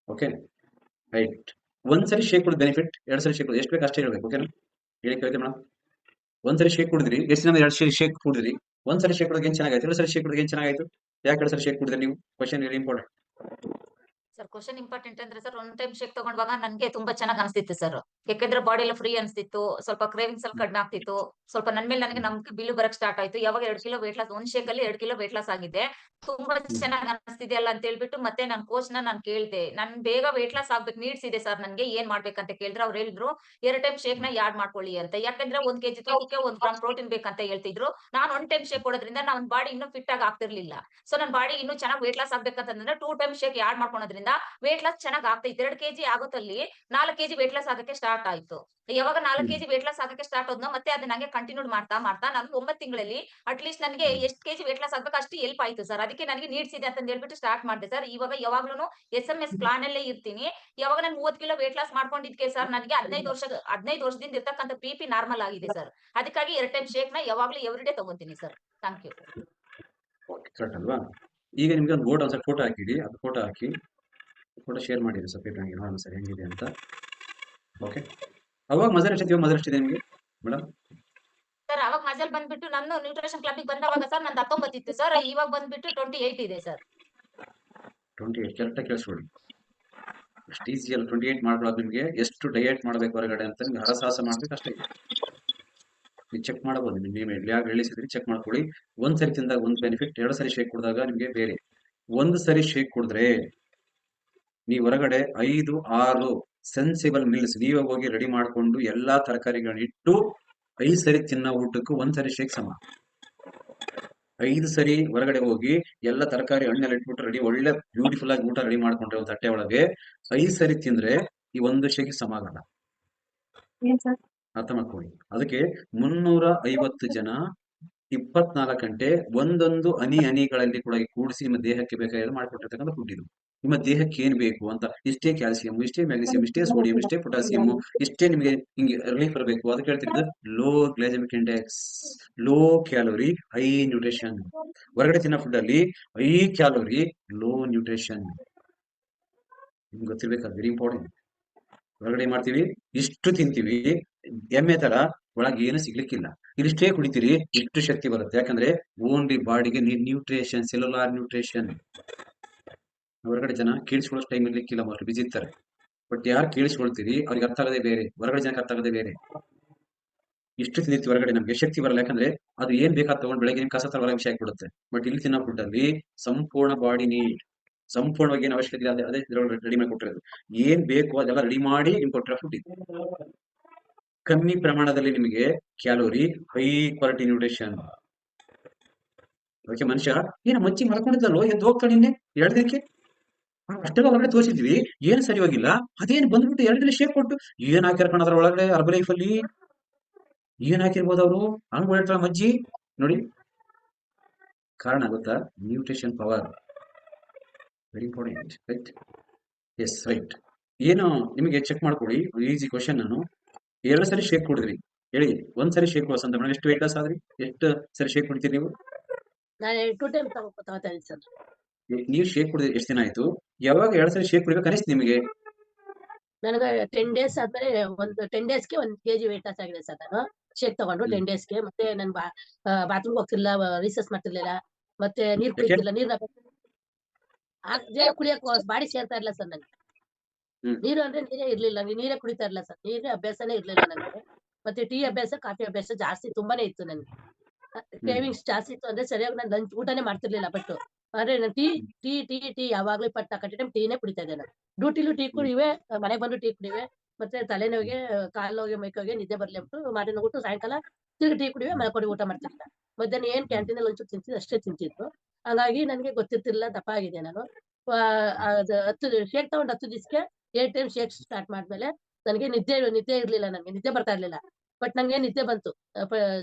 A: Okay right. 1 ಸರಿ ಶೇಕ್ ಕೊಡೋದು ಬೆನಿಫಿಟ್, 2 ಸರಿ ಶೇಕ್ ಎಷ್ಟು ಬೇಕು ಅಷ್ಟೇ ಹೇಳ್ಬೇಕು. ಓಕೆನಾ? ಹೇಳಿ ಕೇಳ್ತೀವಿ ಮೇಡಮ್. 1 ಸರಿ ಶೇಕ್ ಕುಡಿದ್ರಿ, ಎಷ್ಟು ಜನ 2 ಸರಿ ಶೇಕ್ ಕುಡಿದ್ರಿ? 1 ಸರಿ ಶೇಕ್ ಕುಡಿದ್ರೆ ಏನ್ ಚೆನ್ನಾಗಾಯ್ತು, 2 ಸರಿ ಶೇಕ್ ಕುಡಿದ್ರೆ ಏನ್ ಚೆನ್ನಾಗಾಯ್ತು? ಯಾಕೆ 2 ಸರಿ ಶೇಕ್ ಕುಡಿದ್ರೆ ನೀವು? Question very important.
D: Sir question important ಅಂದ್ರೆ ಸರ್, ಒಂದ್ ಟೈಮ್ ಶೇಕ್ ತಗೊಂಡಾಗ ನನ್ಗೆ ತುಂಬಾ ಚೆನ್ನಾಗಿ ಅನಿಸ್ತಿತ್ತು ಸರ್. ಯಾಕಂದ್ರೆ ಬಾಡಿ ಎಲ್ಲ ಫ್ರೀ ಅನಿಸ್ತಿತ್ತು, ಸ್ವಲ್ಪ ಕ್ರೇವಿಂಗ್ಸ್ ಎಲ್ಲ ಕಡಿಮೆ ಆಗ್ತಿತ್ತು, ಸ್ವಲ್ಪ ನನ್ ಮೇಲೆ ನನಗೆ ನಮ್ಗೆ ಬಿಲ್ಲು ಬರಕ್ ಸ್ಟಾರ್ಟ್ ಆಯ್ತು. ಯಾವಾಗ 2 ಕಿಲೋ ವೇಟ್ ಲಾಸ್, ಒಂದ್ ಶೇಕ್ ಅಲ್ಲಿ 2 ಕಿಲೋ ವೇಟ್ ಲಾಸ್ ಆಗಿದೆ. ತುಂಬಾ ಚೆನ್ನಾಗಿ ಅನಿಸ್ತಿದೆಯಲ್ಲ ಅಂತ ಹೇಳ್ಬಿಟ್ಟು ಮತ್ತೆ ನನ್ನ ಕೋಚ್ ನಾನು ಕೇಳ್ದೆ, ನನ್ ಬೇಗ ವೇಟ್ ಲಾಸ್ ಆಗ್ಬೇಕು, ನೀಡ್ಸ್ ಇದೆ ಸರ್ ನನ್ಗೆ, ಏನ್ ಮಾಡ್ಬೇಕಂತ ಕೇಳಿದ್ರೆ ಅವ್ರು ಹೇಳಿದ್ರು 2 ಟೈಮ್ ಶೇಕ್ ನ ಯಾಡ್ ಮಾಡ್ಕೊಳ್ಳಿ ಅಂತ. ಯಾಕಂದ್ರೆ 1 kg ತೂಕಕ್ಕೆ 1 ಗ್ರಾಮ್ ಪ್ರೋಟೀನ್ ಬೇಕಂತ ಹೇಳ್ತಿದ್ರು. ನಾನು 1 ಟೈಮ್ ಶೇಕ್ ಕೊಡೋದ್ರಿಂದ ನನ್ನ ಬಾಡಿ ಇನ್ನೂ ಫಿಟ್ ಆಗಿ ಆಗ್ತಿರ್ಲಿಲ್ಲ. ಸೊ ನನ್ನ ಬಾಡಿ ಇನ್ನೂ ಚೆನ್ನಾಗಿ ವೇಟ್ ಲಾಸ್ ಆಗ್ಬೇಕಂತಂದ್ರೆ 2 ಟೈಮ್ ಶೇಕ್ ಯಾಡ್ ಮಾಡ್ಕೊಳೋದ್ರಿಂದ ವೇಟ್ ಲಾಸ್ ಚೆನ್ನಾಗಿ ಆಗ್ತೈತೆ. 2 kg ಆಗೋತಲ್ಲಿ 4 kg ವೇಟ್ ಲಾಸ್ ಆಗಕ್ಕೆ ಸ್ಟಾರ್ಟ್ ಆಯ್ತು. ಯಾವಾಗ 4 kg ವೇಟ್ ಲಾಸ್ ಆಗಕ್ಕೆ ಸ್ಟಾರ್ಟ್ ಆದ್ನೋ ಮತ್ತೆ ಅದನ್ನ ಹಂಗೆ ಕಂಟಿನ್ಯೂ ಮಾಡ್ತಾ ನಾನು 9 ತಿಂಗಳಲ್ಲಿ ಅಟ್ಲೀಸ್ಟ್ ನನಗೆ ಎಷ್ಟು kg ವೇಟ್ ಲಾಸ್ ಆಗ್ಬೇಕು ಅಷ್ಟು ಹೆಲ್ಪ್ ಆಯ್ತು ಸರ್. ಅದಕ್ಕೆ ನನಗೆ ನೀಡ್ಸ್ ಇದೆ ಅಂತ ಹೇಳ್ಬಿಟ್ಟು ಸ್ಟಾರ್ಟ್ ಮಾಡಿದೆ ಸರ್. ಇವಾಗ ಯಾವಾಗ್ಲೂ SMS ಪ್ಲಾನ್ ಅಲ್ಲೇ ಇರ್ತೀನಿ. ಯಾವಾಗ ನಾನು 30 ಕಿಲೋ ವೇಟ್ ಲಾಸ್ ಮಾಡ್ಕೊಂಡಿದ್ಕೆ ಸರ್, ನನಗೆ 15 ವರ್ಷದಿಂದ ಇರ್ತಕ್ಕಂಥ BP ನಾರ್ಮಲ್ ಆಗಿದೆ ಸರ್. ಅದಕ್ಕಾಗಿ 2 ಟೈಮ್ ಶೇಕ್ ನ ಯಾವಾಗ್ಲೂ ಎವ್ರಿ ಡೇ ತಗೊಂತೀನಿ sir. Thank you.
A: Okay correct ಅಲ್ವಾ? ಈಗ ನಿಮ್ಗೆ ಒಂದು ಬೋರ್ಡ್ ಒಂದು ಫೋಟೋ ಹಾಕಿಡಿ, ಅದು ಫೋಟೋ ಹಾಕಿ ಫೋಟೋ ಶೇರ್ ಮಾಡಿರಿ ಸಪ್ರೇಟ್ ಆಗಿ ನೋಡೋಣ ಸರ್ ಹೆಂಗಿದೆ ಅಂತ. ಓಕೆ, ಅವಾಗ ಮಜಲ್ ಎಷ್ಟಿದೆ ನಿಮಗೆ ಮೇಡಮ್?
D: ಸರ್ ಅವಾಗ ಮಜಲ್ ಅಲ್ಲಿ ಬಂದ್ಬಿಟ್ಟು ನಾನು ನ್ಯೂಟ್ರಿಷನ್ ಕ್ಲಬ್ಗೆ ಬಂದವಾಗ ಸರ್ ನಂದು 19 ಇತ್ತು ಸರ್, ಇವಾಗ ಬಂದ್ಬಿಟ್ಟು 28 ಇದೆ ಸರ್.
A: 28 ಕರೆಕ್ಟಾಗಿ ಕೇಳಿಸ್ಕೊಳ್ಳಿ. ಅಷ್ಟು ಈಸಿಯಲ್ಲಿ 28 ಮಾಡ್ಕೊಳ್ಳೋದು ನಿಮಗೆ ಎಷ್ಟು ಡಯಟ್ ಮಾಡ್ಬೇಕು ಹೊರಗಡೆ ಅಂತ ನಿಮ್ಗೆ ಹರಸಾಹಸ ಮಾಡ್ಬೇಕು ಅಷ್ಟೇ. ನೀವು ಚೆಕ್ ಮಾಡಬಹುದು, ನೀವು ಎಲ್ಲಿಯಾಗ ಇಳಿಸಿದ್ರಿ ಚೆಕ್ ಮಾಡ್ಕೊಳ್ಳಿ. ಒಂದ್ ಸರಿ ತಿಂದಾಗ ಒಂದು ಬೆನಿಫಿಟ್, 2 ಸರಿ ಶೇಕ್ ಕುಡಿದಾಗ ನಿಮಗೆ ಬೇರೆ. ಒಂದು ಸರಿ ಶೇಕ್ ಕುಡಿದ್ರೆ ನೀವು ಹೊರಗಡೆ 5-6 ಸೆನ್ಸಿಬಲ್ ಮೀಲ್ಸ್ ನೀವೇ ಹೋಗಿ ರೆಡಿ ಮಾಡ್ಕೊಂಡು ಎಲ್ಲಾ ತರಕಾರಿಗಳನ್ನ ಇಟ್ಟು 5 ಸರಿ ತಿನ್ನೋ ಊಟಕ್ಕೂ ಒಂದ್ ಸರಿ ಶೇಕ್ ಸಮ. 5 ಸರಿ ಹೊರಗಡೆ ಹೋಗಿ ಎಲ್ಲ ತರಕಾರಿ ಹಣ್ಣೆಲ್ಲ ಇಟ್ಬಿಟ್ಟು ರೆಡಿ ಒಳ್ಳೆ ಬ್ಯೂಟಿಫುಲ್ ಆಗಿ ಊಟ ರೆಡಿ ಮಾಡ್ಕೊಂಡ್ರೆ ಒಂದು ತಟ್ಟೆ ಒಳಗೆ 5 ಸರಿ ತಿಂದ್ರೆ ಈ ಒಂದು ಶೇಕ್ ಸಮ ಆಗಲ್ಲ. ಅರ್ಥ ಮಾಡ್ಕೊಳ್ಳಿ. ಅದಕ್ಕೆ 350 ಜನ 24 ಗಂಟೆ ಒಂದೊಂದು ಹನಿಗಳಲ್ಲಿ ಕೂಡ ಕೂಡಿಸಿ ನಿಮ್ಮ ದೇಹಕ್ಕೆ ಬೇಕಾದ ಮಾಡಿಕೊಟ್ಟಿರ್ತಕ್ಕಂಥ ಫುಡ್ ಇದು. ನಿಮ್ಮ ದೇಹಕ್ಕೆ ಏನ್ ಬೇಕು ಅಂತ, ಇಷ್ಟೇ ಕ್ಯಾಲ್ಸಿಯಂ, ಇಷ್ಟೇ ಮ್ಯಾಗ್ನೀಸಿಯಂ, ಇಷ್ಟೇ ಸೋಡಿಯಂ, ಇಷ್ಟೇ ಪೊಟ್ಯಾಸಿಯಂ, ಇಷ್ಟೇ ನಿಮಗೆ ಹಿಂಗೆ ರಿಲೀಫ್ ಬರಬೇಕು. ಅದಕ್ಕೆ ಹೇಳ್ತಿರೋದು low glycaemic index, low calorie, high nutrition. ಹೊರಗಡೆ ತಿನ್ನೋ ಫುಡ್ ಅಲ್ಲಿ ಹೈ ಕ್ಯಾಲೋರಿ, ಲೋ ನ್ಯೂಟ್ರಿಷನ್. ನಿಮ್ಗೆ ಗೊತ್ತಿರ್ಬೇಕಾದ್ರೆ ವೆರಿ ಇಂಪಾರ್ಟೆಂಟ್. ಹೊರಗಡೆ ಮಾಡ್ತೀವಿ, ಇಷ್ಟು ತಿಂತೀವಿ, ಎಮ್ಮೆ ತರ ಒಳಗೆ ಏನು ಸಿಗ್ಲಿಕ್ಕಿಲ್ಲ. ಇಷ್ಟೇ ಕುಡಿತೀರಿ, ಇಷ್ಟು ಶಕ್ತಿ ಬರುತ್ತೆ. ಯಾಕಂದ್ರೆ ಓನ್ಲಿ ಬಾಡಿಗೆ ನ್ಯೂಟ್ರಿಷನ್, ಸೆಲ್ಯುಲಾರ್ ನ್ಯೂಟ್ರಿಷನ್. ಹೊರಗಡೆ ಜನ ಕೇಳಿಸ್ಕೊಳ್ಳೋ ಟೈಮ್ ಇರ್ಲಿಕ್ಕಿಲ್ಲ, ಮೋಸ್ಟ್ ಬಿಜಿ ಇರ್ತಾರೆ. ಬಟ್ ಯಾರು ಕೇಳಿಸ್ಕೊಳ್ತೀರಿ ಅವ್ರಿಗೆ ಅರ್ಥ ಆಗದೆ ಬೇರೆ, ಹೊರಗಡೆ ಜನಕ್ಕೆ ಅರ್ಥ ಆಗದೆ ಬೇರೆ. ಇಷ್ಟು ತಿಂದಿರ್ತೀವಿ ಹೊರಗಡೆ ನಮ್ಗೆ ಶಕ್ತಿ ಬರಲ್ಲ, ಯಾಕಂದ್ರೆ ಅದು ಏನ್ ಬೇಕಾದ ತಗೊಂಡು ಬೆಳಗ್ಗೆ ಕಸ ತರ ಹೊರಗೆ ವಿಷಯ ಆಗ್ಬಿಡುತ್ತೆ. ಬಟ್ ಇಲ್ಲಿ ತಿನ್ನೋ ಫುಡ್ ಅಲ್ಲಿ ಸಂಪೂರ್ಣ ಬಾಡಿ ನೀಡ್, ಸಂಪೂರ್ಣವಾಗಿ ಏನು ಅವಶ್ಯಕತೆ ಇಲ್ಲ, ಅದೇ ರೆಡಿ ಮಾಡಿ ಕೊಟ್ಟಿರೋದು. ಏನ್ ಬೇಕು ಅದೆಲ್ಲ ರೆಡಿ ಮಾಡಿ ನಿಮ್ಗೆ ಕೊಟ್ಟಿರೋ ಫುಡ್ ಇದು. ಕಮ್ಮಿ ಪ್ರಮಾಣದಲ್ಲಿ ನಿಮಗೆ ಕ್ಯಾಲೋರಿ, ಹೈ ಕ್ವಾಲಿಟಿ ನ್ಯೂಟ್ರಿಷನ್. ಅದಕ್ಕೆ ಮನುಷ್ಯ ಏನ ಮಚ್ಚಿ ಮಲ್ಕೊಂಡಿದ್ದಲ್ಲೋ ಎದ್ದು ಹೋಗ್ತಾನೆ ನಿನ್ನೆ 2 ದಿನಕ್ಕೆ ಅಷ್ಟೆಲ್ಲ ಹೊರಗಡೆ ತೋರಿಸಿದ್ವಿ, ಏನ್ ಸರಿ ಹೋಗಿಲ್ಲ, ಅದೇನು ಬಂದ್ಬಿಟ್ಟು 2 ದಿನ ಶೇಕ್ ಕೊಟ್ಟು ಏನ್ ಹಾಕಿರ್ಕೊಂಡು ಅದ್ರ ಒಳಗಡೆ ಅರ್ಬಲೈಫ್ ಅಲ್ಲಿ ಏನ್ ಹಾಕಿರ್ಬೋದು ಅವರು ಹಂಗ್ ಹೊರಟ ಮಜ್ಜಿ ನೋಡಿ. ಕಾರಣ ಗೊತ್ತಾ? Nutrition power very important. Right? Yes right. ಏನು ನಿಮಗೆ ಚೆಕ್ ಮಾಡ್ಕೊಳ್ಳಿ, ಈಸಿ ಕ್ವಶನ್. ನಾನು 2 ಸರಿ ಶೇಕ್ ಕುಡಿದ್ರಿ ಹೇಳಿ, ಒಂದ್ ಸರಿ ಶೇಕ್ ವಸಂತ ಮೇಡಮ್ ಎಷ್ಟು ವೇಟ್ ಲಾಸ್ ಆದ್ರಿ? ಎಷ್ಟು ಸರಿ ಶೇಕ್ ಕುಡಿತೀರಿ ನೀವು?
E: ನಾನು 2 ಟೈಮ್ ತಗೋತಾ ಇದ್ದೀನಿ ಸರ್.
A: ನೀವು ಶೇಕ್ ಕುಡಿದ್ರೆ ಎಷ್ಟು ದಿನ ಆಯ್ತು? ಯಾವಾಗ 2 ಸರಿ ಶೇಕ್ ಕುಡಿಬೇಕು ಅನಿಸ್ತು ನಿಮಗೆ?
E: ನನಗೆ 10 ಡೇಸ್ ಆದ್ಮೇಲೆ ಒಂದು 10 ಡೇಸ್ಗೆ 1 kg ವೇಟ್ ಲಾಸ್ ಆಗಿದೆ ಸರ್. ನಾನು ಶೇಕ್ ತಗೊಂಡು 10 ಡೇಸ್ಗೆ. ಮತ್ತೆ ನಾನು ಬಾತ್ರೂಮ್ ಹೋಗ್ತಿರ್ಲಿಲ್ಲ, ರಿಸರ್ಚ್ ಮಾಡ್ತಿರ್ಲಿಲ್ಲ, ಮತ್ತೆ ನೀರ್ ಕುಡಿತಿರ್ಲಿಲ್ಲ. ನೀರ್ ಕುಡಿಯಕ್ ಬಾಡಿ ಸೇರ್ತಾ ಇರ್ಲಿಲ್ಲ ಸರ್ ನನಗೆ. ನೀರು ಅಂದ್ರೆ ನೀರೇ ಇರ್ಲಿಲ್ಲ, ನೀರೇ ಕುಡಿತಾ ಇರ್ಲಿಲ್ಲ ಸರ್. ನೀರಿನ ಅಭ್ಯಾಸನೇ ಇರ್ಲಿಲ್ಲ ನನಗೆ. ಮತ್ತೆ ಟೀ ಅಭ್ಯಾಸ, ಕಾಫಿ ಅಭ್ಯಾಸ ಜಾಸ್ತಿ ತುಂಬಾನೇ ಇತ್ತು ನನಗೆ. ಕ್ರೇವಿಂಗ್ಸ್ ಜಾಸ್ತಿ ಇತ್ತು. ಅಂದ್ರೆ ಸರಿಯಾಗಿ ನಾನು ಲಂಚ್ ಊಟನೇ ಮಾಡ್ತಿರ್ಲಿಲ್ಲ. ಬಟ್ ಆದ್ರೆ ನಾನು ಟೀ ಯಾವಾಗ್ಲೂ 20 ಟೈಮ್ ಟೀನೇ ಕುಡಿತಾ ಇದ್ದೆ ನಾನು. ಡ್ಯೂಟಿಲೂ ಟೀ ಕುಡಿವೆ, ಮನೆಗೆ ಬಂದು ಟೀ ಕುಡಿವೆ. ಮತ್ತೆ ತಲೆನೋವಿಗೆ, ಕಾಲೋವಿಗೆ, ಮೈಕೋಗೆ ನಿದ್ದೆ ಬರ್ಲಿ ಅಂದ್ಬಿಟ್ಟು ಮಾರಿನ ಊಟ ಸಾಯಂಕಾಲ ತಿರ್ಗಿ ಟೀ ಕುಡಿವೆ, ಮಲ್ಕೊಂಡು ಊಟ ಮಾಡ್ತಿರ್ಲಿಲ್ಲ. ಮಧ್ಯಾಹ್ನ ಏನ್ ಕ್ಯಾಂಟೀನ್ ಲಂಚ್ ತಿಂತಿದ್ದು ಅಷ್ಟೇ ತಿಂತಿದ್ದು. ಹಾಗಾಗಿ ನನಗೆ ಗೊತ್ತಿರ್ತಿರ್ಲಿಲ್ಲ, ದಪ್ಪ ಆಗಿದೆ ನಾನು. 10 ಶೇಕ್ ತಗೊಂಡು 10 ದಿವಸಕ್ಕೆ 8 ಟೈಮ್ ಶೇಕ್ ಸ್ಟಾರ್ಟ್ ಮಾಡ್ಮೇಲೆ ನನಗೆ ನಿದ್ದೆ ಇರ್ಲಿಲ್ಲ, ನನಗೆ ನಿದ್ದೆ ಬರ್ತಾ ಇರ್ಲಿಲ್ಲ. ಬಟ್ ನಂಗೆ ನಿದ್ದೆ ಬಂತು.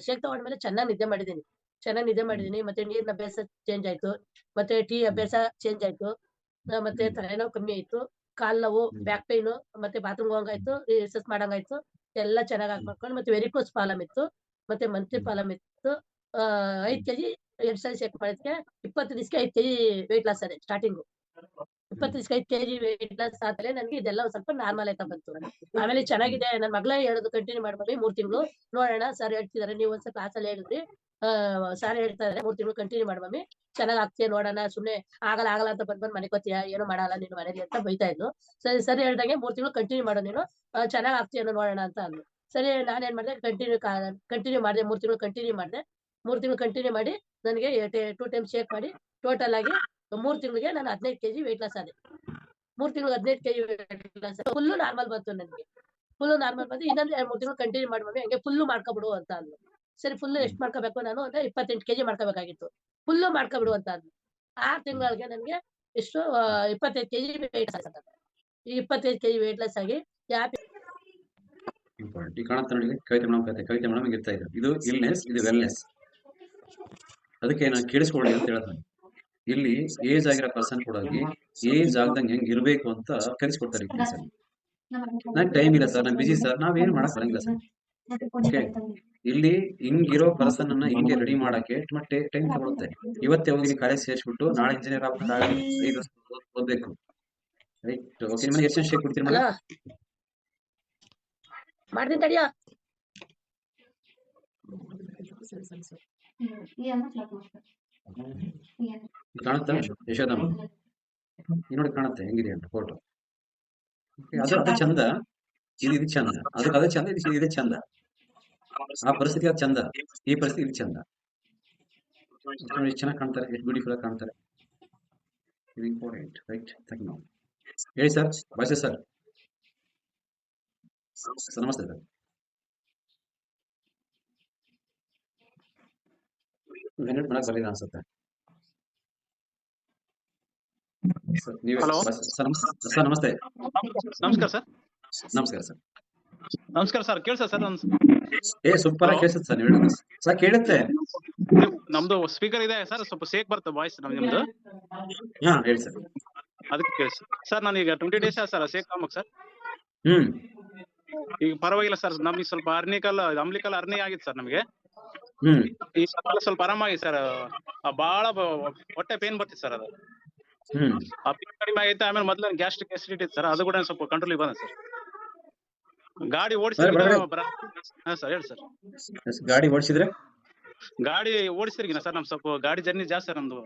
E: ಶೇಕ್ ತಗೊಂಡ್ಮೇಲೆ ಚೆನ್ನಾಗಿ ನಿದ್ದೆ ಮಾಡಿದೀನಿ. ಮತ್ತೆ ನೀರಿನ ಅಭ್ಯಾಸ ಚೇಂಜ್ ಆಯ್ತು, ಮತ್ತೆ ಟೀ ಅಭ್ಯಾಸ ಚೇಂಜ್ ಆಯ್ತು, ಮತ್ತೆ ತಲೆನೋವು ಕಮ್ಮಿ ಆಯ್ತು, ಕಾಲ್ ನೋವು, ಬ್ಯಾಕ್ ಪೈನ್, ಮತ್ತೆ ಬಾತ್ರೂಮ್ ಹೋಗಂಗಾಯ್ತು, ರಿಸರ್ಚ್ ಮಾಡಂಗಾಯ್ತು, ಎಲ್ಲ ಚೆನ್ನಾಗಿ ಮಾಡ್ಕೊಂಡು. ಮತ್ತೆ ವೆರಿಕೋಸ್ ಪ್ರಾಬ್ಲಮ್ ಇತ್ತು, ಮತ್ತೆ ಮಂತ್ಲಿ ಪ್ರಾಬ್ಲಮ್ ಇತ್ತು. 5 kg 2 ಸರಿ ಶೇಕ್ ಮಾಡಿದ್ಕೆ 20 ದಿವಸಕ್ಕೆ 5 kg ವೇಟ್ ಲಾಸ್ ಆಗಿದೆ ಸ್ಟಾರ್ಟಿಂಗು. 20 ದಿವಸಕ್ಕೆ 5 kg ವೇಟ್ ಲಾಸ್ ಆದ್ಮೇಲೆ ನನಗೆ ಇದೆಲ್ಲ ಒಂದ್ ಸ್ವಲ್ಪ ನಾರ್ಮಲ್ ಆಯ್ತಾ ಬಂತು. ಆಮೇಲೆ ಚೆನ್ನಾಗಿದೆ. ನನ್ನ ಮಗಳೇ ಹೇಳೋದು, ಕಂಟಿನ್ಯೂ ಮಾಡ್ಬೋದು 3 ತಿಂಗಳು ನೋಡೋಣ, ಸರ್ ಹೇಳ್ತಿದಾರೆ, ನೀವು ಒಂದ್ಸಲ ಕ್ಲಾಸಲ್ಲಿ ಹೇಳಿದ್ರಿ, ಸರ್ ಹೇಳ್ತಾ ಇದಾರೆ 3 ತಿಂಗಳು ಕಂಟಿನ್ಯೂ ಮಾಡ್ಮಮ್ಮಿ, ಚೆನ್ನಾಗ್ ಆಗ್ತೀಯ ನೋಡೋಣ, ಸುಮ್ನೆ ಆಗಲ್ಲ ಅಂತ ಬಂದ್ ಮನೆಕೋತೀಯ, ಏನು ಮಾಡಲ್ಲ ನೀನು ಮನೇಲಿ ಅಂತ ಬೈತಾ ಇದ್ಲು. ಸರಿ ಹೇಳ್ದಂಗೆ 3 ತಿಂಗಳು ಕಂಟಿನ್ಯೂ ಮಾಡೋ ನೀನು, ಚೆನ್ನಾಗ್ ಆಗ್ತೀಯ ನೋಡೋಣ ಅಂತ ಅಂದ್ಲು. ಸರಿ ನಾನೇನ್ ಮಾಡಿದೆ, ಕಂಟಿನ್ಯೂ ಮಾಡಿದೆ. 3 ತಿಂಗಳು ಕಂಟಿನ್ಯೂ ಮಾಡಿದೆ. 3 ತಿಂಗಳು ಕಂಟಿನ್ಯೂ ಮಾಡಿ ನನಗೆ 2 ಟೈಮ್ ಶೇಕ್ ಮಾಡಿ ಟೋಟಲ್ ಆಗಿ 3 ತಿಂಗಳಿಗೆ ನಾನು 15 kg ವೇಟ್ ಲಾಸ್ ಆದೆ. 3 ತಿಂಗಳು 15 kg weight loss, full normal ಬಂತು ನನಗೆ. ಫುಲ್ಲು ನಾರ್ಮಲ್ ಬಂದು ಇನ್ನೊಂದು 3 ತಿಂಗಳು ಕಂಟಿನ್ಯೂ ಮಾಡ್ಬೋದು, ಹಂಗೆ ಫುಲ್ಲು ಮಾಡ್ಕೊಬಿಡು ಅಂತ ಅಂದ್ಲು. ಸರಿ, ಫುಲ್ಲು ಎಷ್ಟು ಮಾಡ್ಕೋಬೇಕು ನಾನು ಅಂದ್ರೆ 28 kg ಮಾಡ್ಕೋಬೇಕಾಗಿತ್ತು. ಫುಲ್ಲು ಮಾಡ್ಕೊಬಿಡು ಅಂತ ಅಂದ್ಲು. 6 ತಿಂಗಳಿಗೆ ನನಗೆ ಎಷ್ಟು 25 kg ವೇಟ್ ಲಾಸ್ ಆಗಿದೆ. ಈ 25 kg ವೇಟ್ ಲಾಸ್ ಆಗಿ
A: ಇಂಪಾರ್ಟೆಂಟ್. ಈ ಕಾಣುತ್ತೆ ನೋಡಿ, ಕವಿತೆ ಮೇಡಮ್ ಇರ್ತಾ ಇದ್ರು. ಇದು ಇಲ್ನೆಸ್, ಇದು ವೆಲ್ನೆಸ್. ಅದಕ್ಕೆ ನಾನು ಕೇಳಿಸ್ಕೊಳ್ಳಿ ಅಂತ ಹೇಳ್ತಾನೆ. ಇಲ್ಲಿ ಏಜ್ ಆಗಿರೋ ಪರ್ಸನ್ ಕೂಡ ಏಜ್ ಆಗ್ದಂಗೆ ಹೆಂಗ್ ಇರ್ಬೇಕು ಅಂತ ಕಲಿಸ್ಕೊಡ್ತಾರೆ ಈ ಸರ್. ನಂಗೆ ಟೈಮ್ ಇಲ್ಲ ಸರ್, ನಾನು ಬಿಜಿ ಸರ್, ನಾವೇನು ಮಾಡಕ್ ಬರಂಗಿಲ್ಲ ಸರ್. ಓಕೆ, ಇಲ್ಲಿ ಹಿಂಗಿರೋ ಪರ್ಸನ್ ಅನ್ನ ಹಿಂಗೆ ರೆಡಿ ಮಾಡಕ್ಕೆ ಟೈಮ್ ತಗೊಳುತ್ತೆ. ಇವತ್ತೇ ಹೋಗಿ ಕಾಲೇಜ್ ಸೇರಿಸ್ಬಿಟ್ಟು ನಾಳೆ ಇಂಜಿನಿಯರ್ ಆಗ್ಬೇಕಾಗ 5 ವರ್ಷ ಓದ್ಬೇಕು. ರೈಟ್? ಓಕೆ, ನಿಮ್ಮನೆ ಎಷ್ಟು ಶೇಕ್ ಕೊಡ್ತೀರಿ ಮೇಡಮ್?
E: ಮಾಡ್ತೀನಿ ತಡಿಯೋ.
A: ಕಾಣುತ್ತಾ ಯಶೋದಮ್ಮ? ಈ ನೋಡಿ ಕಾಣುತ್ತೆ ಹೆಂಗಿದೆ ಅಂತ ಫೋಟೋ. ಅದು ಚಂದ, ಇದು ಚಂದ, ಅದೇ ಚಂದ, ಇದೇ ಚಂದ. ಆ ಪರಿಸ್ಥಿತಿ ಅದು ಚಂದ, ಈ ಪರಿಸ್ಥಿತಿ ಇದು ಚಂದ. ಎಷ್ಟು ಚೆನ್ನಾಗಿ ಕಾಣ್ತಾರೆ, ಎಷ್ಟು ಬ್ಯೂಟಿಫುಲ್ ಆಗಿ ಕಾಣ್ತಾರೆ. ಇದು ಇಂಪಾರ್ಟೆಂಟ್, ರೈಟ್? ಹೇಳಿ ಸರ್, ಭಾಷೆ ಸರ್. ನಮಸ್ತೆ ಸರ್. ವೆಂಕಟ್ ಮಾಡಕ್ ಬರಲಿಲ್ಲ ಅನ್ಸುತ್ತೆ ಸರ್. ನೀವೇ ಸರ್. ನಮಸ್ತೆ.
F: ನಮಸ್ಕಾರ ಸರ್.
A: ನಮಸ್ಕಾರ ಸರ್.
F: ನಮಸ್ಕಾರ ಸರ್. ಕೇಳ್ಸ ಸರ್?
A: ಸೂಪರ್ ಆಗಿ ಕೇಳಿಸುತ್ತೆ ಸರ್. ನೀವು ಸರ್ ಕೇಳುತ್ತೆ.
F: ನಮ್ದು ಸ್ಪೀಕರ್ ಇದೆ ಸರ್, ಸ್ವಲ್ಪ ಸೇಕ್ ಬರುತ್ತೆ ವಾಯ್ಸ್ ನಿಮ್ದು.
A: ಹಾ ಹೇಳಿ ಸರ್.
F: ಅದಕ್ಕೆ ಕೇಳಿಸ್ ಸರ್. ನಾನೀಗ 20 ಡೇಸ್ ಸರ್ ಸೇಕ್ ಆಗ್ಬೇಕು ಸರ್. ಈಗ ಪರವಾಗಿಲ್ಲ ಸರ್, ನಮ್ಗೆ ಸ್ವಲ್ಪ ಅಂಬ್ಲಿಕಲ್ ಅರ್ನಿ ಆಗಿತ್ತು ಸರ್ ನಮಗೆ. ಈ ಸ್ವಲ್ಪ ಆರಾಮಾಗಿ ಸರ್. ಬಹಳ ಹೊಟ್ಟೆ ಪೇನ್ ಬರ್ತಿತ್ತು ಸರ್. ಅದು ಆ ಪೇನ್ ಕಡಿಮೆ ಆಗೈತೆ. ಆಮೇಲೆ ಮೊದಲು ಗ್ಯಾಸ್ಟ್ರಿಕ್ ಅಸಿಡಿಟಿ ಇತ್ತು ಸರ್, ಅದು ಕೂಡ ಸ್ವಲ್ಪ ಕಂಟ್ರೋಲ್ ಬಂದ ಸರ್. ಗಾಡಿ ಓಡಿಸಿದ್ರೆ ಹಾ ಸರ್ ಹೇಳಿ ಸರ್.
A: ಗಾಡಿ ಓಡಿಸಿದ್ರೆ
F: ಸರ್ ನಮ್ ಸ್ವಲ್ಪ ಗಾಡಿ ಜರ್ನಿ ಜಾಸ್ತಿ ಸರ್ ನಮ್ದು.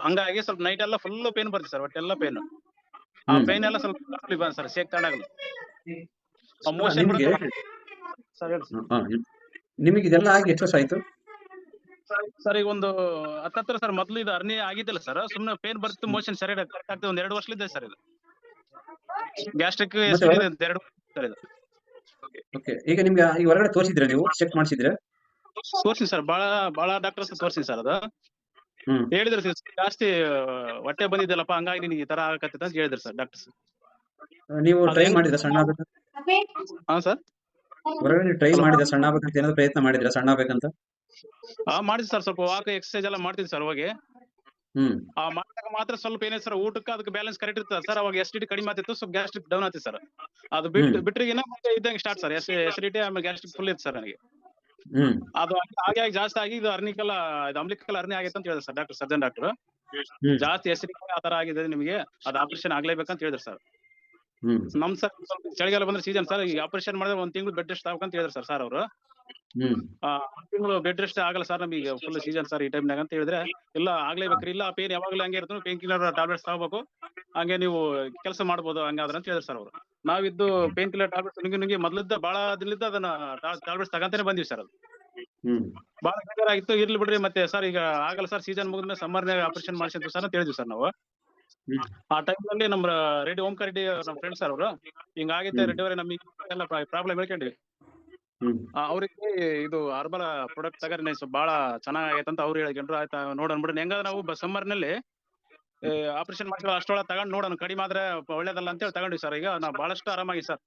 F: ಹಂಗಾಗಿ ಸ್ವಲ್ಪ ನೈಟ್ ಎಲ್ಲ ಫುಲ್ ಪೇನ್ ಬರ್ತದೆ ಸರ್, ಹೊಟ್ಟೆಲ್ಲ ಪೇನ್. ಆ ಪೇನ್ ಎಲ್ಲ ಸ್ವಲ್ಪ ಕಂಟ್ರೋಲ್ ಬಂದ ಸರ್, ಶೇಕ್ ತಗೊಂಡಾಗಲ್ಲ. ಸರ್ ಹೇಳಿ.
A: ನಿಮಗೆ ಇದೆಲ್ಲ ಆಗಿ ಎಷ್ಟು ವರ್ಷ ಆಯ್ತು
F: ಸರ್? ಈಗ ಒಂದು 10 ಸರ್. ಮೊದ್ಲು ಇದು ಅರ್ನಿ ಆಗಿದ್ದಿಲ್ಲ ಸರ್, ಸುಮ್ನೆ ಪೇನ್ ಬರ್ತಿತ್ತು, ಮೋಷನ್ ಸರಿಯಾಗಿ ಕರೆಕ್ಟ್ ಆಗ್ತದೆ. 1-2 ವರ್ಷಲಿದ್ದೆ ಸರ್ ಇದು. ಗ್ಯಾಸ್ಟ್ರಿಕ್ ಎಸಿಡಿಟಿ 2 ಸರ್ ಇದು.
A: ಓಕೆ. ಈಗ ನಿಮ್ಗೆ ಈ ಹೊರಗಡೆ ತೋರಿಸಿದ್ರೆ, ನೀವು ಚೆಕ್ ಮಾಡಿಸಿದ್ರೆ?
F: ತೋರ್ಸಿನಿ ಸರ್, ಬಹಳ ಡಾಕ್ಟರ್ಸ್ ತೋರ್ಸಿನಿ ಸರ್. ಅದು ಹೇಳಿದ್ರು ಜಾಸ್ತಿ ಹೊಟ್ಟೆ ಬಂದಿದ್ದಲ್ಲಪ್ಪ, ಹಂಗಾಗಿ ನಿನಗೆ ಈ ತರ ಆಗಕತ್ತೈತೆ ಅಂತ ಹೇಳಿದ್ರು ಸರ್ ಡಾಕ್ಟರ್ಸ್.
A: ನೀವು ಟ್ರೈ ಮಾಡಿದ್ರ ಸಣ್ಣ ಆಗ್ಬೇಕು?
F: ಹಾ ಸರ್.
A: ಹೊರಗಡೆ ಟ್ರೈ ಮಾಡಿದ್ರ ಸಣ್ಣ ಆಗ್ಬೇಕಂತ ಏನಾದ್ರು ಪ್ರಯತ್ನ ಮಾಡಿದ್ರ ಸಣ್ಣ ಆಗ್ಬೇಕಂತ?
F: ಮಾಡಿದ್ವಿ ಸರ್, ಸ್ವಲ್ಪ ವಾಕ್ ಎಕ್ಸರ್ಸೈಸ್ ಎಲ್ಲ ಮಾಡ್ತಿದ್ವಿ ಸರ್ ಹೋಗಿ. ಮಾಡಿದಾಗ ಮಾತ್ರ ಸ್ವಲ್ಪ ಏನೇ ಸರ್, ಊಟಕ್ಕೆ ಅದಕ್ಕೆ ಬ್ಯಾಲೆನ್ಸ್ ಕರೆಕ್ಟ್ ಇರ್ತದೆ ಸರ್. ಅವಾಗ ಎಸಿಡಿಟಿ ಕಡಿಮೆ ಆಗ್ತಿತ್ತು, ಸ್ವಲ್ಪ ಗ್ಯಾಸ್ಟ್ರಿಕ್ ಡೌನ್ ಆಗ್ತಿತ್ತು ಸರ್. ಅದು ಬಿಟ್ರಿಗಿನ ಮತ್ತೆ ಇದ್ದಂಗೆ ಸ್ಟಾರ್ಟ್ ಸರ್, ಎಸಿಡಿಟಿ ಆಮೇಲೆ ಗ್ಯಾಸ್ಟ್ರಿಕ್ ಫುಲ್ ಇತ್ತು ಸರ್ ನನಗೆ. ಅದು ಹಾಗೆ ಜಾಸ್ತಿ ಆಗಿ ಇದು ಅಂಬ್ಲಿಕಲ್ ಅರ್ನಿ ಆಗೈತೆ ಅಂತ ಹೇಳಿದ್ರು ಸರ್ ಡಾಕ್ಟರ್, ಸರ್ಜನ್ ಡಾಕ್ಟರ್. ಜಾಸ್ತಿ ಎಸಿಡಿಟಿ ಆ ತರ ಆಗಿದೆ ನಿಮಗೆ, ಅದು ಆಪರೇಷನ್ ಆಗ್ಲೇಬೇಕಂತ ಹೇಳಿದ್ರು ಸರ್. ನಮ್ ಸರ್ ಸ್ವಲ್ಪ ಚಳಿಗಾಲ ಬಂದ್ರೆ ಸೀಸನ್ ಸರ್, ಈಗ ಆಪರೇಷನ್ ಮಾಡಿದ್ರೆ 1 ತಿಂಗಳು ಬೆಡ್ ರೆಸ್ಟ್ ಆಗ್ಬೇಕಂತ ಹೇಳಿದ್ರು ಸರ್ ಅವರು. 1 ತಿಂಗಳು ಬೆಡ್ ರೆಸ್ಟ್ ಆಗಲ್ಲ ಸರ್ ನಮಗೆ, ಫುಲ್ ಸೀಸನ್ ಸರ್ ಈ ಟೈಮ್ನಾಗ ಅಂತ ಹೇಳಿದ್ರೆ. ಇಲ್ಲ ಆಗ್ಲೇಬೇಕ್ರಿ, ಇಲ್ಲ ಪೇನ್ ಯಾವಾಗ್ಲೂ ಹಂಗೆ ಇರ್ತದೆ, ಪೇನ್ ಕಿಲ್ಲರ್ ಟ್ಯಾಬ್ಲೆಟ್ಸ್ ತಗೋಬೇಕು, ಹಂಗೆ ನೀವು ಕೆಲಸ ಮಾಡ್ಬೋದು ಹಂಗಾದ್ರೆ ಅಂತ ಹೇಳಿದ್ರು ಸರ್ ಅವರು. ನಾವಿದ್ದು ಪೇನ್ ಕಿಲ್ಲರ್ ಟ್ಯಾಬ್ಲೆಟ್ಸ್ ನುಂಗಿ ಮೊದ್ಲಿದ್ದ ಬಹಳ ದಿನದಿಂದ ಅದನ್ನ ಟ್ಯಾಬ್ಲೆಟ್ಸ್ ತಗಂತಾನೆ ಬಂದಿವಿ ಸರ್. ಅದು ಬಹಳ ಬೇಜಾರಾಗಿತ್ತು. ಇರ್ಲಿ ಬಿಡ್ರಿ ಮತ್ತೆ ಸರ್, ಈಗ ಆಗಲ್ಲ ಸರ್, ಸೀಸನ್ ಮುಗಿದ್ಮೇಲೆ ಸಮ್ಮರ್ನಾಗ ಆಪರೇಷನ್ ಮಾಡಿಸಿದ್ವಿ ಸರ್ ಅಂತ ಹೇಳಿದ್ವಿ ಸರ್ ನಾವು. ಆ ಟೈಮ್ ನಲ್ಲಿ ನಮ್ಮ ರೆಡ್ಡಿ ಓಂಕಾರ ರೆಡ್ಡಿ ನಮ್ಮ ಫ್ರೆಂಡ್ ಸರ್ ಅವರು, ಹಿಂಗಾಗೈತೆ ರೆಡ್ಡಿ ಅವರೇ, ನಮಗೆ ಎಲ್ಲ ಪ್ರಾಬ್ಲಮ್ ಹೇಳ್ಕೊಂಡ್ವಿ. ಅವ್ರಿಗೆ ಇದು ಅರ್ಬಲ್ ಪ್ರಾಡಕ್ಟ್ ತಗರಿ ಸ್ವಲ್ಪ ಬಹಳ ಚೆನ್ನಾಗೈತೆ ಅಂತ ಅವ್ರು ಹೇಳ್ಕೊಂಡ್ರು. ಆಯ್ತಾ ನೋಡೋಣ ಬಿಡ್ರಿ, ಹೆಂಗಾದ್ರೆ ನಾವು ಸಮ್ಮರ್ ನಲ್ಲಿ ಆಪರೇಷನ್ ಮಾಡ್ತೀವಿ ಅಷ್ಟೊಳಗೆ ತಗೊಂಡ್ ನೋಡೋಣ, ಕಡಿಮೆ ಆದ್ರೆ ಒಳ್ಳೇದಲ್ಲ ಅಂತ ಹೇಳಿ ತಗೊಂಡ್ವಿ ಸರ್. ಈಗ ನಾವು ಬಹಳಷ್ಟು ಆರಾಮಾಗಿ ಸರ್.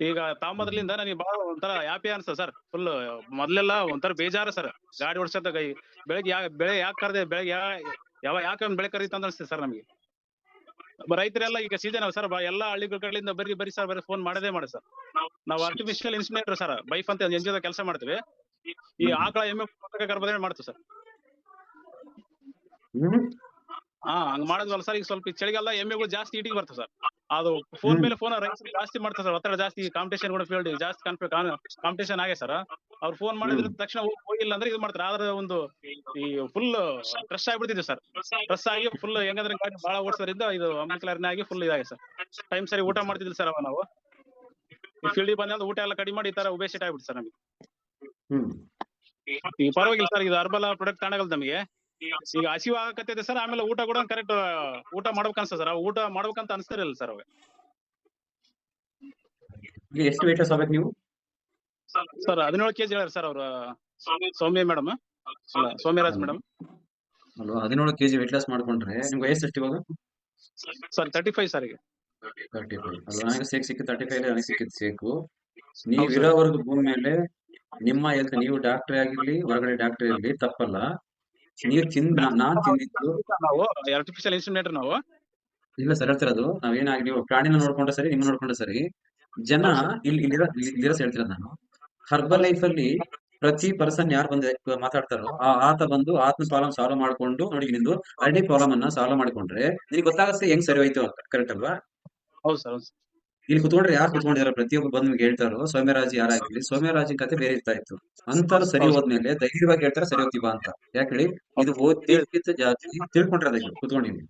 F: ಈಗ ತಾಂಬದ್ರಲಿಂದ ನನಗೆ ಬಹಳ ಒಂಥರ ಹ್ಯಾಪಿ ಅನ್ಸ್ತದೆ ಸರ್. ಫುಲ್ ಮೊದ್ಲೆಲ್ಲ ಒಂಥರ ಬೇಜಾರು ಸರ್, ಗಾಡಿ ಓಡಿಸೋದಾಗ ಬೆಳೆ ಯಾಕೆ ಕರೆದೆ, ಬೆಳಗ್ಗೆ ಯಾಕೆ ಬೆಳೆ ಕರೀತ ಅಂತ ಅನ್ಸ್ತದೆ ಸರ್ ನಮಗೆ. ರೈತರೆಲ್ಲ ಈಗ ಸೀಸನ್ ಸರ್, ಎಲ್ಲಾ ಹಳ್ಳಿಗಳ ಕಡೆಯಿಂದ ಬರೀ ಸರ್, ಬರೀ ಫೋನ್ ಮಾಡದೇ ಮಾಡಿ ಸರ್. ನಾವು ಆರ್ಟಿಫಿಷಿಯಲ್ ಇನ್ಸಿಮಿನೇಟರ್ ಸರ್, ಬೈಫ್ ಅಂತ NGO ಕೆಲಸ ಮಾಡ್ತೀವಿ. ಈ ಆಕಳ ಎಮ್ಮೆ ಗರ್ಭಧಾರಣೆ ಮಾಡ್ತೀವಿ ಸರ್. ಹಂಗ್ ಮಾಡಿದ್ವಲ್ಲ ಸರ್. ಈಗ ಸ್ವಲ್ಪ ಚಳಿಗಾಲ ಎಮ್ಮೆಗಳು ಜಾಸ್ತಿ ಈಟಿಗೆ ಬರ್ತದೆ ಸರ್. ಅದು ಫೋನ್ ಮೇಲೆ ಫೋನ್ ರೈತರು ಜಾಸ್ತಿ ಮಾಡ್ತಾರೆ ಸರ್, ಒತ್ತಡ ಜಾಸ್ತಿ, ಕಾಂಪಿಟೇಷನ್ ಕೂಡ ಫೀಲ್ಡ್ ಜಾಸ್ತಿ ಕಾಂಪಿಟೇಷನ್ ಆಗಿದೆ ಸರ್. ಅವ್ರು ಫೋನ್ ಮಾಡಿದ್ರ ತಕ್ಷಣ ಹೋಗಿಲ್ಲ ಅಂದ್ರೆ ಇದು ಮಾಡ್ತಾರೆ. ಆದ್ರೆ ಒಂದು ಈ ಫುಲ್ ಸ್ಟ್ರೆಸ್ ಆಗ್ಬಿಡ್ತಿದ್ವಿ ಸರ್. ಸ್ಟ್ರೆಸ್ ಆಗಿ ಫುಲ್ ಹೆಂಗಂದ್ರೆ ಗಾಡಿ ಬಹಳ ಓಡಿಸೋದ್ರಿಂದ ಇದು ಅಂಬ್ಲಿಕಲ್ ಆಗಿ ಫುಲ್ ಇದಾಗಿದೆ ಸರ್. ಟೈಮ್ ಸರಿ ಊಟ ಮಾಡ್ತಿದ್ವಿ ಸರ್ ಅವಾಗ ನಾವು. ಈ ಫೀಲ್ಡಿಗೆ ಬಂದ ಊಟ ಎಲ್ಲ ಕಡಿಮೆ ಮಾಡಿ ಈ ತರ ಒಬೇಸಿಟಿ ಆಗ್ಬಿಡ್ತು ಸರ್ ನಮಗೆ. ಈಗ ಪರವಾಗಿಲ್ಲ ಸರ್, ಇದು ಅರ್ಬಲ್ ಪ್ರಾಡಕ್ಟ್ ತಗೊಂಡಾಗಲ್ಲ ನಮಗೆ. ಈಗ ಹಸಿವು ಆಗಕತ್ತೈತೆ ಸರ್, ಆಮೇಲೆ ಊಟ ಕೂಡ ಕರೆಕ್ಟ್ ಊಟ ಮಾಡ್ಬೇಕು ಅನ್ಸ್ತದೆ ಸರ್. ಊಟ ಮಾಡ್ಬೇಕಂತ ಅನ್ಸ್ತಿರಲ್ಲ ಸರ್ ಅವಾಗ.
A: ಎಷ್ಟು ವೇಟ್ ಲಾಸ್ ಆಗ್ಬೇಕು ನೀವು?
F: ಸರ್ 17 kg ಹೇಳ್ಯಾರ ಸರ್ ಅವ್ರ ಸೌಮ್ಯ ಮೇಡಮ್, ಅಲ್ಲ ಸೌಮ್ಯರಾಜ್ ಮೇಡಮ್.
A: ಅಲ್ವಾ, 17 kg ವೇಟ್ ಲಾಸ್ ಮಾಡ್ಕೊಂಡ್ರೆ ನಿಮ್ಗೆ ವಯಸ್ಸು ಎಷ್ಟು ಇವಾಗ?
F: Sir 35 sir. ಈಗ
A: 35 ಅಲ್ವಾ? ನನಗೆ ಸಿಕ್ಕಿದ್ದು 35, ನನಗೆ ಸಿಕ್ಕಿದ್ದು ಸೇಕು. ನೀವು ಇರೋವರೆಗೂ ಭೂಮಿ ಮೇಲೆ ನಿಮ್ಮ ಹೆಲ್ತ್, ನೀವು ಡಾಕ್ಟರ್ ಆಗಿರ್ಲಿ ಹೊರಗಡೆ ಡಾಕ್ಟರ್ ಇರ್ಲಿ ತಪ್ಪಲ್ಲ. ನೀವು ನಾನ್ ತಿಂದಿದ್ದು
F: ನಾವು ಆರ್ಟಿಫಿಷಿಯಲ್ ಇನ್ಸಿಮಿನೇಟರ್ ನಾವು
A: ಇಲ್ಲ ಸರ್ ಹೇಳ್ತಿರೋದು. ನಾವೇನಾಗಿ ನೀವು ಪ್ರಾಣಿನ ನೋಡ್ಕೊಂಡ್ರೆ ಸರಿ, ನಿಮ್ಮ ನೋಡ್ಕೊಂಡ್ರೆ ಸರಿ. ಜನ ಇಲ್ಲಿರೋ ಹೇಳ್ತಿರೋದು ನಾನು, ಹರ್ಬಲ್ ಲೈಫ್ ಅಲ್ಲಿ ಪ್ರತಿ ಪರ್ಸನ್ ಯಾರು ಬಂದು ಮಾತಾಡ್ತಾರೋ ಆತ ಬಂದು ಆತ್ಮ ಪ್ರಾಬ್ಲಮ್ ಸಾಲ್ವ್ ಮಾಡ್ಕೊಂಡು ನೋಡಿ, ನಿಂದು ಆಲ್ರೆಡಿ ಪ್ರಾಬ್ಲಮ್ ಅನ್ನ ಸಾಲ್ವ್ ಮಾಡ್ಕೊಂಡ್ರೆ ನಿನಗೆ ಗೊತ್ತಾಗುತ್ತೆ ಹೆಂಗ್ ಸರಿ ಹೋಯ್ತು ಅಂತ. ಕರೆಕ್ಟ್ ಅಲ್ವಾ?
F: ಹೌದು ಸರ್.
A: ಇಲ್ಲಿ ಕುತ್ಕೊಂಡ್ರೆ ಯಾರು ಕುತ್ಕೊಂಡಿದಾರೆ ಪ್ರತಿಯೊಬ್ಬರು ಬಂದು ನಿಮ್ಗೆ ಹೇಳ್ತಾರೋ ಸೌಮ್ಯರಾಜ್ ಯಾರಾಗಿರ್ಲಿ ಸೌಮ್ಯರಾಜನ್ ಕತೆ ಬೇರೆ ಇರ್ತಾ ಇತ್ತು. ಅಂತಾರು ಸರಿ
F: ಹೌದು
A: ಹೋದ್ಮೇಲೆ ಧೈರ್ಯವಾಗಿ ಹೇಳ್ತಾರೆ ಸರಿ ಹೋಗ್ತೀವ ಅಂತ. ಯಾಕೆ ಹೇಳಿ, ಇದು ಓದ್ತಿದ್ದ ಜಾಸ್ತಿ ತಿಳ್ಕೊಂಡಿರೋದು ಕುತ್ಕೊಂಡಿನಿ.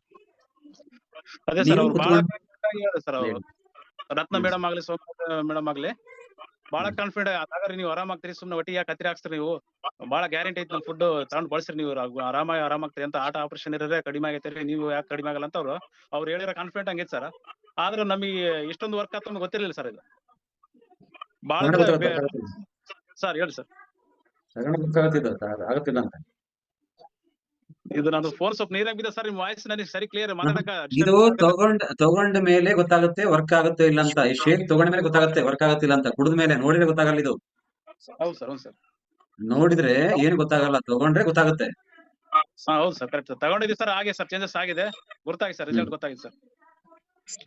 F: ಅದೇ ಸರ್
A: ನೀವು
F: ಅವ್ರು ಬಹಳ
A: ಕುತ್ಕೊಂಡು
F: ಸರ್ ಅವರು ರತ್ನ
A: ಹ್ಮ್
F: ಮೇಡಮ್ ಆಗ್ಲಿ ಸೌಮ್ಯ ಮೇಡಮ್ ಆಗ್ಲಿ ಬಹಳ
A: ಹ್ಮ್
F: ಕಾನ್ಫಿಡೆಂಟ್ ಅದಾಗ್ರಿ ನೀವು ಆರಾಮಾಗ್ತೀರಿ. ಸುಮ್ನೆ ಒಟ್ಟಿಗೆ ಯಾಕೆ ಕತ್ರಿ ಹಾಕ್ಸ್ರಿ ನೀವು. ಬಹಳ ಗ್ಯಾರಂಟಿ ಐತಿ ನಮ್ ಫುಡ್ ತಗೊಂಡ್ ಬಳಸ್ರಿ ನೀವು ಆರಾಮಾಗ್ತೀರಿ ಅಂತ. ಆಟ ಆಪರೇಷನ್ ಇರೋದೇ ಕಡಿಮೆ ಆಗೈತೆ, ನೀವು ಯಾಕೆ ಕಡಿಮೆ ಆಗಲ್ಲ ಅಂತ ಅವ್ರು ಹೇಳಿರೋ ಕಾನ್ಫಿಡೆಂಟ್ ಹಂಗೈತಿ ಸರ್. ಆದ್ರೂ ನಮಗೆ ಇಷ್ಟೊಂದು ವರ್ಕ್ ಆತ ಗೊತ್ತಿರ್ಲಿಲ್ಲ ಸರ್. ಇದು ಬಹಳ
A: ಕನ್ನಡ
F: ಅಂದ್ರೆ
A: ಗೊತ್ತಾಗತ್ತಿಲ್ಲ
F: ಸರ್ ಹೇಳಿ ಸರ್.
A: ಕನ್ನಡ ಗೊತ್ತಾಗತ್ತಿಲ್ಲ ಆಗತ್ತಿಲ್ಲ ಅಂತ.
F: ಇದು ನಂದು ಫೋನ್ ಸ್ವಲ್ಪ ನೀರಾಗ ಬಿದ್ದ ಸರ್. ನಿಮ್ ವಾಯ್ಸ್ ನನಗೆ ಸರಿ ಕ್ಲಿಯರ್ ಮಾತಾಡಕ
A: ಇದು ತಗೊಂಡ ಮೇಲೆ ಗೊತ್ತಾಗುತ್ತೆ ವರ್ಕ್ ಆಗುತ್ತೆ ಇಲ್ಲ ಅಂತ. ಈ ಶೇಕ್ ತಗೊಂಡ ಮೇಲೆ ಗೊತ್ತಾಗುತ್ತೆ ವರ್ಕ್ ಆಗುತ್ತಿಲ್ಲ ಅಂತ. ಕುಡಿದ ಮೇಲೆ ನೋಡಿದ್ರೆ ಗೊತ್ತಾಗಲ್ಲ. ಇದು
F: ಹೌದು ಸರ್. ಹೌದು ಸರ್.
A: ನೋಡಿದ್ರೆ ಏನು ಗೊತ್ತಾಗಲ್ಲ, ತಗೊಂಡ್ರೆ ಗೊತ್ತಾಗುತ್ತೆ.
F: ಹಾ ಹೌದು ಸರ್ ಕರೆಕ್ಟ್. ತಗೊಂಡಿದ್ದೀವಿ ಸರ್. ಹಾಗೆ ಸರ್ ಚೇಂಜಸ್ ಆಗಿದೆ, ಗೊತ್ತಾಗಿದೆ ಸರ್. ರಿಸಲ್ಟ್ ಗೊತ್ತಾಗಿದೆ ಸರ್.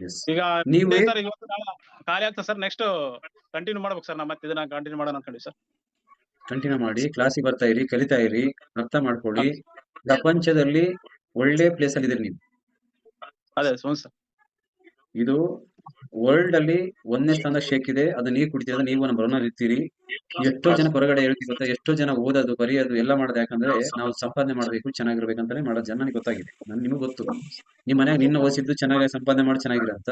A: Yes.
F: ಈಗ
A: ನೀವೇ
F: ಸರ್ ಇವತ್ತು ನಾಳೆ ಖಾಲಿ ಆಗ್ತದೆ ಸರ್. ನೆಕ್ಸ್ಟ್ ಕಂಟಿನ್ಯೂ ಮಾಡ್ಬೇಕು ಸರ್. ನಾ ಮತ್ತೆ ಇದನ್ನ ಕಂಟಿನ್ಯೂ ಮಾಡೋಣ ಅನ್ಕೊಂಡಿ ಸರ್.
A: ಕಂಟಿನ್ಯೂ ಮಾಡಿ, ಕ್ಲಾಸಿಗೆ ಬರ್ತಾ ಇರಿ, ಕಲಿತಾ ಇರಿ, ಅರ್ಥ ಮಾಡ್ಕೊಳ್ಳಿ. ಪ್ರಪಂಚದಲ್ಲಿ ಒಳ್ಳೆ ಪ್ಲೇಸ್ ಅಲ್ಲಿ ಇದೀರಿ ನೀವು.
F: ಅದೇ ಹ್ಞೂ ಸರ್.
A: ಇದು ವರ್ಲ್ಡ್ ಅಲ್ಲಿ 1ನೇ ಸ್ಥಾನದ ಶೇಕ್ ಇದೆ. ಅದು ನೀವು ಕುಡಿತೀರ, ನೀವು ನಂಬರ್ 1 ಇರ್ತೀರಿ. ಎಷ್ಟೋ ಜನ ಹೊರಗಡೆ ಹೇಳ್ತೀವಿ ಗೊತ್ತಾ, ಎಷ್ಟೋ ಜನ ಓದೋದು ಬರೆಯೋದು ಎಲ್ಲ ಮಾಡೋದು ಯಾಕಂದ್ರೆ ನಾವು ಸಂಪಾದನೆ ಮಾಡ್ಬೇಕು, ಚೆನ್ನಾಗಿರ್ಬೇಕಂತಾನೆ ಮಾಡೋದು. ಜನ ಗೊತ್ತಾಗಿದೆ, ನಿಮ್ಗೆ ಗೊತ್ತು. ನಿಮ್ ಮನ್ಯಾಗ ನಿನ್ನ ಓದಿದ್ದು ಚೆನ್ನಾಗಿ ಸಂಪಾದನೆ ಮಾಡಿ ಚೆನ್ನಾಗಿರಂತ.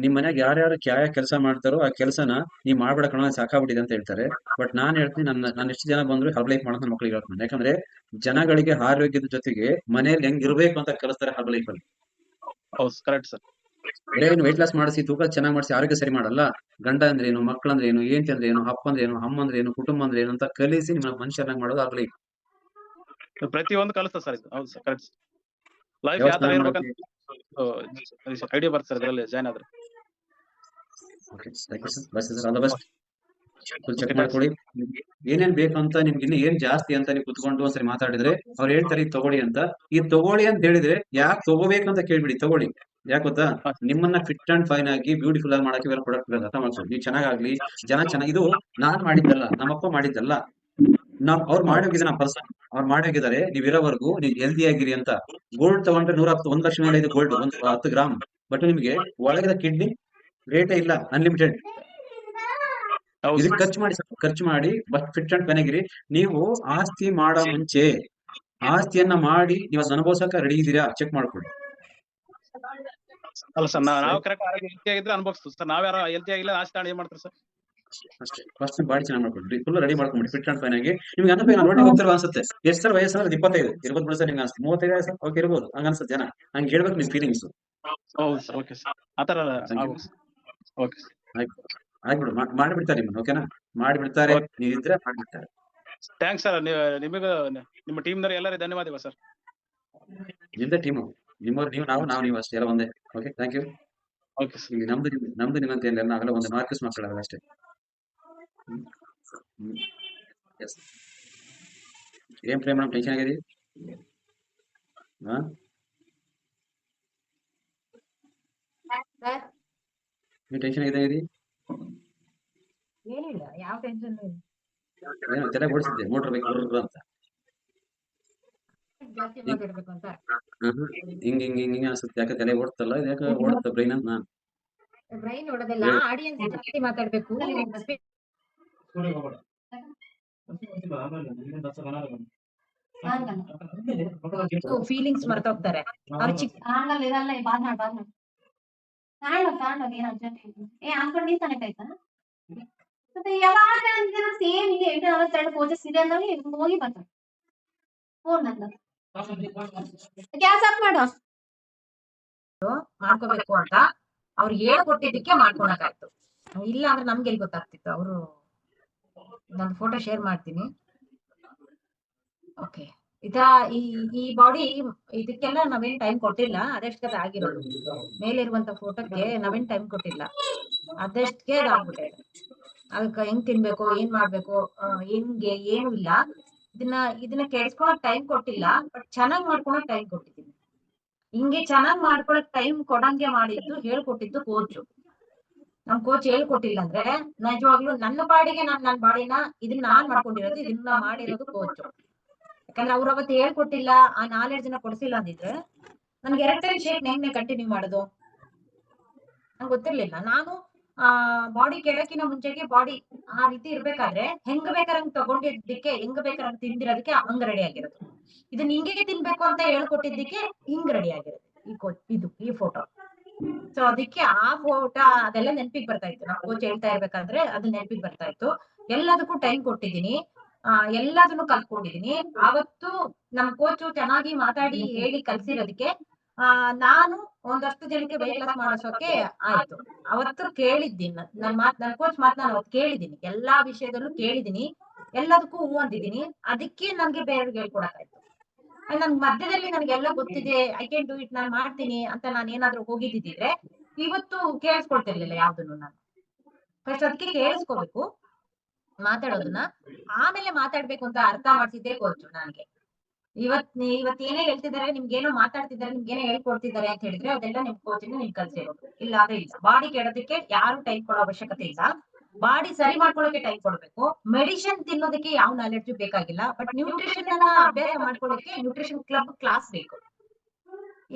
A: ನಿಮ್ ಮನ್ಯಾಗ ಯಾರ್ಯಾರು ಕೆಲಸ ಮಾಡ್ತಾರೋ ಆ ಕೆಲಸನ ನೀವ್ ಮಾಡ್ಬೇಡ ಕಣ ಸಾಕಾಗ್ಬಿಟ್ಟಿದೆ ಅಂತ ಹೇಳ್ತಾರೆ. ಬಟ್ ನಾನ್ ಹೇಳ್ತೀನಿ, ನಾನು ಎಷ್ಟು ಜನ ಬಂದ್ರು ಹರ್ಬ್ ಲೈಫ್ ಮಾಡೋದು ನನ್ನ ಮಕ್ಳಿಗೆ ಹೇಳ್ತೀನಿ. ಯಾಕಂದ್ರೆ ಜನಗಳಿಗೆ ಆರೋಗ್ಯದ ಜೊತೆಗೆ ಮನೆಯಲ್ಲಿ ಹೆಂಗಿರ್ಬೇಕು ಅಂತ ಕಲಿಸ್ತಾರೆ ಹರ್ಬ್ ಲೈಫ್ ಅಲ್ಲಿ.
F: ಹೌದು ಕರೆಕ್ಟ್ ಸರ್.
A: ಬರೇ weight loss ಮಾಡಿಸಿ, ತೂಕ ಚೆನ್ನಾಗಿ ಮಾಡಿಸಿ ಆರೋಗ್ಯ ಸರಿ ಮಾಡಲ್ಲ. ಗಂಡ ಅಂದ್ರೆ ಏನು, ಮಕ್ಕಳಂದ್ರೆ ಏನು, ಏಂತಿ ಅಂದ್ರೆ ಏನು, ಅಪ್ಪ ಅಂದ್ರೆ ಏನು, ಅಮ್ಮ ಅಂದ್ರೆ ಏನು, ಕುಟುಂಬ ಅಂದ್ರೆ ಏನು ಅಂತ ಕಲಿಸಿ ನಿಮ್ಮ ಮನುಷ್ಯನಾಗಿ ಮಾಡೋದು ಹರ್ಬ್ ಲೈಫ್.
F: ಪ್ರತಿಯೊಂದು ಕಲಿಸ್ತದೆ ಸರ್ ಇದು. ಹೌದು ಸರ್ ಕರೆಕ್ಟ್. ಲೈಫ್
A: ಯಾವ
F: ಯಾವ ತರ
A: ಸ್ನಾನ
F: ಇರ್ಬೇಕಂತ
A: ಮಾಡೋದು?
F: ಐಡಿಯಾ ಬರ್ತದೆ ಸರ್ ಇದರಲ್ಲಿ ಜಾಯ್ನ್ ಆದ್ರೆ.
A: Okay thank you sir. ಬಸ್ sir, all the best. Full check
F: okay thanks.
A: ಮಾಡ್ಕೊಳ್ಳಿ. ನಿಮ್ಗೆ ಏನೇನ್ ಬೇಕಂತ, ನಿಮ್ಗೆ ಇನ್ನು ಏನ್ ಜಾಸ್ತಿ ಅಂತ ನೀವು ಕುತ್ಕೊಂಡು ಒಂದ್ಸರಿ ಮಾತಾಡಿದ್ರೆ ಅವ್ರು ಹೇಳ್ತಾರೆ ಇದು ತಗೊಳ್ಳಿ ಅಂತ. ಈ ತಗೊಳ್ಳಿ ಅಂತ ಹೇಳಿದ್ರೆ ಯಾಕೆ ತಗೋಬೇಕು ಅಂತ ಕೇಳ್ಬಿಡಿ, ತಗೊಳ್ಳಿ. ಯಾಕೆ ಗೊತ್ತಾ, ನಿಮ್ಮನ್ನ ಫಿಟ್ ಅಂಡ್ ಫೈನ್ ಆಗಿ ಬ್ಯೂಟಿಫುಲ್ ಆಗಿ ಮಾಡಕ್ಕೆ ಇವೆಲ್ಲ ಪ್ರಾಡಕ್ಟ್ ಅರ್ಥ ಮಾಡ್ಕೊಳ್ಳಿ. ನೀವು ಚೆನ್ನಾಗಾಗ್ಲಿ, ಜನ ಚೆನ್ನಾಗಿ. ಇದು ನಾನ್ ಮಾಡಿದ್ದಲ್ಲ, ನಮ್ಮಪ್ಪ ಮಾಡಿದ್ದಲ್ಲ, ಅವ್ರು ಮಾಡಿ ಹೋಗಿದ್ದಾರೆ. ನಮ್ಮ ಪರ್ಸನ್ ಅವ್ರು ಮಾಡಿ ಹೋಗಿದ್ದಾರೆ. ನೀವ್ ಇರೋವರೆಗೂ ನೀವು ಹೆಲ್ದಿ ಆಗಿರಿ ಅಂತ. ಗೋಲ್ಡ್ ತಗೊಂಡ್ರೆ 1 ಲಕ್ಷ ಮೇಲೆ ಇದೆ ಗೋಲ್ಡ್, 10 ಗ್ರಾಮ್. ಬಟ್ ನಿಮ್ಗೆ ಒಳಗಿದ ಕಿಡ್ನಿ ರೇಟೇ ಇಲ್ಲ, ಅನ್ಲಿಮಿಟೆಡ್.
F: ಹೌದು
A: ಇದಕ್ಕೆ
F: ಸರ್.
A: ಖರ್ಚು ಮಾಡಿ ಬಟ್ ಫಿಟ್ ಅಂಡ್ ಫೈನ್ ಆಗಿರಿ. ನೀವು ಆಸ್ತಿ ಮಾಡೋ ಮುಂಚೆ ಆಸ್ತಿಯನ್ನ ಮಾಡಿ ನೀವು ಅದನ್ನ ಅನುಭವಿಸಕ್ಕೆ ರೆಡಿ ಇದ್ದೀರಾ ಚೆಕ್ ಮಾಡ್ಕೊಳ್ಳಿ.
F: ಅಲ್ಲ ಸರ್, ನಾವು ಕರೆಕ್ಟ್ ಆರೋಗ್ಯ ಹೆಲ್ತಿ ಆಗಿದ್ರೆ ಅನ್ಭವಿಸ್ತೀವಿ ಸರ್. ನಾವ್ ಯಾರು ಹೆಲ್ತಿ ಆಗಿಲ್ಲ ಆಸ್ತಿ ತಾಣ ಏನ್ ಮಾಡ್ತಾರೆ ಸರ್?
A: ಅಷ್ಟೇ. ಫಸ್ಟ್ ಬಾಡಿ ಚೆನ್ನಾಗಿ ಮಾಡ್ಕೊಳ್ರಿ, ಫುಲ್ ರೆಡಿ ಮಾಡ್ಕೊಂಡ್ಬಿಡಿ ಫಿಟ್ ಅಂಡ್ ಫೈನ್ ಆಗಿ. ನಿಮ್ಗೆ ಅನ್ಬೇಕು, ನಾನು ನೋಡಿ ಹೋಗ್ತಿರೋ ಅನ್ಸುತ್ತೆ. ಎಷ್ಟು ಸರ್ ವಯಸ್ಸು? 25 ಇರ್ಬೋದು ಬಿಡಿ ಸರ್. ನಿಮ್ಗೆ ಅನ್ಸುತ್ತೆ 35 ಸರ್, ಓಕೆ ಇರ್ಬೋದು, ಹಂಗ ಅನ್ಸುತ್ತೆ. ಜನ ಹಂಗೆ ಹೇಳ್ಬೇಕು ನಿಮ್ ಫೀಲಿಂಗ್ಸ್.
F: ಹೌದು ಸರ್. Okay sir. ಆತರ ಆಗುತ್ತೆ. ಓಕೆ
A: ಆಯ್ತು, ಆಗ್ಬಿಡು, ಮಾಡಿಬಿಡ್ತಾರೆ ನಿಮ್ಮನ್ನು. ಓಕೆನಾ, ಮಾಡಿಬಿಡ್ತಾರೆ. ನೀವಿದ್ರೆ ಮಾಡಿಬಿಡ್ತಾರೆ.
F: Thanks sir. ನಿಮಗೆ ನಿಮ್ಮ ಟೀಮ್ನವ್ರು ಎಲ್ಲರೂ ಧನ್ಯವಾದಗಳು ಸರ್.
A: ನಿಮ್ದೇ ಟೀಮು, ನಿಮ್ಮವ್ರು ನೀವು, ನಾವು ನೀವು ಅಷ್ಟೇ, ಎಲ್ಲ ಒಂದೇ. Okay thank you.
F: Okay sir.
A: ಇಲ್ಲಿ ನಮ್ದು ನಿಮ್ಮಂತ ಏನಿಲ್ಲ, ಆಗಲ್ಲ ಒಂದೇ ಮಾರ್ಕಸ್ ಮಕ್ಕಳಲ್ಲ ಅಷ್ಟೇ. ಎಸ್. ಏನ್ ಪ್ರೇಮ್ ಮೇಡಮ್ ಟೆನ್ಷನ್ ಆಗಿದೆ? ಹಾ, ನೀವು ಟೆನ್ಷನ್ ಆಗಿದೆ?
D: ಏನಿಲ್ಲ, ಯಾವ ಟೆನ್ಷನ್
A: ಏನೋ ತಲೆ ಓಡಿಸಿದ್ದೆ, ಮೋಟರ್ ಬೈಕ್ ಅಂತ.
D: ಜಾಸ್ತಿ ಮಾತಾಡ್ಬೇಕು ಅಂತ.
A: ಹಿಂಗ್ ಅನ್ಸುತ್ತೆ. ಯಾಕೆ ತಲೆ ಓಡ್ತಲ್ಲ, ಯಾಕೆ ಓಡುತ್ತೆ ಬ್ರೈನ್ ಅಂತ ನಾನು.
D: ಬ್ರೈನ್ ನೋಡೋದಲ್ಲ, ಆಡಿಯನ್ಸ್ ಜಾಸ್ತಿ ಮಾತಾಡ್ಬೇಕು. ಫೀಲಿಂಗ್ಸ್ ಮರ್ತೋಗ್ತಾರೆ ಅವ್ರು. ಚಿಕ್ಕ
G: ಮತ್ತೆ ಯಾವಾಗ ಸೇಮ್ ಈಗ 8 ಕೋಚಸ್ ಇದೆ ಅಂದ್ರೆ ಹೋಗಿ ಬರ್ತಾರೆ. ಫೋನ್ ಗ್ಯಾಸ್ ಆಫ್ ಮಾಡು.
D: ಮಾಡ್ಕೋಬೇಕು ಅಂತ ಅವ್ರು ಹೇಳ್ಕೊಟ್ಟಿದ್ದಕ್ಕೆ ಮಾಡ್ಕೊಳಕಾಯ್ತು. ಇಲ್ಲ ಅಂದ್ರೆ ನಮ್ಗೆ ಎಲ್ಲಿ ಗೊತ್ತಾಗ್ತಿತ್ತು. ಅವರು ನಾನು ಫೋಟೋ ಶೇರ್ ಮಾಡ್ತೀನಿ. ಓಕೆ, ಈ ಬಾಡಿ ಇದಕ್ಕೆಲ್ಲ ನಾವೇನ್ ಟೈಮ್ ಕೊಟ್ಟಿಲ್ಲ, ಅದೆಷ್ಟಕ್ಕೆ ಆಗಿರೋದು. ಮೇಲಿರುವಂತ ಫೋಟೋಕ್ಕೆ ನಾವೇನ್ ಟೈಮ್ ಕೊಟ್ಟಿಲ್ಲ, ಅದೆಷ್ಟಕ್ಕೆ ಆಗ್ಬಿಟ್ಟೆ. ಅದಕ್ಕೆ ಹೆಂಗ್ ತಿನ್ಬೇಕು, ಏನ್ ಮಾಡ್ಬೇಕು, ಹೆಂಗೆ ಏನು ಇಲ್ಲ. ಇದನ್ನ ಕೆಡ್ಸ್ಕೊಳಕ್ ಟೈಮ್ ಕೊಟ್ಟಿಲ್ಲ, ಬಟ್ ಚೆನ್ನಾಗ್ ಮಾಡ್ಕೊಳಕ್ ಟೈಮ್ ಕೊಟ್ಟಿದ್ದೀನಿ. ಹಿಂಗೆ ಚೆನ್ನಾಗ್ ಮಾಡ್ಕೊಳಕ್ ಟೈಮ್ ಕೊಡಂಗೆ ಮಾಡಿದ್ದು ಹೇಳ್ಕೊಟ್ಟಿದ್ದು ಕೋಚು. ನಮ್ ಕೋಚ್ ಹೇಳ್ಕೊಟ್ಟಿಲ್ಲ ಅಂದ್ರೆ ನಿಜವಾಗ್ಲೂ ನನ್ನ ಬಾಡಿಗೆ ನನ್ನ ಬಾಡಿನ ಇದನ್ನ ನಾನ್ ಮಾಡ್ಕೊಂಡಿರೋದು, ಇದನ್ನ ಮಾಡಿರೋದು ಕೋಚು. ಯಾಕಂದ್ರೆ ಅವ್ರು ಅವತ್ತು ಹೇಳ್ಕೊಟ್ಟಿಲ್ಲ, ಆ ನಾಲೆಡ್ಜ್ ನ ಕೊಡ್ಸಿಲ್ಲ ಅಂದಿದ್ರೆ ನನ್ಗೆ 2 ಟೈಮ್ ಶೇಕ್ ಹೆಂಗ್ ಕಂಟಿನ್ಯೂ ಮಾಡೋದು ನಂಗೆ ಗೊತ್ತಿರ್ಲಿಲ್ಲ. ನಾನು ಬಾಡಿ ಕೆಡಕಿನ ಮುಂಚೆಗೆ ಬಾಡಿ ಆ ರೀತಿ ಇರ್ಬೇಕಾದ್ರೆ ಹೆಂಗ್ ಬೇಕಾರಂಗ್ ತಗೊಂಡಿದ್ದಕ್ಕೆ ಹೆಂಗ್ ಬೇಕಾರಂಗ್ ತಿಂದಿರೋದಕ್ಕೆ ಹಂಗ್ ರೆಡಿ ಆಗಿರೋದು. ಇದನ್ನ ಹಿಂಗೆ ತಿನ್ಬೇಕು ಅಂತ ಹೇಳ್ಕೊಟ್ಟಿದ್ದಕ್ಕೆ ಹಿಂಗ್ ರೆಡಿ ಆಗಿರೋದು ಇದು ಈ ಫೋಟೋ. ಸೊ ಅದಕ್ಕೆ ಆ ಫೋಟೋ ಅದೆಲ್ಲ ನೆನಪಿಗೆ ಬರ್ತಾ ಇತ್ತು. ನಮ್ ಕೋಚ್ ಹೇಳ್ತಾ ಇರ್ಬೇಕಾದ್ರೆ ಅದು ನೆನಪಿಗೆ ಬರ್ತಾ ಇತ್ತು. ಎಲ್ಲದಕ್ಕೂ ಟೈಮ್ ಕೊಟ್ಟಿದ್ದೀನಿ, ಎಲ್ಲದನ್ನು ಕಲ್ತ್ಕೊಂಡಿದೀನಿ. ಅವತ್ತು ನಮ್ ಕೋಚು ಚೆನ್ನಾಗಿ ಮಾತಾಡಿ ಹೇಳಿ ಕಲ್ಸಿರೋದಕ್ಕೆ ನಾನು ಒಂದಷ್ಟು ಜನಕ್ಕೆ ವೆಯ್ಟ್ ಲಾಸ್ ಮಾಡಿಸೋಕೆ ಆಯ್ತು. ಅವತ್ತು ಕೇಳಿದ್ದೀನಿ, ನನ್ ಕೋಚ್ ಮಾತ್ ನಾನು ಅವತ್ತು ಕೇಳಿದೀನಿ, ಎಲ್ಲಾ ವಿಷಯದಲ್ಲೂ ಕೇಳಿದೀನಿ, ಎಲ್ಲದಕ್ಕೂ ಹೂ ಅಂದಿದ್ದೀನಿ. ಅದಕ್ಕೆ ನನ್ಗೆ ಬೇರೆಯವ್ರಿಗೆ ಹೇಳ್ಕೊಡಕ್ಕಾಯ್ತು. ನನ್ ಮಧ್ಯದಲ್ಲಿ ನನ್ಗೆಲ್ಲ ಗೊತ್ತಿದೆ, ಐ ಕ್ಯಾನ್ ಡೂ ಇಟ್, ನಾನ್ ಮಾಡ್ತೀನಿ ಅಂತ ನಾನು ಏನಾದ್ರೂ ಹೋಗಿದ್ದಿದ್ರೆ ಇವತ್ತು ಕೇಳಿಸ್ಕೊಳ್ತಿರ್ಲಿಲ್ಲ ಯಾವ್ದನ್ನು ನಾನು. ಫಸ್ಟ್ ಅದಕ್ಕೆ ಕೇಳಿಸ್ಕೋಬೇಕು ಮಾತಾಡೋದನ್ನ, ಆಮೇಲೆ ಮಾತಾಡ್ಬೇಕು ಅಂತ ಅರ್ಥ ಮಾಡ್ತಿದ್ದೆ ಕೋಚ್ ನನಗೆ. ಇವತ್ ಏನೇ ಹೇಳ್ತಿದ್ದಾರೆ, ನಿಮ್ಗೇನೋ ಮಾತಾಡ್ತಿದ್ದಾರೆ, ನಿಮ್ಗೇನೋ ಹೇಳ್ಕೊಡ್ತಿದ್ದಾರೆ ಅಂತ ಹೇಳಿದ್ರೆ ಅದೆಲ್ಲ ನಿಮ್ ಕೋಚಿಂದ ನಿಮ್ ಕಲ್ಸಿರೋದು. ಇಲ್ಲ ಅದೇ ಇಲ್ಲ. ಬಾಡಿ ಕೆಡೋದಕ್ಕೆ ಯಾರು ಟೈಮ್ ಕೊಡೋ ಅವಶ್ಯಕತೆ ಇಲ್ಲ. ಬಾಡಿ ಸರಿ ಮಾಡ್ಕೊಳ್ಳೋಕೆ ಟೈಮ್ ಕೊಡ್ಬೇಕು. ಮೆಡಿಸಿನ್ ತಿನ್ನೋದಕ್ಕೆ ಯಾವ ನಾಲೆಡ್ಜ್ ಬೇಕಾಗಿಲ್ಲ. ಬಟ್ ನ್ಯೂಟ್ರಿಷನ್ ಅನ್ನ ಅಭ್ಯಾಸ ಮಾಡ್ಕೊಳ್ಳೋಕೆ ನ್ಯೂಟ್ರಿಷನ್ ಕ್ಲಬ್ ಕ್ಲಾಸ್ ಬೇಕು.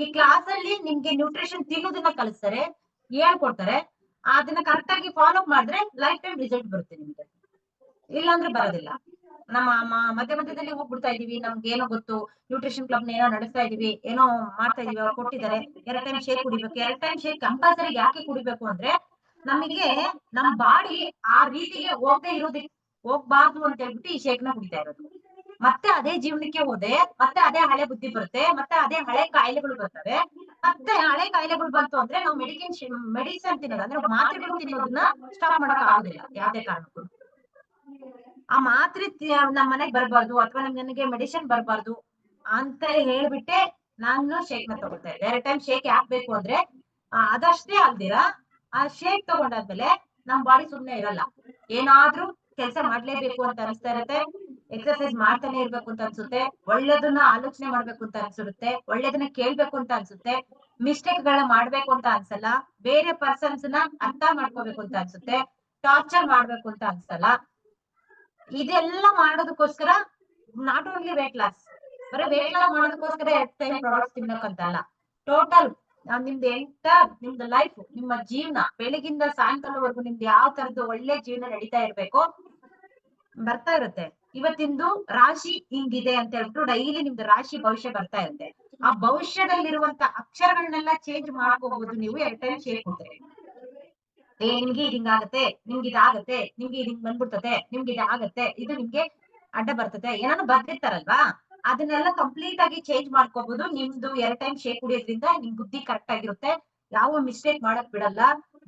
D: ಈ ಕ್ಲಾಸ್ ಅಲ್ಲಿ ನಿಮ್ಗೆ ನ್ಯೂಟ್ರಿಷನ್ ತಿನ್ನೋದನ್ನ ಕಲಿಸ್ತಾರೆ, ಹೇಳ್ಕೊಡ್ತಾರೆ. ಅದನ್ನ ಕರೆಕ್ಟ್ ಆಗಿ ಫಾಲೋ ಮಾಡಿದ್ರೆ ಲೈಫ್ ಟೈಮ್ ರಿಸಲ್ಟ್ ಬರುತ್ತೆ ನಿಮ್ಗೆ, ಇಲ್ಲಾಂದ್ರೆ ಬರೋದಿಲ್ಲ. ನಮ್ಮ ಮಧ್ಯ ಮಧ್ಯದಲ್ಲಿ ಹೋಗ್ಬಿಡ್ತಾ ಇದೀವಿ, ನಮ್ಗೆ ಏನೋ ಗೊತ್ತು, ನ್ಯೂಟ್ರಿಷನ್ ಕ್ಲಬ್ ಏನೋ ನಡೆಸ್ತಾ ಇದೀವಿ, ಏನೋ ಮಾಡ್ತಾ ಇದೀವಿ, ಅವ್ರು ಕೊಟ್ಟಿದ್ದಾರೆ 2 ಟೈಮ್ ಶೇಕ್ ಕುಡಿಬೇಕು. 2 ಟೈಮ್ ಶೇಕ್ ಕಂಪಲ್ಸರಿ ಯಾಕೆ ಕುಡಿಬೇಕು ಅಂದ್ರೆ ನಮಗೆ ನಮ್ ಬಾಡಿ ಆ ರೀತಿಗೆ ಹೋಗ್ಬಾರ್ದು ಅಂತ ಹೇಳ್ಬಿಟ್ಟು ಈ ಶೇಕ್ ನ ಕುಡಿತಾ ಇರೋದು. ಮತ್ತೆ ಅದೇ ಜೀವನಕ್ಕೆ ಹೋದೆ, ಮತ್ತೆ ಅದೇ ಹಳೆ ಬುದ್ಧಿ ಬರುತ್ತೆ, ಮತ್ತೆ ಅದೇ ಹಳೆ ಕಾಯಿಲೆಗಳು ಬರ್ತವೆ. ಮತ್ತೆ ಹಳೆ ಕಾಯಿಲೆಗಳು ಬಂತು ಅಂದ್ರೆ ನಾವು ಮೆಡಿಸಿನ್ ತಿನ್ನೋದು ಅಂದ್ರೆ ಮಾತ್ರೆಗಳು ತಿನ್ನೋದನ್ನ ಸ್ಟಾಪ್ ಮಾಡಕ್ ಆಗುದಿಲ್ಲ ಯಾವ್ದೇ ಕಾರಣಕ್ಕೂ. ಆ ಮಾತ್ರೆ ನಮ್ ಮನೆಗ್ ಬರ್ಬಾರ್ದು ಅಥವಾ ನನಗೆ ಮೆಡಿಸಿನ್ ಬರ್ಬಾರ್ದು ಅಂತ ಹೇಳ್ಬಿಟ್ಟೆ ನಾನು ಶೇಕ್ ನ ತಗೊಳ್ತಾ ಇದ್ದೆ. 2 ಟೈಮ್ ಶೇಕ್ ಯಾಕೆ ಬೇಕು ಅಂದ್ರೆ ಅದಷ್ಟೇ ಅಲ್ದಿರಾ ಆ ಶೇಕ್ ತಗೊಂಡಾದ್ಮೇಲೆ ನಮ್ ಬಾಡಿ ಸುಮ್ನೆ ಇರಲ್ಲ, ಏನಾದ್ರೂ ಕೆಲಸ ಮಾಡ್ಲೇಬೇಕು ಅಂತ ಅನಿಸ್ತಾ ಇರತ್ತೆ, ಎಕ್ಸರ್ಸೈಸ್ ಮಾಡ್ತಾನೆ ಇರ್ಬೇಕು ಅಂತ ಅನ್ಸುತ್ತೆ, ಒಳ್ಳೇದನ್ನ ಆಲೋಚನೆ ಮಾಡ್ಬೇಕು ಅಂತ ಅನ್ಸುತ್ತೆ, ಒಳ್ಳೇದನ್ನ ಕೇಳ್ಬೇಕು ಅಂತ ಅನ್ಸುತ್ತೆ, ಮಿಸ್ಟೇಕ್ ಗಳನ್ನ ಮಾಡ್ಬೇಕು ಅಂತ ಅನ್ಸಲ್ಲ, ಬೇರೆ ಪರ್ಸನ್ಸ್ ನ ಅರ್ಥ ಮಾಡ್ಕೋಬೇಕು ಅಂತ ಅನ್ಸುತ್ತೆ, ಟಾರ್ಚರ್ ಮಾಡ್ಬೇಕು ಅಂತ ಅನ್ಸಲ್ಲ. ಇದೆಲ್ಲ ಮಾಡೋದಕ್ಕೋಸ್ಕರ ನಾಟ್ ಓನ್ಲಿ ವೇಟ್ ಲಾಸ್, ಬರೀ ವೇಟ್ ಲಾಸ್ ಮಾಡೋದಕ್ಕೋಸ್ಕರ 2 ಟೈಮ್ ಪ್ರಾಡಕ್ಟ್ಸ್ ತಿನ್ನಕ್ಕಂತಲ್ಲ, ಟೋಟಲ್ ನಿಮ್ದು ಲೈಫ್, ನಿಮ್ಮ ಜೀವನ ಬೆಳಗಿಂದ ಸಾಯಂಕಾಲವರೆಗೂ ನಿಮ್ದು ಯಾವ ತರದ್ದು ಒಳ್ಳೆ ಜೀವನ ನಡೀತಾ ಇರ್ಬೇಕು ಬರ್ತಾ ಇರುತ್ತೆ. ಇವತ್ತಿಂದು ರಾಶಿ ಹಿಂಗಿದೆ ಅಂತ ಹೇಳ್ಬಿಟ್ಟು ಡೈಲಿ ನಿಮ್ದು ರಾಶಿ ಭವಿಷ್ಯ ಬರ್ತಾ ಇರುತ್ತೆ. ಆ ಭವಿಷ್ಯದಲ್ಲಿರುವಂತ ಅಕ್ಷರಗಳನ್ನೆಲ್ಲ ಚೇಂಜ್ ಮಾಡ್ಕೋಬಹುದು ನೀವು 2 ಟೈಮ್ ಶೇಕ್ ಕುಡಿದ್ರೆ. ನಿಮ್ಗೆ ಹಿಂಗಾಗತ್ತೆ, ನಿಮ್ಗೆ ಇದಾಗತ್ತೆ, ನಿಮ್ಗೆ ಹಿಂಗ್ ಬಂದ್ಬಿಡ್ತದೆ, ನಿಮ್ಗೆ ಇದಾಗತ್ತೆ, ಇದು ನಿಮ್ಗೆ ಅಡ್ಡ ಬರ್ತದೆ, ಏನಾನು ಬರ್ತಿರ್ತಾರಲ್ವಾ ಅದನ್ನೆಲ್ಲ ಕಂಪ್ಲೀಟ್ ಆಗಿ ಚೇಂಜ್ ಮಾಡ್ಕೋಬಹುದು. ನಿಮ್ದು 2 ಟೈಮ್ ಶೇಕ್ ಕುಡಿಯೋದ್ರಿಂದ ನಿಮ್ ಬುದ್ಧಿ ಕರೆಕ್ಟ್ ಆಗಿರುತ್ತೆ, ಯಾವ ಮಿಸ್ಟೇಕ್ ಮಾಡಕ್ ಬಿಡಲ್ಲ.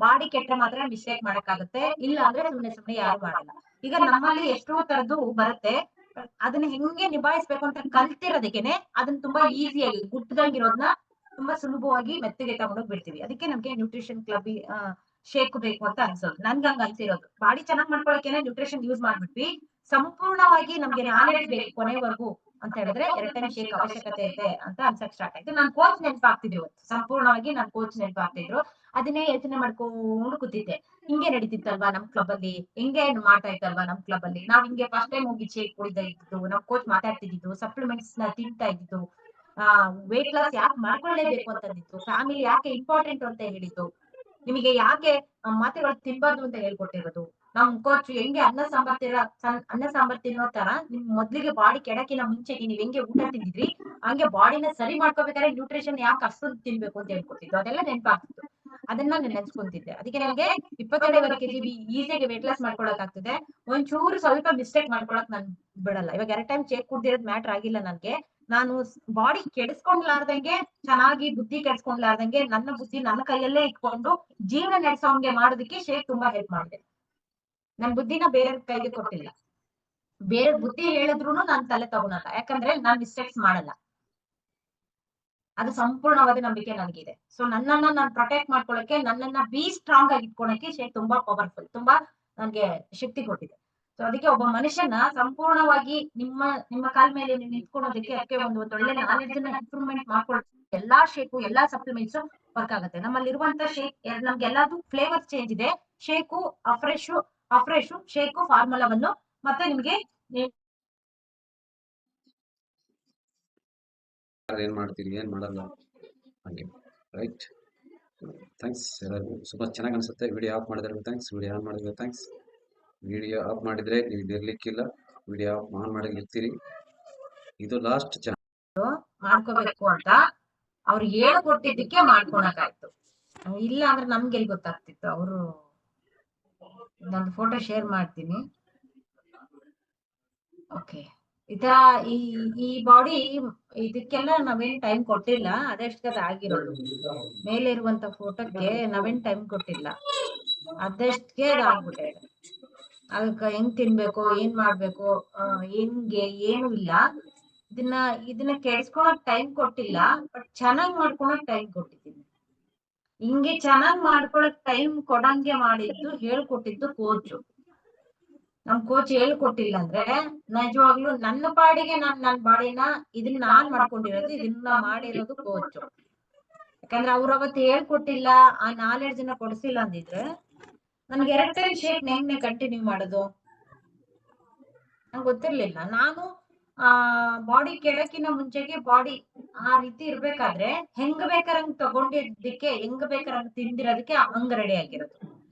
D: ಬಾಡಿ ಕೆಟ್ರೆ ಮಾತ್ರ ಮಿಸ್ಟೇಕ್ ಮಾಡಕ್ ಆಗುತ್ತೆ, ಇಲ್ಲ ಅಂದ್ರೆ ಸುಮ್ನೆ ಯಾರು ಮಾಡಲ್ಲ. ಈಗ ನಮ್ಮಲ್ಲಿ ಎಷ್ಟೋ ತರದ್ದು ಬರುತ್ತೆ, ಅದನ್ನ ಹೆಂಗೆ ನಿಭಾಯಿಸ್ಬೇಕು ಅಂತ ಕಲ್ತಿರೋದಕ್ಕೇನೆ ಅದನ್ನ ತುಂಬಾ ಈಸಿಯಾಗಿ ಗುಟ್ಟದಂಗಿರೋದನ್ನ ತುಂಬಾ ಸುಲಭವಾಗಿ ಮೆತ್ತಗೆ ತಗೊಂಡೋಗ್ ಬಿಡ್ತೀವಿ. ಅದಕ್ಕೆ ನಮ್ಗೆ ನ್ಯೂಟ್ರಿಷನ್ ಕ್ಲಬ್ ಶೇಕ್ ಬೇಕು ಅಂತ ಅನ್ಸೋದು. ನನ್ಗೆ ಹಂಗ ಅನ್ಸಿರೋದು. ಬಾಡಿ ಚೆನ್ನಾಗ್ ಮಾಡ್ಕೊಳಕೇನೆ ನ್ಯೂಟ್ರಿಷನ್ ಯೂಸ್ ಮಾಡ್ಬಿಟ್ವಿ, ಸಂಪೂರ್ಣವಾಗಿ ನಮ್ಗೆ ನಾಲೆಡ್ಜ್ ಬೇಕು ಕೊನೆವರೆಗೂ ಅಂತ ಹೇಳಿದ್ರೆ 2 ಟೈಮ್ ಶೇಕ್ ಅವಶ್ಯಕತೆ ಇದೆ ಅಂತ ಅನ್ಸಕ್ ಸ್ಟಾರ್ಟ್ ಆಯ್ತು. ನಾನ್ ಕೋಚ್ ನೆನಪಾಗ್ತಿದ್ರು, ಸಂಪೂರ್ಣವಾಗಿ ನಾನ್ ಕೋಚ್ ನೆನಪಾಗ್ತಿದ್ರು. ಅದನ್ನೇ ಯೋಚನೆ ಮಾಡ್ಕೊಂಡು ಕೂತಿದ್ದೆ, ಹಿಂಗೆ ನಡೀತಿತ್ತಲ್ವಾ ನಮ್ ಕ್ಲಬ್ ಅಲ್ಲಿ, ಹಿಂಗೆ ಮಾಡ್ತಾ ಇತ್ತಲ್ವಾ ನಮ್ ಕ್ಲಬ್ ಅಲ್ಲಿ, ನಾವ್ ಹಿಂಗೆ ಫಸ್ಟ್ ಟೈಮ್ ಹೋಗಿ ಶೇಕ್ ಕುಡಿತಾ ಇದ್ದು, ನಮ್ ಕೋಚ್ ಮಾತಾಡ್ತಿದ್ದು, ಸಪ್ಲಿಮೆಂಟ್ಸ್ ನ ತಿಂತಾ ಇದ್ದು, ವೇಟ್ ಲಾಸ್ ಯಾಕೆ ಮಾಡ್ಕೊಳ್ಳೇಬೇಕು ಅಂತಂದಿತ್ತು, ಫ್ಯಾಮಿಲಿ ಯಾಕೆ ಇಂಪಾರ್ಟೆಂಟ್ ಅಂತ ಹೇಳಿದ್ದು, ನಿಮಗೆ ಯಾಕೆ ಮಾತ್ರೆಗಳು ತಿನ್ಬಾರ್ದು ಅಂತ ಹೇಳ್ಕೊಟ್ಟಿರೋದು. ನಮ್ ಕೋಚ್ ಹೆಂಗೆ ಅನ್ನ ಸಾಂಬಾರ್ ತಿನ್ನೋ ತರ ನಿಮ್ ಮೊದ್ಲಿಗೆ ಬಾಡಿ ಕೆಡಕಿನ ಮುಂಚೆಗೆ ನೀವ್ ಹೆಂಗೆ ಊಟ ತಿಂದಿದ್ರಿ ಹಂಗೆ ಬಾಡಿನ ಸರಿ ಮಾಡ್ಕೋಬೇಕಾದ್ರೆ ನ್ಯೂಟ್ರಿಷನ್ ಯಾಕೆ ಅಷ್ಟೊಂದು ತಿನ್ಬೇಕು ಅಂತ ಹೇಳ್ಕೊಟ್ಟಿದ್ದು. ಅದೆಲ್ಲ ನೆನಪಾಗ್ತಿತ್ತು, ಅದನ್ನ ನಾನು ನೆನ್ಸ್ಕೊಂತಿದ್ದೆ. ಅದಕ್ಕೆ ನನಗೆ 22.5 kg ಈಸಿಯಾಗಿ ವೇಟ್ ಲಾಸ್ ಮಾಡ್ಕೊಳಕ್ ಆಗ್ತಿದೆ. ಒಂಚೂರು ಸ್ವಲ್ಪ ಮಿಸ್ಟೇಕ್ ಮಾಡ್ಕೊಳಕ್ ನಾನ್ ಬಿಡಲ್ಲ. ಇವಾಗ 2 ಟೈಮ್ ಶೇಕ್ ಕುಡ್ದಿರೋದ್ ಮ್ಯಾಟರ್ ಆಗಿಲ್ಲ ನನ್ಗೆ. ನಾನು ಬಾಡಿ ಕೆಡಿಸ್ಕೊಂಡ್ಲಾರ್ದಂಗೆ, ಚೆನ್ನಾಗಿ ಬುದ್ಧಿ ಕೆಡಿಸ್ಕೊಂಡ್ಲಾರ್ದಂಗೆ, ನನ್ನ ಬುದ್ಧಿ ನನ್ನ ಕೈಯಲ್ಲೇ ಇಟ್ಕೊಂಡು ಜೀವನ ನಡೆಸೋಂಗೆ ಮಾಡೋದಕ್ಕೆ ಶೇಕ್ ತುಂಬಾ ಹೆಲ್ಪ್ ಮಾಡಿದೆ. ನನ್ ಬುದ್ಧಿನ ಬೇರೆ ಕೈಗೆ ಕೊಟ್ಟಿಲ್ಲ. ಬೇರೆ ಬುದ್ಧಿ ಹೇಳಿದ್ರು ನಾನ್ ತಲೆ ತಗೊಳಲ್ಲ, ಯಾಕಂದ್ರೆ ನಾನ್ ಮಿಸ್ಟೇಕ್ಸ್ ಮಾಡಲ್ಲ. ಅದು ಸಂಪೂರ್ಣವಾದ ನಂಬಿಕೆ ನನಗಿದೆ. ಸೊ ನನ್ನನ್ನ ನಾನ್ ಪ್ರೊಟೆಕ್ಟ್ ಮಾಡ್ಕೊಳಕ್ಕೆ, ನನ್ನನ್ನ ಬಿ ಸ್ಟ್ರಾಂಗ್ ಆಗಿ ಇಟ್ಕೊಳಕ್ಕೆ ಶೇಕ್ ತುಂಬಾ ಪವರ್ಫುಲ್, ತುಂಬಾ ನನ್ಗೆ ಶಕ್ತಿ ಕೊಟ್ಟಿದೆ. ಸೊ ಅದಕ್ಕೆ ಒಬ್ಬ ಮನುಷ್ಯನ ಸಂಪೂರ್ಣವಾಗಿ ನಿಮ್ಮ ಕಾಲ್ ಮೇಲೆ ನೀವು ನಿಂತ್ಕೊಳ್ಳೋದಕ್ಕೆ ಅದಕ್ಕೆ ಒಂದು ಒಳ್ಳೆ ನಾಲೆಡ್ಜ್ ನ ಇಂಪ್ರೂವ್ಮೆಂಟ್ ಮಾಡ್ಕೊಳ್ಳೋಕೆ ಎಲ್ಲಾ ಶೇಕು, ಎಲ್ಲಾ ಸಪ್ಲಿಮೆಂಟ್ಸ್ ವರ್ಕ್ ಆಗುತ್ತೆ. ನಮ್ಮಲ್ಲಿರುವಂತ ಶೇಕ್ ನಮ್ಗೆಲ್ಲಾದು ಫ್ಲೇವರ್ ಚೇಂಜ್ ಇದೆ. ಶೇಕು ಅಫ್ರೆಶ್ ಶೇಕು ಫಾರ್ಮುಲಾವನ್ನು ಮತ್ತೆ ನಿಮ್ಗೆ
A: ಏನ್ ಮಾಡ್ತೀರಿ, ಏನ್ ಮಾಡಲ್ಲ, ಹಂಗೆ ರೈಟ್. ಥ್ಯಾಂಕ್ಸ್ ಎಲ್ಲರಿಗೂ. ತುಂಬ ಚೆನ್ನಾಗಿ ಅನಿಸುತ್ತೆ. ವಿಡಿಯೋ ಆಫ್ ಮಾಡಿದ್ರೆ ಥ್ಯಾಂಕ್ಸ್, ವಿಡಿಯೋ ಆನ್ ಮಾಡಿದ್ರೆ ಥ್ಯಾಂಕ್ಸ್. ವಿಡಿಯೋ ಆಫ್ ಮಾಡಿದರೆ ನೀವು ಇರಲಿಕ್ಕಿಲ್ಲ, ವಿಡಿಯೋ ಆನ್ ಮಾಡಿ ಇರ್ತೀರಿ. ಇದು ಲಾಸ್ಟ್
D: ಮಾಡ್ಕೋಬೇಕು ಅಂತ ಅವ್ರು ಹೇಳ್ಕೊಟ್ಟಿದ್ದಕ್ಕೆ ಮಾಡ್ಕೊಳಕಾಯ್ತು. ಇಲ್ಲ ಅಂದ್ರೆ ನಮ್ಗೆ ಎಲ್ಲಿ ಗೊತ್ತಾಗ್ತಿತ್ತು. ಅವರು ನಂದು ಫೋಟೋ ಶೇರ್ ಮಾಡ್ತೀನಿ. ಓಕೆ, ಇತರ ಈ ಬಾಡಿ ಇದಕ್ಕೆಲ್ಲ ನಾವೇನ್ ಟೈಮ್ ಕೊಟ್ಟಿಲ್ಲ, ಅದೆಷ್ಟಕ್ಕೆ ಆಗಿರೋದು. ಮೇಲೆ ಇರುವಂತ ಫೋಟೋಕ್ಕೆ ನಾವೇನ್ ಟೈಮ್ ಕೊಟ್ಟಿಲ್ಲ, ಅದೆಷ್ಟಕ್ಕೆ ಆಗ್ಬಿಟ್ಟಿದೆ. ಅದಕ್ಕ ಹೆಂಗ್ ತಿನ್ಬೇಕು, ಏನ್ ಮಾಡ್ಬೇಕು, ಹೆಂಗೆ ಏನು ಇಲ್ಲ. ಇದನ್ನ ಕೆಡ್ಸ್ಕೊಳಕ್ ಟೈಮ್ ಕೊಟ್ಟಿಲ್ಲ, ಬಟ್ ಚೆನ್ನಾಗ್ ಮಾಡ್ಕೊಳಕ್ ಟೈಮ್ ಕೊಟ್ಟಿದ್ದೀನಿ. ಹಿಂಗೆ ಚೆನ್ನಾಗ್ ಮಾಡ್ಕೊಳಕ್ ಟೈಮ್ ಕೊಡಂಗೆ ಮಾಡಿದ್ದು ಹೇಳ್ಕೊಟ್ಟಿದ್ದು ಕೋಚು. ನಮ್ ಕೋಚ್ ಹೇಳ್ಕೊಟ್ಟಿಲ್ಲ ಅಂದ್ರೆ ನಿಜವಾಗ್ಲೂ ನನ್ನ ಪಾಡಿಗೆ ನನ್ನ ಬಾಡಿನ ಇದನ್ನ ನಾನ್ ಮಾಡ್ಕೊಂಡಿರೋದು, ಇದನ್ನ ಮಾಡಿರೋದು ಕೋಚು. ಯಾಕಂದ್ರೆ ಅವ್ರು ಅವತ್ತು ಹೇಳ್ಕೊಟ್ಟಿಲ್ಲ, ಆ ನಾಲೆಡ್ಜ್ ನ ಕೊಡ್ಸಿಲ್ಲ ಅಂದಿದ್ರೆ ನನ್ಗೆ 2 ಟೈಮ್ ಶೇಕ್ ಹೆಂಗ್ ಕಂಟಿನ್ಯೂ ಮಾಡೋದು ನಂಗೆ ಗೊತ್ತಿರ್ಲಿಲ್ಲ. ನಾನು ಬಾಡಿ ಕೆಡಕಿನ ಮುಂಚೆಗೆ ಬಾಡಿ ಆ ರೀತಿ ಇರ್ಬೇಕಾದ್ರೆ ಹೆಂಗ್ ಬೇಕಾರಂಗ್ ತಗೊಂಡಿದ್ದಕ್ಕೆ, ಹೆಂಗ್ ಬೇಕಾರಂಗ್ ತಿಂದಿರೋದಕ್ಕೆ ಹಂಗ್ ರೆಡಿ ಆಗಿರೋದು.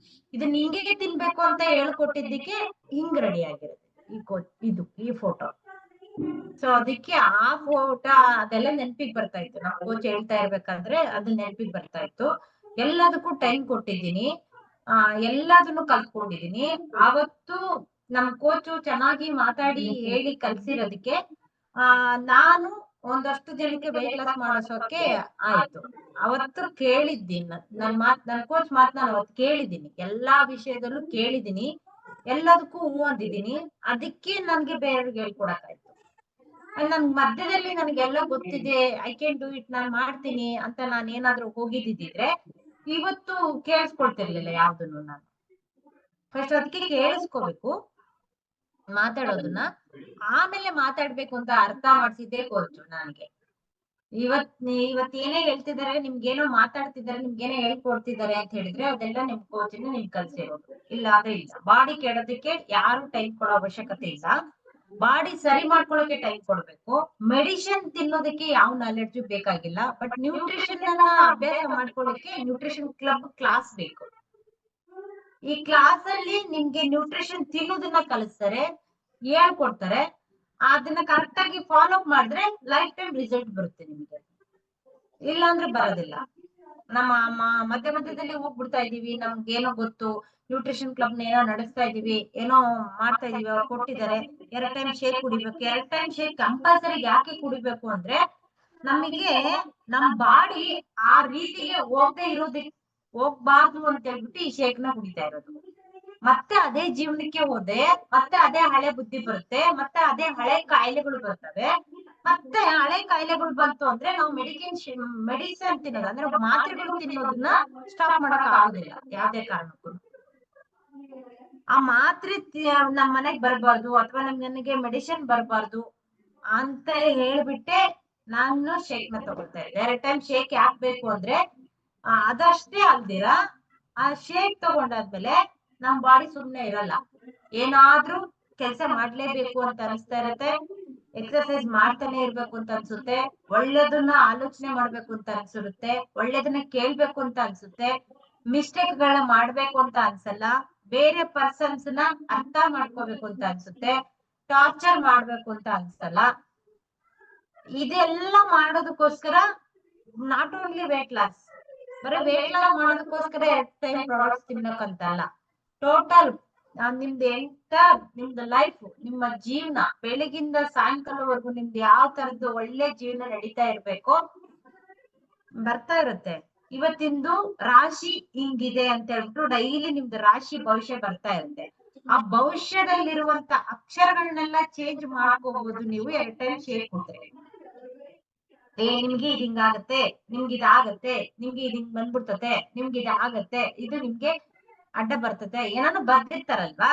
D: ಇದನ್ನ ಹಿಂಗೆ ತಿನ್ಬೇಕು ಅಂತ ಹೇಳ್ಕೊಟ್ಟಿದ್ದಕ್ಕೆ ಹಿಂಗ್ ರೆಡಿ ಆಗಿರೋದು ಈ ಫೋಟೋ. ಸೊ ಅದಕ್ಕೆ ಆ ಫೋಟೋ ಅದೆಲ್ಲ ನೆನಪಿಗೆ ಬರ್ತಾ ಇತ್ತು. ನಮ್ ಕೋಚ್ ಹೇಳ್ತಾ ಇರ್ಬೇಕಾದ್ರೆ ಅದು ನೆನಪಿಗೆ ಬರ್ತಾ ಇತ್ತು. ಎಲ್ಲದಕ್ಕೂ ಟೈಮ್ ಕೊಟ್ಟಿದ್ದೀನಿ, ಎಲ್ಲದನ್ನು ಕಲ್ತ್ಕೊಂಡಿದೀನಿ. ಅವತ್ತು ನಮ್ ಕೋಚು ಚೆನ್ನಾಗಿ ಮಾತಾಡಿ ಹೇಳಿ ಕಲ್ಸಿರೋದಕ್ಕೆ ನಾನು ಒಂದಷ್ಟು ಜನಕ್ಕೆ ವೆಯ್ಟ್ ಲಾಸ್ ಮಾಡಿಸೋಕೆ ಆಯ್ತು. ಅವತ್ತು ಕೇಳಿದ್ದೀನಿ, ನನ್ ಕೋಚ್ ಮಾತ್ ನಾನು ಅವತ್ತು ಕೇಳಿದ್ದೀನಿ, ಎಲ್ಲಾ ವಿಷಯದಲ್ಲೂ ಕೇಳಿದ್ದೀನಿ, ಎಲ್ಲದಕ್ಕೂ ಹೂ ಅಂದಿದ್ದೀನಿ. ಅದಕ್ಕೆ ನನ್ಗೆ ಬೇರೆಯವ್ರಿಗೆ ಹೇಳ್ಕೊಡಕ್ಕಾಯ್ತು. ನನ್ ಮಧ್ಯದಲ್ಲಿ ನನಗೆಲ್ಲ ಗೊತ್ತಿದೆ, ಐ ಕ್ಯಾನ್ ಡೂ ಇಟ್, ನಾನ್ ಮಾಡ್ತೀನಿ ಅಂತ ನಾನು ಏನಾದ್ರೂ ಹೋಗಿದ್ದಿದ್ರೆ ಇವತ್ತು ಕೇಳಿಸ್ಕೊಳ್ತಿರ್ಲಿಲ್ಲ ಯಾವ್ದನ್ನು. ನಾನು ಫಸ್ಟ್ ಅದಕ್ಕೆ ಕೇಳಿಸ್ಕೋಬೇಕು ಮಾತಾಡೋದನ್ನ, ಆಮೇಲೆ ಮಾತಾಡ್ಬೇಕು ಅಂತ ಅರ್ಥ ಮಾಡ್ಸಿದ್ದೆ ಕೋಚು ನನಗೆ. ಇವತ್ ಏನೇ ಹೇಳ್ತಿದ್ದಾರೆ, ನಿಮ್ಗೇನೋ ಮಾತಾಡ್ತಿದ್ದಾರೆ, ನಿಮ್ಗೇನೋ ಹೇಳ್ಕೊಡ್ತಿದ್ದಾರೆ ಅಂತ ಹೇಳಿದ್ರೆ ಅದೆಲ್ಲ ನಿಮ್ ಕೋಚಿನ ನಿಮ್ ಕಲ್ಸಿರೋದು. ಇಲ್ಲ ಅಂದ್ರೆ ಇಲ್ಲ. ಬಾಡಿ ಕೆಡೋದಕ್ಕೆ ಯಾರು ಟೈಮ್ ಕೊಡೋ ಅವಶ್ಯಕತೆ ಇಲ್ಲ. ಬಾಡಿ ಸರಿ ಮಾಡ್ಕೊಳ್ಳೋಕೆ ಟೈಮ್ ಕೊಡ್ಬೇಕು. ಮೆಡಿಸಿನ್ ತಿನ್ನೋದಕ್ಕೆ ಯಾವ ನಾಲೆಡ್ಜು ಬೇಕಾಗಿಲ್ಲ. ಬಟ್ ನ್ಯೂಟ್ರಿಷನ್ ಅನ್ನ ಅಭ್ಯಾಸ ಮಾಡ್ಕೊಳ್ಳೋಕೆ ನ್ಯೂಟ್ರಿಷನ್ ಕ್ಲಾಸ್ ಬೇಕು. ಈ ಕ್ಲಾಸ್ ಅಲ್ಲಿ ನಿಮ್ಗೆ ನ್ಯೂಟ್ರಿಷನ್ ತಿನ್ನೋದನ್ನ ಕಲಿಸ್ತಾರೆ, ಹೇಳ್ಕೊಡ್ತಾರೆ. ಅದನ್ನ ಕರೆಕ್ಟ್ ಆಗಿ ಫಾಲೋ ಅಪ್ ಮಾಡಿದ್ರೆ ಲೈಫ್ ಟೈಮ್ ರಿಸಲ್ಟ್ ಬರುತ್ತೆ ನಿಮ್ಗೆ. ಇಲ್ಲ ಅಂದ್ರೆ ಬರೋದಿಲ್ಲ. ನಮ್ಮ ಮಧ್ಯದಲ್ಲಿ ಹೋಗ್ಬಿಡ್ತಾ ಇದೀವಿ, ನಮ್ಗೆ ಏನೋ ಗೊತ್ತು, ನ್ಯೂಟ್ರಿಷನ್ ಕ್ಲಬ್ ಏನೋ ನಡೆಸ್ತಾ ಇದೀವಿ, ಏನೋ ಮಾಡ್ತಾ ಇದೀವಿ, ಅವ್ರು ಕೊಟ್ಟಿದ್ದಾರೆ 2 ಟೈಮ್ ಶೇಕ್ ಕುಡಿಬೇಕು. 2 ಟೈಮ್ ಶೇಕ್ ಕಂಪಲ್ಸರಿ ಯಾಕೆ ಕುಡಿಬೇಕು ಅಂದ್ರೆ ನಮಗೆ ನಮ್ ಬಾಡಿ ಆ ರೀತಿಗೆ ಹೋಗ್ಬಾರ್ದು ಅಂತ ಹೇಳ್ಬಿಟ್ಟು ಈ ಶೇಕ್ ನ ಕುಡಿತಾ ಇರೋದು. ಮತ್ತೆ ಅದೇ ಜೀವನಕ್ಕೆ ಹೋದೆ, ಮತ್ತೆ ಅದೇ ಹಳೆ ಬುದ್ಧಿ ಬರುತ್ತೆ, ಮತ್ತೆ ಅದೇ ಹಳೆ ಕಾಯಿಲೆಗಳು ಬರ್ತವೆ. ಮತ್ತೆ ಹಳೆ ಕಾಯಿಲೆಗಳು ಬಂತು ಅಂದ್ರೆ ನಾವು ಮೆಡಿಸಿನ್ ತಿನ್ನೋದು ಅಂದ್ರೆ ಮಾತ್ರೆಗಳು ತಿನ್ನೋದನ್ನ ಸ್ಟಾಪ್ ಮಾಡಕ್ ಆಗುದಿಲ್ಲ ಯಾವ್ದೇ ಕಾರಣಕ್ಕೂ. ಆ ಮಾತ್ರೆ ನಮ್ ಮನೆಗ್ ಬರ್ಬಾರ್ದು ಅಥವಾ ನನಗೆ ಮೆಡಿಸಿನ್ ಬರ್ಬಾರ್ದು ಅಂತ ಹೇಳ್ಬಿಟ್ಟೆ ನಾನು ಶೇಕ್ ನ ತಗೊಳ್ತಾ ಇದ್ದೆ. 2 ಟೈಮ್ ಶೇಕ್ ಹಾಕ್ಬೇಕು ಅಂದ್ರೆ ಅದಷ್ಟೇ ಅಲ್ದಿರ ಆ ಶೇಕ್ ತಗೊಂಡಾದ್ಮೇಲೆ ನಮ್ ಬಾಡಿ ಸುಮ್ನೆ ಇರಲ್ಲ, ಏನಾದ್ರೂ ಕೆಲ್ಸ ಮಾಡ್ಲೇಬೇಕು ಅಂತ ಅನಿಸ್ತಾ ಇರತ್ತೆ, ಎಕ್ಸರ್ಸೈಸ್ ಮಾಡ್ತಾನೆ ಇರ್ಬೇಕು ಅಂತ ಅನ್ಸುತ್ತೆ, ಒಳ್ಳೇದನ್ನ ಆಲೋಚನೆ ಮಾಡ್ಬೇಕು ಅಂತ ಅನ್ಸಿರುತ್ತೆ, ಒಳ್ಳೇದನ್ನ ಕೇಳ್ಬೇಕು ಅಂತ ಅನ್ಸುತ್ತೆ, ಮಿಸ್ಟೇಕ್ ಗಳನ್ನ ಮಾಡ್ಬೇಕು ಅಂತ ಅನ್ಸಲ್ಲ, ಬೇರೆ ಪರ್ಸನ್ಸ್ ನ ಅರ್ಥ ಮಾಡ್ಕೋಬೇಕು ಅಂತ ಅನ್ಸುತ್ತೆ, ಟಾರ್ಚರ್ ಮಾಡ್ಬೇಕು ಅಂತ ಅನ್ಸಲ್ಲ. ಇದೆಲ್ಲ ಮಾಡೋದಕ್ಕೋಸ್ಕರ ನಾಟ್ ಓನ್ಲಿ ವೇಟ್ ಲಾಸ್, ಬರೀ ವೇಟ್ ಲಾಸ್ ಮಾಡೋದಕ್ಕೋಸ್ಕರ 2 ಟೈಮ್ ಪ್ರಾಡಕ್ಟ್ಸ್ ತಿನ್ನಕ್ಕಂತಲ್ಲ, ಟೋಟಲ್ ನಿಮ್ದು ಲೈಫ್, ನಿಮ್ಮ ಜೀವನ ಬೆಳಗಿಂದ ಸಾಯಂಕಾಲವರೆಗೂ ನಿಮ್ದು ಯಾವ ತರದ್ದು ಒಳ್ಳೆ ಜೀವನ ನಡೀತಾ ಇರ್ಬೇಕು ಬರ್ತಾ ಇರುತ್ತೆ. ಇವತ್ತಿಂದು ರಾಶಿ ಹಿಂಗಿದೆ ಅಂತ ಹೇಳ್ಬಿಟ್ಟು ಡೈಲಿ ನಿಮ್ದು ರಾಶಿ ಭವಿಷ್ಯ ಬರ್ತಾ ಇರುತ್ತೆ. ಆ ಭವಿಷ್ಯದಲ್ಲಿರುವಂತ ಅಕ್ಷರಗಳನ್ನೆಲ್ಲ ಚೇಂಜ್ ಮಾಡ್ಕೋಬಹುದು ನೀವು 2 ಟೈಮ್ ಶೇಕ್ ಕೊಟ್ರೆ. ನಿಮ್ಗೆ ಹಿಂಗಾಗತ್ತೆ, ನಿಮ್ಗೆ ಇದಾಗತ್ತೆ, ನಿಮ್ಗೆ ಹಿಂಗ್ ಬಂದ್ಬಿಡ್ತತೆ, ನಿಮ್ಗೆ ಇದಾಗತ್ತೆ, ಇದು ನಿಮ್ಗೆ ಅಡ್ಡ ಬರ್ತತೆ, ಏನಾನು ಬರ್ದಿರ್ತಾರಲ್ವಾ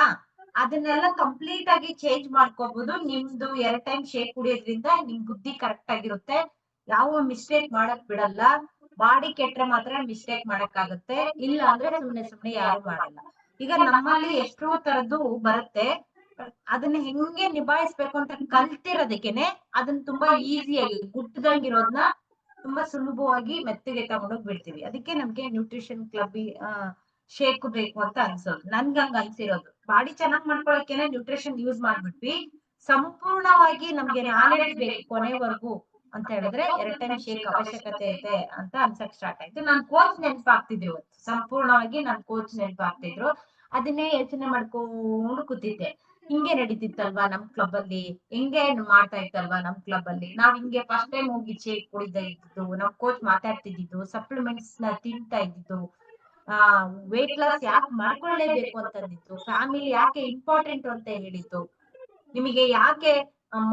D: ಅದನ್ನೆಲ್ಲ ಕಂಪ್ಲೀಟ್ ಆಗಿ ಚೇಂಜ್ ಮಾಡ್ಕೋಬಹುದು. ನಿಮ್ದು 2 ಟೈಮ್ ಶೇಕ್ ಕುಡಿಯೋದ್ರಿಂದ ನಿಮ್ ಬುದ್ಧಿ ಕರೆಕ್ಟ್ ಆಗಿರುತ್ತೆ, ಯಾವ ಮಿಸ್ಟೇಕ್ ಮಾಡಕ್ ಬಿಡಲ್ಲ. ಬಾಡಿ ಕೆಟ್ರೆ ಮಾತ್ರ ಮಿಸ್ಟೇಕ್ ಮಾಡಕ್ ಆಗುತ್ತೆ, ಇಲ್ಲ ಅಂದ್ರೆ ಸುಮ್ನೆ ಯಾರು ಮಾಡಲ್ಲ. ಈಗ ನಮ್ಮಲ್ಲಿ ಎಷ್ಟೋ ತರದ್ದು ಬರುತ್ತೆ, ಅದನ್ನ ಹೆಂಗೆ ನಿಭಾಯಿಸ್ಬೇಕು ಅಂತ ಕಲ್ತಿರೋದಕ್ಕೇನೆ ಅದನ್ನ ತುಂಬಾ ಈಸಿಯಾಗಿ ಗುಟ್ಟದಂಗಿರೋದ್ನ
H: ತುಂಬಾ ಸುಲಭವಾಗಿ ಮೆತ್ತಗೆ ತಗೊಂಡೋಗಿ ಬಿಡ್ತೀವಿ. ಅದಕ್ಕೆ ನಮ್ಗೆ ನ್ಯೂಟ್ರಿಷನ್ ಕ್ಲಬ್ ಶೇಕ್ ಬೇಕು ಅಂತ ಅನ್ಸೋದು. ನನ್ಗೆ ಹಂಗ ಅನ್ಸಿರೋದು. ಬಾಡಿ ಚೆನ್ನಾಗ್ ಮಾಡ್ಕೊಳಕ್ಕೇನೆ ನ್ಯೂಟ್ರಿಷನ್ ಯೂಸ್ ಮಾಡ್ಬಿಟ್ವಿ. ಸಂಪೂರ್ಣವಾಗಿ ನಮ್ಗೆ ನಾಲೆಡ್ಜ್ ಬೇಕು ಕೊನೆವರೆಗೂ ಅಂತ ಹೇಳಿದ್ರೆ 2 ಟೈಮ್ ಶೇಕ್ ಅವಶ್ಯಕತೆ ಇದೆ ಅಂತ ಅನ್ಸಕ್ ಸ್ಟಾರ್ಟ್ ಆಯ್ತು. ನಾನ್ ಕೋಚ್ ನೆನಪಾಗ್ತಿದ್ರು ಇವತ್ತು. ಸಂಪೂರ್ಣವಾಗಿ ನಾನ್ ಕೋಚ್ ನೆನಪಾಗ್ತಿದ್ರು. ಅದನ್ನೇ ಯೋಚನೆ ಮಾಡ್ಕೊಂಡು ಕೂತಿದ್ದೆ. ಹಿಂಗೆ ನಡೀತಿತ್ತಲ್ವಾ ನಮ್ ಕ್ಲಬ್ ಅಲ್ಲಿ, ಹಿಂಗೆ ಮಾಡ್ತಾ ಇತ್ತಲ್ವಾ ನಮ್ ಕ್ಲಬ್ ಅಲ್ಲಿ. ನಾವ್ ಹಿಂಗೆ ಫಸ್ಟ್ ಟೈಮ್ ಹೋಗಿ ಶೇಕ್ ಕುಡಿತಾ ಇದ್ದಿದ್ದು, ನಮ್ ಕೋಚ್ ಮಾತಾಡ್ತಿದ್ದು, ಸಪ್ಲಿಮೆಂಟ್ಸ್ ನ ತಿಂತಾ ಇದ್ದಿದ್ದು, ವೇಟ್ ಲಾಸ್ ಯಾಕೆ ಮಾಡ್ಕೊಳ್ಳೇಬೇಕು ಅಂತಂದಿತ್ತು, ಫ್ಯಾಮಿಲಿ ಯಾಕೆ ಇಂಪಾರ್ಟೆಂಟ್ ಅಂತ ಹೇಳಿದ್ದು, ನಿಮಗೆ ಯಾಕೆ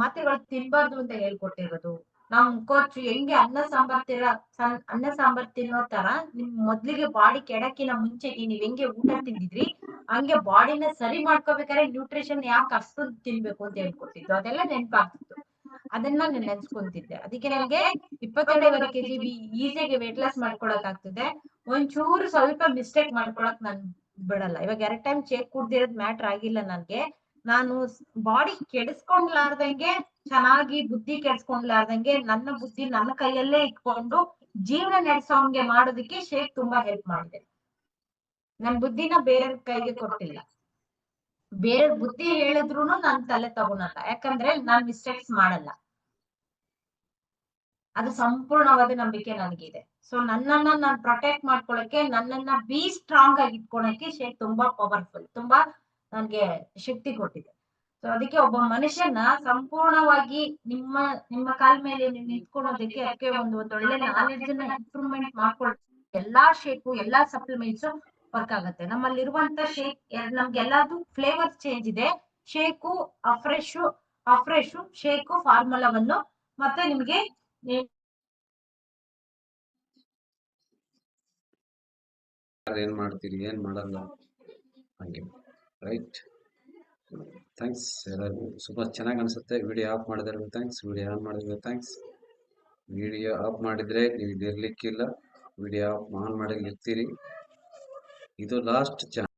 H: ಮಾತ್ರೆಗಳು ತಿನ್ಬಾರ್ದು ಅಂತ ಹೇಳ್ಕೊಟ್ಟಿರೋದು. ನಮ್ ಕೋಚ್ ಹೆಂಗೆ ಅನ್ನ ಸಾಂಬಾರ್ ತಿನ್ನೋ ತರ ನಿಮ್ ಮೊದ್ಲಿಗೆ ಬಾಡಿ ಕೆಡಕಿನ ಮುಂಚೆಗೆ ನೀವ್ ಹೆಂಗೆ ಊಟ ತಿಂದಿದ್ರಿ ಹಂಗೆ ಬಾಡಿನ ಸರಿ ಮಾಡ್ಕೋಬೇಕಾದ್ರೆ ನ್ಯೂಟ್ರಿಷನ್ ಯಾಕೆ ಅಷ್ಟೊಂದು ತಿನ್ಬೇಕು ಅಂತ ಹೇಳ್ಕೊಟ್ಟಿದ್ದು. ಅದೆಲ್ಲ ನೆನಪಾಗ್ತಿತ್ತು. ಅದನ್ನ ನಾನು ನೆನ್ಸ್ಕೊಂತಿದ್ದೆ. ಅದಕ್ಕೆ ನನ್ಗೆ 22.5 kg ಈಸಿಯಾಗಿ ವೇಟ್ ಲಾಸ್ ಮಾಡ್ಕೊಳಕ್ ಆಗ್ತಿದೆ. ಒಂಚೂರು ಸ್ವಲ್ಪ ಮಿಸ್ಟೇಕ್ ಮಾಡ್ಕೊಳಕ್ ನಾನ್ ಬಿಡಲ್ಲ. ಇವಾಗ 2 ಟೈಮ್ ಶೇಕ್ ಕುಡ್ದಿರೋದ್ ಮ್ಯಾಟ್ರ್ ಆಗಿಲ್ಲ ನನ್ಗೆ. ನಾನು ಬಾಡಿ ಕೆಡಿಸ್ಕೊಂಡ್ಲಾರ್ದಂಗೆ, ಚೆನ್ನಾಗಿ ಬುದ್ಧಿ ಕೆಡಿಸ್ಕೊಂಡ್ಲಾರ್ದಂಗೆ, ನನ್ನ ಬುದ್ಧಿ ನನ್ನ ಕೈಯಲ್ಲೇ ಇಟ್ಕೊಂಡು ಜೀವನ ನಡೆಸೋಂಗೆ ಮಾಡೋದಕ್ಕೆ ಶೇಕ್ ತುಂಬಾ ಹೆಲ್ಪ್ ಮಾಡಿದೆ. ನನ್ ಬುದ್ಧಿನ ಬೇರೆಯವ್ರ ಕೈಗೆ ಕೊಟ್ಟಿಲ್ಲ. ಬೇರೆ ಬುದ್ಧಿ ಹೇಳಿದ್ರುನು ನಾನ್ ತಲೆ ತಗೊಳಲ್ಲ. ಯಾಕಂದ್ರೆ ನಾನ್ ಮಿಸ್ಟೇಕ್ಸ್ ಮಾಡಲ್ಲ. ಅದು ಸಂಪೂರ್ಣವಾದ ನಂಬಿಕೆ ನನಗಿದೆ. ಸೊ ನನ್ನನ್ನ ನಾನ್ ಪ್ರೊಟೆಕ್ಟ್ ಮಾಡ್ಕೊಳಕ್ಕೆ, ನನ್ನನ್ನ ಬಿ ಸ್ಟ್ರಾಂಗ್ ಆಗಿ ಇಟ್ಕೊಳಕ್ಕೆ ಶೇಕ್ ತುಂಬಾ ಪವರ್ಫುಲ್, ತುಂಬಾ ನನ್ಗೆ ಶಕ್ತಿ ಕೊಟ್ಟಿದೆ. ಸೊ ಅದಕ್ಕೆ ಒಬ್ಬ ಮನುಷ್ಯನ ಸಂಪೂರ್ಣವಾಗಿ ನಿಮ್ಮ ಕಾಲ್ ಮೇಲೆ ನೀವು ನಿಂತ್ಕೊಳ್ಳೋದಕ್ಕೆ ಅದಕ್ಕೆ ಒಂದು ಒಳ್ಳೆ ನಾಲೆಡ್ಜ್ ನ ಇಂಪ್ರೂವ್ಮೆಂಟ್ ಮಾಡ್ಕೊಳ್ಳಿ. ಎಲ್ಲಾ ಶೇಕು, ಎಲ್ಲಾ ಸಪ್ಲಿಮೆಂಟ್ಸ್ ವರ್ಕ್ ಆಗುತ್ತೆ. ನಮ್ಮಲ್ಲಿರುವಂತ ಶೇಕ್ ನಮ್ಗೆಲ್ಲಾದು ಫ್ಲೇವರ್ ಚೇಂಜ್ ಇದೆ. ಶೇಕು ಅಫ್ರೆಶ್ ಶೇಕು ಫಾರ್ಮುಲಾವನ್ನು ಮತ್ತೆ ನಿಮ್ಗೆ
A: ಏನ್ ಮಾಡ್ತೀರಿ ಏನ್ ಮಾಡಲ್ಲ ಹಂಗೆ, ರೈಟ್. ಥ್ಯಾಂಕ್ಸ್ ಎಲ್ಲರಿಗೂ. super ಚೆನ್ನಾಗಿ ಅನ್ಸುತ್ತೆ. ವಿಡಿಯೋ ಆಫ್ ಮಾಡಿದ್ರೆ ಥ್ಯಾಂಕ್ಸ್, ವಿಡಿಯೋ ಆನ್ ಮಾಡಿದ್ರೆ ಥ್ಯಾಂಕ್ಸ್. ವಿಡಿಯೋ ಆಫ್ ಮಾಡಿದ್ರೆ ನೀವು ಇರ್ಲಿಕ್ಕಿಲ್ಲ, ವಿಡಿಯೋ ಆನ್ ಮಾಡಿ ಇರ್ತೀರಿ. ಇದು ಲಾಸ್ಟ್ ಚಾನ್ಸ್.